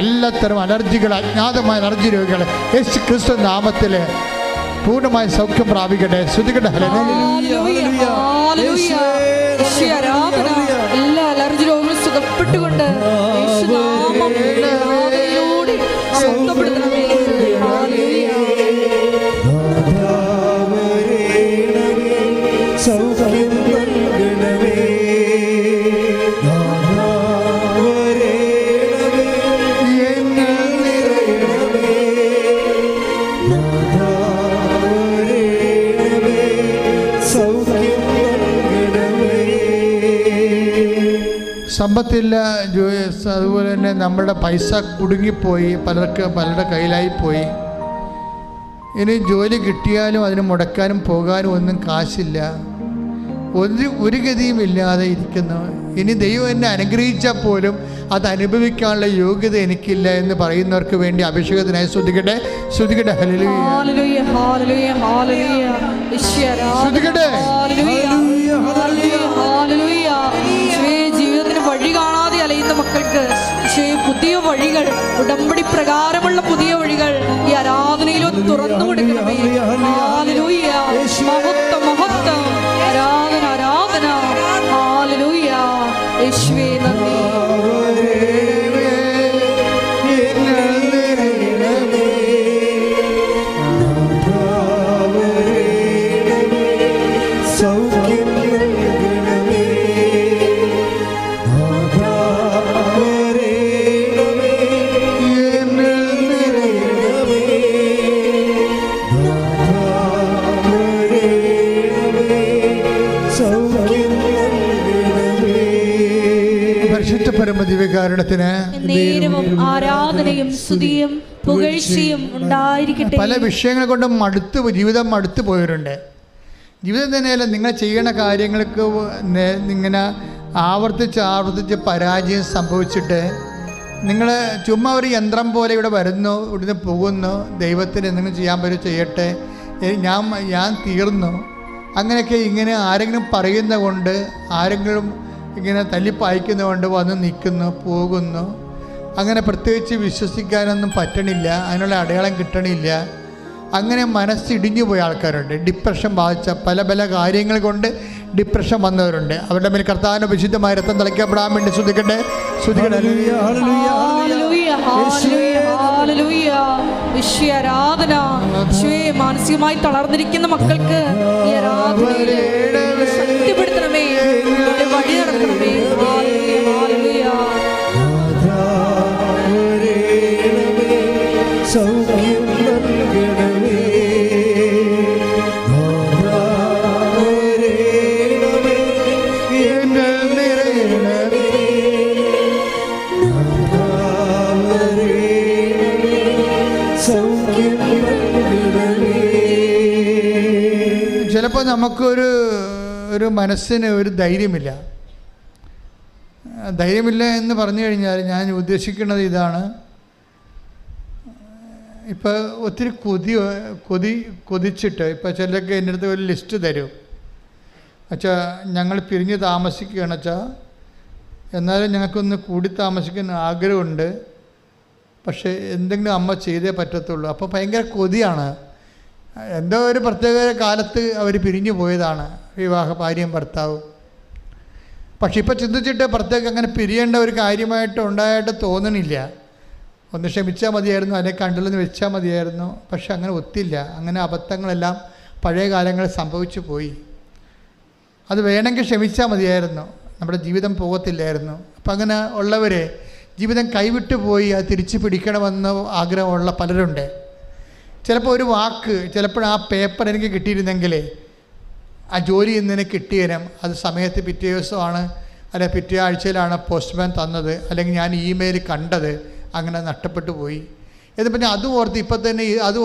എല്ലാത്തരം അലർജികൾ, അജ്ഞാതമായ അലർജി രോഗികൾ യേശു ക്രിസ്തു നാമത്തിൽ പൂർണ്ണമായ സൗഖ്യം പ്രാപിക്കട്ടെ. ശ്രുതികട്ടെ. എല്ലാ അലർജി രോഗങ്ങളും സുഖപ്പെട്ടുകൊണ്ട് സമ്പത്തില്ല, അതുപോലെ തന്നെ നമ്മുടെ പൈസ കുടുങ്ങിപ്പോയി, പലരുടെ കയ്യിലായിപ്പോയി. ഇനി ജോലി കിട്ടിയാലും അതിന് മുടക്കാനും പോകാനും ഒന്നും കാശില്ല, ഒരു ഗതിയും ഇല്ലാതെ ഇരിക്കുന്നു. ഇനി ദൈവം എന്നെ അനുഗ്രഹിച്ചാൽ പോലും അത് അനുഭവിക്കാനുള്ള യോഗ്യത എനിക്കില്ല എന്ന് പറയുന്നവർക്ക് വേണ്ടി അഭിഷേകത്തിനായി ശ്രുതികട്ടെ ശ്രുതികട്ടെ. ഹല്ലേലൂയ ഹല്ലേലൂയ ഹല്ലേലൂയ ശ്രുതികട്ടെ. ജീവിതത്തിന് വഴി കാണാതെ അലയുന്ന മക്കൾക്ക് പുതിയ വഴികൾ, ഉടമ്പടി പ്രകാരമുള്ള പുതിയ വഴികൾ ഈ ആരാധനയിലോ തുറന്നു കൊടുക്കണമേ. ഹല്ലേലൂയ. മഹത്വം മഹത്വം. ആരാധന ആരാധന. ഹല്ലേലൂയ. യേശുവേ നന്ദി. പരമദിവ്യകാരുണ്യത്തിന് ആരാധനയും സ്തുതിയും പുകഴ്ചയും ഉണ്ടായിരിക്കട്ടെ. പല വിഷയങ്ങൾ കൊണ്ട് ജീവിതം മടുത്തു പോയവരുണ്ട്. ജീവിതം തന്നെയല്ല, നിങ്ങൾ ചെയ്യണ കാര്യങ്ങൾക്ക് ഇങ്ങനെ ആവർത്തിച്ച് പരാജയം സംഭവിച്ചിട്ട് നിങ്ങൾ ചുമ്മാ ഒരു യന്ത്രം പോലെ ഇവിടെ വരുന്നു, ഇവിടുന്ന് പോകുന്നു, ദൈവത്തിന് എന്തെങ്കിലും ചെയ്യാൻ പറ്റും ചെയ്യട്ടെ, ഞാൻ തീർന്നു, അങ്ങനെയൊക്കെ ഇങ്ങനെ ആരെങ്കിലും പറയുന്ന കൊണ്ട്, ആരെങ്കിലും ഇങ്ങനെ തല്ലിപ്പായിക്കുന്നതുകൊണ്ട് വന്ന് നിൽക്കുന്നു, പോകുന്നു. അങ്ങനെ പ്രത്യേകിച്ച് വിശ്വസിക്കാനൊന്നും പറ്റണില്ല, അതിനുള്ള അടയാളം കിട്ടണില്ല. അങ്ങനെ മനസ്സിടിഞ്ഞു പോയ ആൾക്കാരുണ്ട്. ഡിപ്രഷൻ ബാധിച്ച പല കാര്യങ്ങൾ കൊണ്ട് ഡിപ്രഷൻ വന്നവരുണ്ട്. അവരുടെ മേൽ കർത്താവിന്റെ വിശുദ്ധമായ രക്തം തളിക്കപ്പെടാൻ വേണ്ടി ശ്രുതിക്കട്ടെ. മാനസികമായി തളർന്നിരിക്കുന്ന മക്കൾക്ക് ഈ ആരാധനയിൽ ശക്തിപ്പെടുത്തണമേ, വഴി നടക്കണമേ. സൗഖ്യം ചിലപ്പോൾ നമുക്കൊരു മനസ്സിന് ഒരു ധൈര്യമില്ല എന്ന് പറഞ്ഞു കഴിഞ്ഞാൽ ഞാൻ ഉദ്ദേശിക്കുന്നത് ഇതാണ്. ഇപ്പോൾ ഒത്തിരി കൊതിച്ചിട്ട് ഇപ്പോൾ ചിലർക്ക് എൻ്റെ അടുത്ത് ഒരു ലിസ്റ്റ് തരും. അച്ഛാ ഞങ്ങൾ പിരിഞ്ഞ് താമസിക്കുകയാണ് അച്ഛാ, എന്നാലും ഞങ്ങൾക്കൊന്ന് കൂടി താമസിക്കാൻ ആഗ്രഹമുണ്ട്, പക്ഷേ എന്തെങ്കിലും അമ്മ ചെയ്തേ പറ്റത്തുള്ളൂ. അപ്പോൾ ഭയങ്കര കൊതിയാണ്. എന്തോ ഒരു പ്രത്യേക കാലത്ത് അവർ പിരിഞ്ഞു പോയതാണ്, ഭാര്യയും ഭർത്താവും. പക്ഷെ ഇപ്പോൾ ചിന്തിച്ചിട്ട് പ്രത്യേകം അങ്ങനെ പിരിയേണ്ട ഒരു കാര്യമായിട്ട് ഉണ്ടായിട്ട് തോന്നണില്ല. ഒന്ന് ക്ഷമിച്ചാൽ മതിയായിരുന്നു, അല്ലെങ്കിൽ കണ്ടില്ലെന്ന് വെച്ചാൽ മതിയായിരുന്നു. പക്ഷെ അങ്ങനെ ഒത്തില്ല. അങ്ങനെ അബദ്ധങ്ങളെല്ലാം പഴയ കാലങ്ങളിൽ സംഭവിച്ചു പോയി. അത് വേണമെങ്കിൽ ക്ഷമിച്ചാൽ മതിയായിരുന്നു, നമ്മുടെ ജീവിതം പോകത്തില്ലായിരുന്നു. അപ്പം അങ്ങനെ ഉള്ളവരെ ജീവിതം കൈവിട്ടു പോയി അത് തിരിച്ചു പിടിക്കണമെന്ന് ആഗ്രഹമുള്ള പലരുണ്ട്. ചിലപ്പോൾ ഒരു വാക്ക്, ചിലപ്പോൾ ആ പേപ്പർ എനിക്ക് കിട്ടിയിരുന്നെങ്കിൽ ആ ജോലി ഇന്നതിന് കിട്ടിയേരം, അത് സമയത്ത് പിറ്റേ ദിവസമാണ് അല്ലെങ്കിൽ പിറ്റേ ആഴ്ചയിലാണ് പോസ്റ്റ്മാൻ തന്നത്, അല്ലെങ്കിൽ ഞാൻ ഇമെയിൽ കണ്ടത്, അങ്ങനെ നഷ്ടപ്പെട്ടു പോയി എന്ന് പറഞ്ഞാൽ അത് ഓർത്ത് ഇപ്പം തന്നെ അത്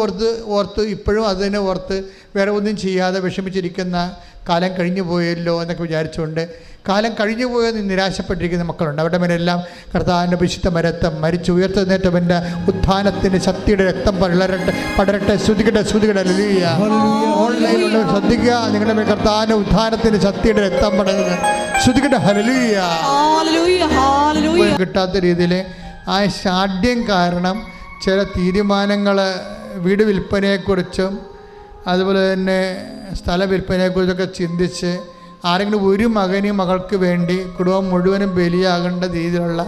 ഓർത്ത് ഇപ്പോഴും അത് തന്നെ ഓർത്ത് വേറെ ഒന്നും ചെയ്യാതെ വിഷമിച്ചിരിക്കുന്ന കാലം കഴിഞ്ഞു പോയല്ലോ എന്നൊക്കെ വിചാരിച്ചുകൊണ്ട് കാലം കഴിഞ്ഞു പോയെന്ന് നിരാശപ്പെട്ടിരിക്കുന്ന മക്കളുണ്ട്. അവരുടെ മേലെല്ലാം കർത്താവിൻ്റെ വിശുദ്ധ രക്തം, മരിച്ചുയർത്തെഴുന്നേറ്റവൻ്റെ ഉത്ഥാനത്തിൻ്റെ ശക്തിയുടെ രക്തം പടരട്ടെ. ശ്രുതികട്ടെ ഹല്ലേലൂയ. ഓൺലൈനിലുള്ളവർ ശ്രദ്ധിക്കുക, നിങ്ങളുടെ മേൽ കർത്താവിൻ്റെ ഉത്ഥാനത്തിൻ്റെ ശക്തിയുടെ രക്തം പടരുന്നത്. ശ്രുതികട്ടെ ഹല്ലേലൂയ. കിട്ടാത്ത രീതിയിൽ ആ ശാഠ്യം കാരണം ചില തീരുമാനങ്ങൾ വീട് വിൽപ്പനയെക്കുറിച്ചും അതുപോലെ തന്നെ സ്ഥല വിൽപ്പനയെക്കുറിച്ചൊക്കെ ചിന്തിച്ച് ആരെങ്കിലും ഒരു മകനും മകൾക്ക് വേണ്ടി കുടുംബം മുഴുവനും ബലിയാകേണ്ട രീതിയിലുള്ള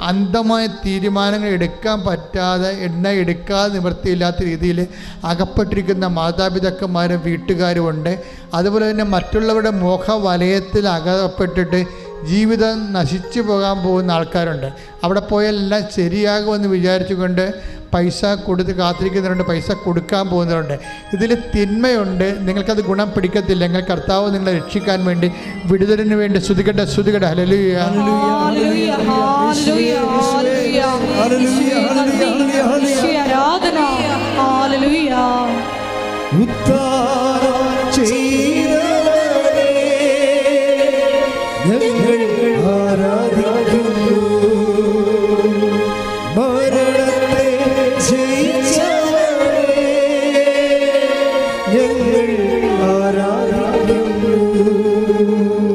അന്ധമായ തീരുമാനങ്ങൾ എടുക്കാൻ പറ്റാതെ എടുക്കാതെ നിവൃത്തിയില്ലാത്ത രീതിയിൽ അകപ്പെട്ടിരിക്കുന്ന മാതാപിതാക്കന്മാരും വീട്ടുകാരും ഉണ്ട്. അതുപോലെ തന്നെ മറ്റുള്ളവരുടെ മോഹവലയത്തിൽ അകപ്പെട്ടിട്ട് ജീവിതം നശിച്ചു പോകാൻ പോകുന്ന ആൾക്കാരുണ്ട്. അവിടെ പോയാൽ എല്ലാം ശരിയാകുമെന്ന് വിചാരിച്ചുകൊണ്ട് പൈസ കൊടുത്ത് കാത്തിരിക്കുന്നവരുണ്ട്, പൈസ കൊടുക്കാൻ പോകുന്നവരുണ്ട്. ഇതിൽ തിന്മയുണ്ട്. നിങ്ങൾക്കത് ഗുണം പിടിക്കത്തില്ലെങ്കിൽ കർത്താവ് നിങ്ങളെ രക്ഷിക്കാൻ വേണ്ടി വിടുതലിന് വേണ്ടി സ്തുതിക്കട്ടെ ഹല്ലേലൂയ.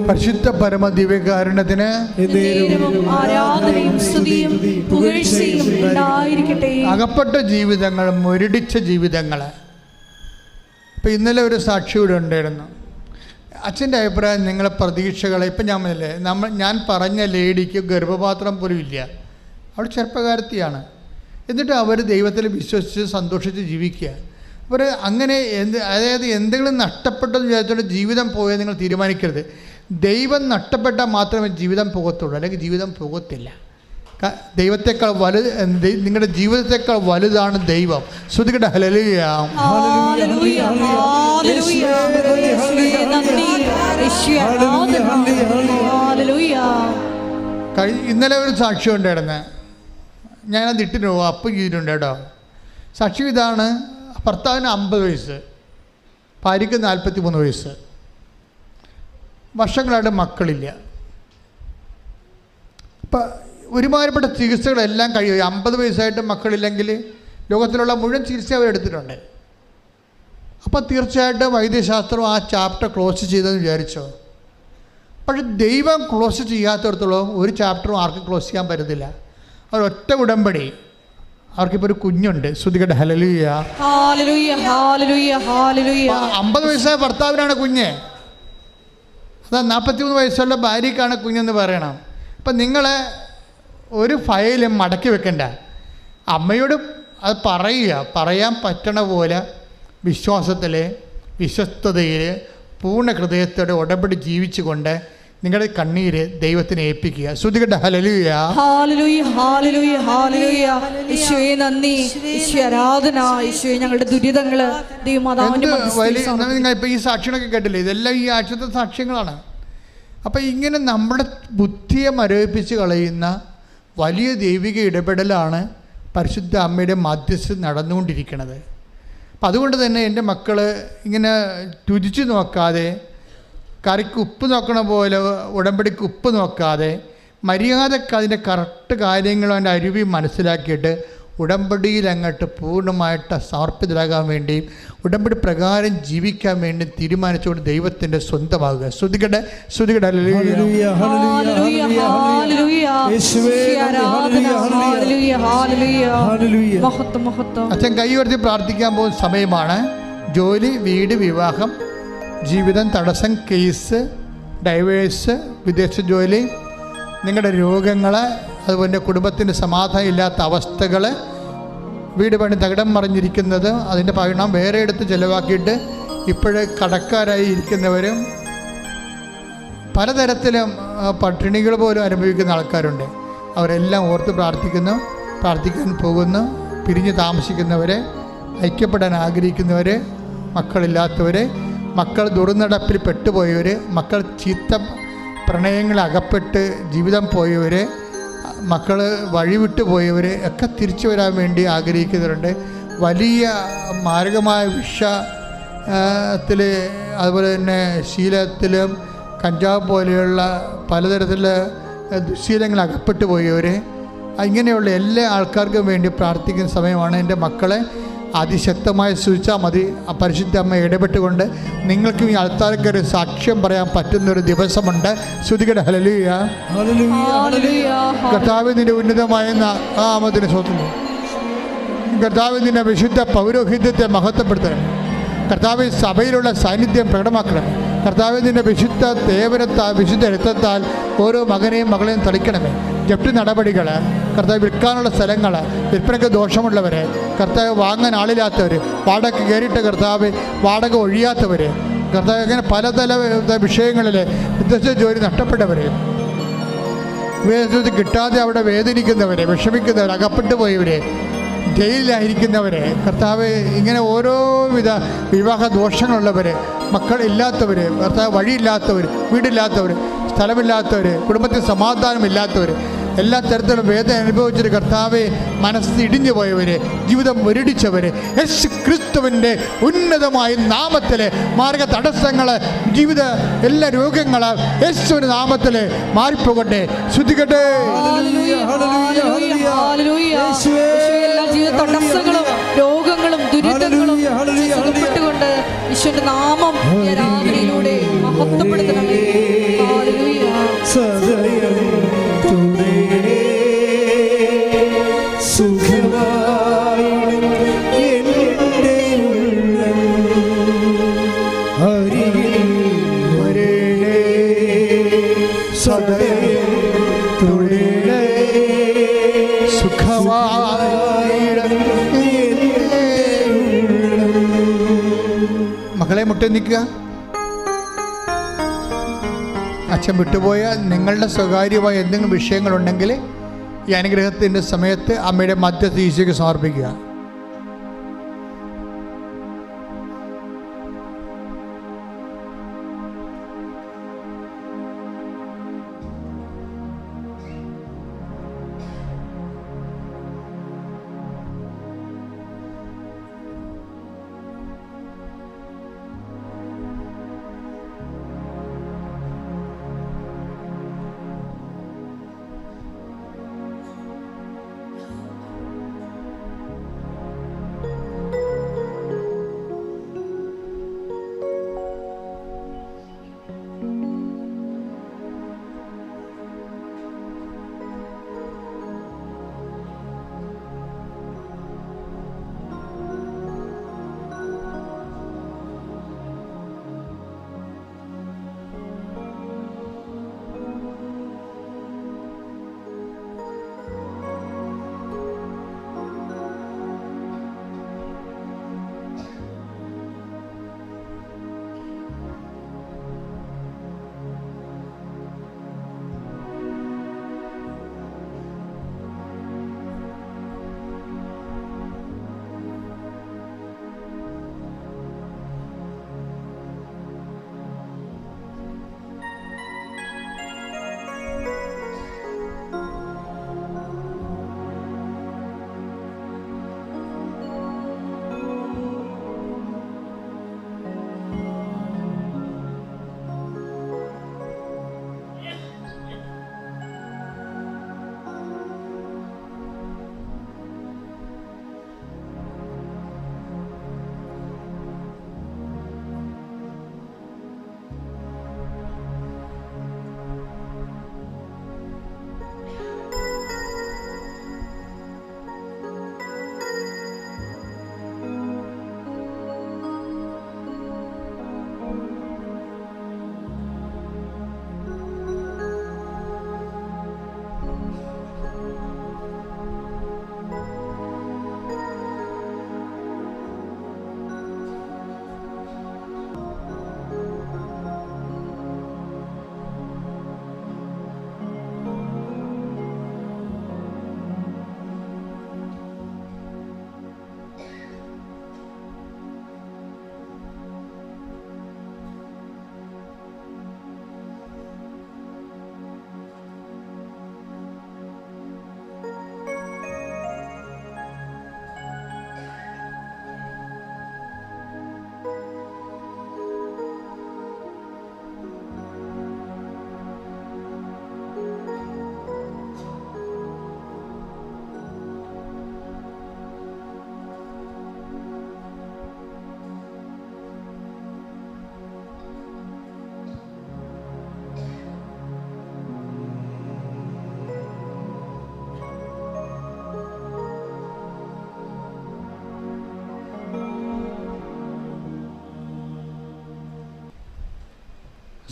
പരിശുദ്ധ പരമ ദിവ്യകാരുണ്യത്തിന് അകപ്പെട്ട ജീവിതങ്ങൾ, മുരടിച്ച ജീവിതങ്ങൾ. ഇപ്പം ഇന്നലെ ഒരു സാക്ഷി ഇവിടെ ഉണ്ടായിരുന്നു. അച്ഛൻ്റെ അഭിപ്രായം നിങ്ങളെ പ്രതീക്ഷകളെ ഇപ്പം ഞാൻ പറഞ്ഞ ലേഡിക്ക് ഗർഭപാത്രം പോലും ഇല്ല, അവൾ ചെറുപ്പക്കാരത്തിയാണ്. എന്നിട്ട് അവർ ദൈവത്തിൽ വിശ്വസിച്ച് സന്തോഷിച്ച് ജീവിക്കുക. അവർ അങ്ങനെ അതായത് എന്തെങ്കിലും നഷ്ടപ്പെട്ടെന്ന് വിചാരിച്ചുകൊണ്ട് ജീവിതം പോയാൽ നിങ്ങൾ തീരുമാനിക്കരുത്. ദൈവം നഷ്ടപ്പെട്ടാൽ മാത്രമേ ജീവിതം പോകത്തുള്ളൂ, അല്ലെങ്കിൽ ജീവിതം പോകത്തില്ല. ദൈവത്തെക്കാൾ നിങ്ങളുടെ ജീവിതത്തെക്കാൾ വലുതാണ് ദൈവം. ശ്രുതികട്ടെ ഹല്ലേലൂയ. ഇന്നലെ ഒരു സാക്ഷ്യം ഉണ്ടായിരുന്നു, ഞാനത് ഇട്ടിട്ട് അപ്പം ചെയ്തിട്ടുണ്ട് കേട്ടോ. സാക്ഷ്യം ഇതാണ്: ഭർത്താവിന് 50 വയസ്സ്, ഭാര്യയ്ക്ക് 43 വയസ്സ്, വർഷങ്ങളായിട്ട് മക്കളില്ല. അപ്പം ഒരുമാതിരിപ്പെട്ട ചികിത്സകളെല്ലാം കഴിയും. 50 വയസ്സായിട്ട് മക്കളില്ലെങ്കിൽ ലോകത്തിലുള്ള മുഴുവൻ ചികിത്സ അവരെടുത്തിട്ടുണ്ട്. അപ്പം തീർച്ചയായിട്ടും വൈദ്യശാസ്ത്രം ആ ചാപ്റ്റർ ക്ലോസ് ചെയ്തെന്ന് വിചാരിച്ചോ. പക്ഷെ ദൈവം ക്ലോസ് ചെയ്യാത്തടത്തോളം ഒരു ചാപ്റ്ററും ആർക്കും ക്ലോസ് ചെയ്യാൻ പറ്റത്തില്ല. ഒരൊറ്റ ഉടമ്പടി. അവർക്കിപ്പോൾ ഒരു കുഞ്ഞുണ്ട്. ശ്രുതികട്ടെ ഹല്ലേലൂയ. 50 വയസ്സായ ഭർത്താവിനാണ് കുഞ്ഞ്, അതാ 43 വയസ്സുള്ള ഭാര്യയ്ക്കാണ് കുഞ്ഞെന്ന് പറയണം. അപ്പം നിങ്ങൾ ഒരു ഫയലും മടക്കി വെക്കണ്ട. അമ്മയോട് അത് പറയാൻ പറ്റണ പോലെ വിശ്വാസത്തിൽ, വിശ്വസ്തതയിൽ, പൂർണ്ണ ഹൃദയത്തോടെ ഉടമ്പടി ജീവിച്ചുകൊണ്ട് നിങ്ങളുടെ കണ്ണീര് ദൈവത്തിനെ ഏൽപ്പിക്കുക. ശ്രുതികട്ടെ ഹല്ലേലൂയ. ഞങ്ങളുടെ ദുരിതങ്ങള് നിങ്ങൾ ഇപ്പം ഈ സാക്ഷ്യങ്ങളൊക്കെ കേട്ടില്ലേ, ഇതെല്ലാം ഈ ആഴ്ചത്തെ സാക്ഷ്യങ്ങളാണ്. അപ്പം ഇങ്ങനെ നമ്മുടെ ബുദ്ധിയെ മരവിപ്പിച്ച് കളയുന്ന വലിയ ദൈവിക ഇടപെടലാണ് പരിശുദ്ധ അമ്മയുടെ മധ്യസ്ഥ നടന്നുകൊണ്ടിരിക്കുന്നത്. അപ്പം അതുകൊണ്ട് തന്നെ എൻ്റെ മക്കൾ ഇങ്ങനെ രുചിച്ച് നോക്കാതെ, കറിക്ക് ഉപ്പ് നോക്കണ പോലെ ഉടമ്പടിക്ക് ഉപ്പ് നോക്കാതെ, മര്യാദക്ക് അതിൻ്റെ കറക്റ്റ് കാര്യങ്ങളും അതിൻ്റെ അരുവി മനസ്സിലാക്കിയിട്ട് ഉടമ്പടിയിൽ അങ്ങോട്ട് പൂർണ്ണമായിട്ട് സമർപ്പിതരാകാൻ വേണ്ടിയും ഉടമ്പടി പ്രകാരം ജീവിക്കാൻ വേണ്ടി തീരുമാനിച്ചുകൊണ്ട് ദൈവത്തിൻ്റെ സ്വന്തമാകുക. ശ്രുതികട്ടെ, ശ്രുതികട്ടെ. അച്ഛൻ കൈ ഉയർത്തി പ്രാർത്ഥിക്കാൻ പോകുന്ന സമയമാണ്. ജോലി, വീട്, വിവാഹം, ജീവിതം, തടസ്സം, കേസ്, ഡൈവേഴ്സ്, വിദേശ ജോലി, നിങ്ങളുടെ രോഗങ്ങൾ, അതുപോലെ കുടുംബത്തിന് സമാധാനം ഇല്ലാത്ത അവസ്ഥകൾ, വീട് പണി തകിടം മറിഞ്ഞിരിക്കുന്നത്, അതിൻ്റെ പണം വേറെ എടുത്ത് ചിലവാക്കിയിട്ട് ഇപ്പോഴ് കടക്കാരായി ഇരിക്കുന്നവരും, പലതരത്തിലും പട്ടിണികൾ പോലും അനുഭവിക്കുന്ന ആൾക്കാരുണ്ട്. അവരെല്ലാം ഓർത്ത് പ്രാർത്ഥിക്കാൻ പോകുന്നു. പിരിഞ്ഞ് താമസിക്കുന്നവരെ, ഐക്യപ്പെടാൻ ആഗ്രഹിക്കുന്നവർ, മക്കളില്ലാത്തവർ, മക്കൾ ദുർനടപ്പിൽ പെട്ടുപോയവർ, മക്കൾ ചീത്ത പ്രണയങ്ങളിൽ അകപ്പെട്ട് ജീവിതം പോയവർ, മക്കൾ വഴിവിട്ടു പോയവർ ഒക്കെ തിരിച്ചു വരാൻ വേണ്ടി ആഗ്രഹിക്കുന്നവരുണ്ട്. വലിയ മാരകമായ വിഷത്തിൽ, അതുപോലെ തന്നെ ശീലത്തിലും കഞ്ചാവ് പോലെയുള്ള പലതരത്തിലുള്ള ദുശ്ശീലങ്ങൾ അകപ്പെട്ടു പോയവർ, ഇങ്ങനെയുള്ള എല്ലാ ആൾക്കാർക്കും വേണ്ടി പ്രാർത്ഥിക്കുന്ന സമയമാണ്. എൻ്റെ മക്കളെ അതിശക്തമായി സൂചിച്ചാൽ മതി. പരിശുദ്ധ അമ്മ ഇടപെട്ടുകൊണ്ട് നിങ്ങൾക്കും ഈ ആൾക്കാർക്ക് ഒരു സാക്ഷ്യം പറയാൻ പറ്റുന്നൊരു ദിവസമുണ്ട്. ശ്രുതികട ഹല്ലേലൂയ. കർത്താവ് നിന്റെ ഉന്നതമായ നാമത്തിന് സ്വന്തം. കർത്താവ് നിന്റെ വിശുദ്ധ പൗരോഹിത്യത്തെ മഹത്വപ്പെടുത്തണം. കർത്താവ് സഭയിലുള്ള സാന്നിധ്യം പ്രകടമാക്കണം. കർത്താവ് നിന്റെ വിശുദ്ധ ദേവരത്താൽ, വിശുദ്ധ രക്തത്താൽ ഓരോ മകനെയും മകളെയും തളിക്കണമേ. ജപ്തി നടപടികൾ, കർത്താവ് വിൽക്കാനുള്ള സ്ഥലങ്ങൾ, വിൽപ്പനയ്ക്ക് ദോഷമുള്ളവർ, കർത്താവ് വാങ്ങാൻ ആളില്ലാത്തവർ, വാടക കയറിയിട്ട് കർത്താവ് വാടക ഒഴിയാത്തവർ, കർത്താവ് അങ്ങനെ പലതര വിഷയങ്ങളിൽ വിദ്യാഭ്യാസ ജോലി നഷ്ടപ്പെട്ടവർ, വിദ്യാഭ്യാസം കിട്ടാതെ അവിടെ വേദനിക്കുന്നവർ, വിഷമിക്കുന്നവർ, അകപ്പെട്ടു പോയവർ, ജയിലിലായിരിക്കുന്നവർ, കർത്താവ് ഇങ്ങനെ ഓരോവിധ വിവാഹ ദോഷങ്ങളുള്ളവർ, മക്കളില്ലാത്തവർ, കർത്താവ് വഴിയില്ലാത്തവർ, വീടില്ലാത്തവർ, സ്ഥലമില്ലാത്തവർ, കുടുംബത്തിൽ സമാധാനമില്ലാത്തവർ, എല്ലാ തരത്തിലും വേദന അനുഭവിച്ചൊരു കർത്താവെ, മനസ്സ് ഇടിഞ്ഞു പോയവർ, ജീവിതം മുരടിച്ചവർ, യേശു ക്രിസ്തുവിൻ്റെ ഉന്നതമായ നാമത്തിൽ മാർഗ തടസ്സങ്ങൾ, ജീവിത എല്ലാ രോഗങ്ങൾ യേശുവിൻ്റെ നാമത്തിൽ മാറിപ്പോകട്ടെ. ശ്രദ്ധിക്കട്ടെ. തടസ്സങ്ങളും രോഗങ്ങളും ദുരിതങ്ങളും സുഖപ്പെട്ടുകൊണ്ട് ഈശോയുടെ നാമം രാവിലെയിലൂടെ മഹത്വപ്പെടുത്തണമേ. മകളെ മുട്ടി നിൽക്കുക. അച്ഛൻ വിട്ടുപോയ നിങ്ങളുടെ സ്വകാര്യമായ എന്തെങ്കിലും വിഷയങ്ങളുണ്ടെങ്കിൽ ഈ അനുഗ്രഹത്തിൻ്റെ സമയത്ത് അമ്മയുടെ മധ്യത്തിൽ ഈശോയ്ക്ക് സമർപ്പിക്കുക.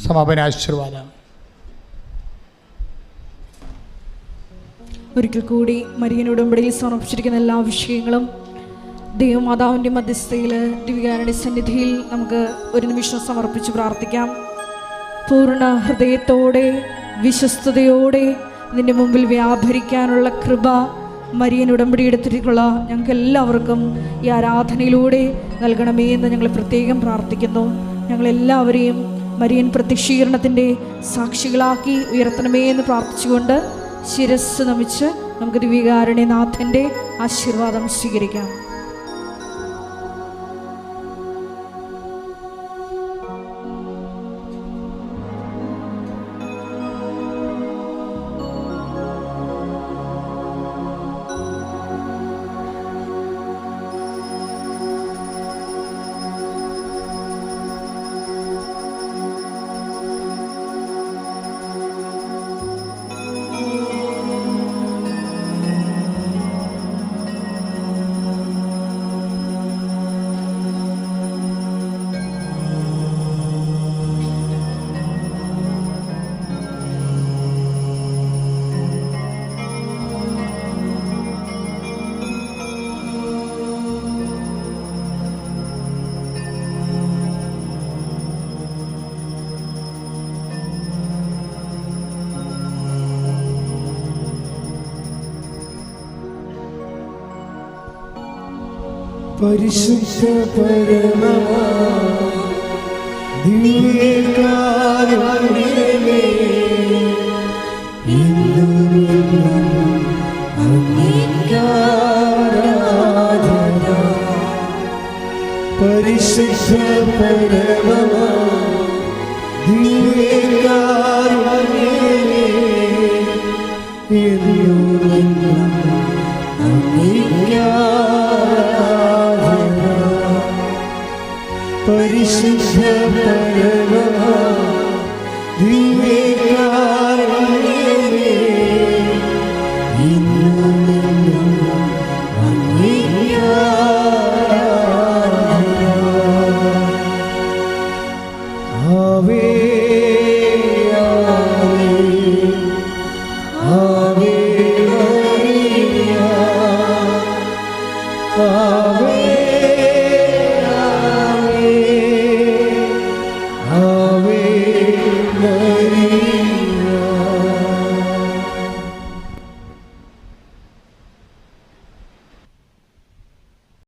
സമാപന ആശീർവാദം. ഒരിക്കൽ കൂടി മരിയൻ ഉടമ്പടിയിൽ സമർപ്പിച്ചിരിക്കുന്ന എല്ലാ വിഷയങ്ങളും ദൈവമാതാവിൻ്റെ മധ്യസ്ഥയിൽ ദിവ്യകാരുണ്യ സന്നിധിയിൽ നമുക്ക് ഒരു നിമിഷം സമർപ്പിച്ച് പ്രാർത്ഥിക്കാം. പൂർണ്ണ ഹൃദയത്തോടെ വിശ്വസ്തയോടെ നിന്റെ മുമ്പിൽ വ്യാപരിക്കാനുള്ള കൃപ മരിയൻ ഉടമ്പടി എടുത്തിട്ടുള്ള ഞങ്ങൾക്ക് എല്ലാവർക്കും ഈ ആരാധനയിലൂടെ നൽകണമേ എന്ന് ഞങ്ങൾ പ്രത്യേകം പ്രാർത്ഥിക്കുന്നു. ഞങ്ങളെല്ലാവരെയും മരിയൻ പ്രത്യക്ഷീകരണത്തിൻ്റെ സാക്ഷികളാക്കി ഉയർത്തണമേ എന്ന് പ്രാർത്ഥിച്ചുകൊണ്ട് ശിരസ് നമിച്ച് നമുക്ക് ദിവ്യകാരുണ്യനാഥൻ്റെ ആശീർവാദം സ്വീകരിക്കാം. പരിശുദ്ധ പരമമാ ദിവ്യകാരുണ്യമേ, എന്നും അങ്ങേക്കാരാധന. പരിശുദ്ധ പരമമാ ദിവ്യകാരുണ്യമേ, എന്നും പരിശുദ്ധ പരമമാ ദിവ്യകാരുണ്യമേ, എന്നും അങ്ങേക്കാരാധന. ആവേ ആവേ ആവേ മരിയ.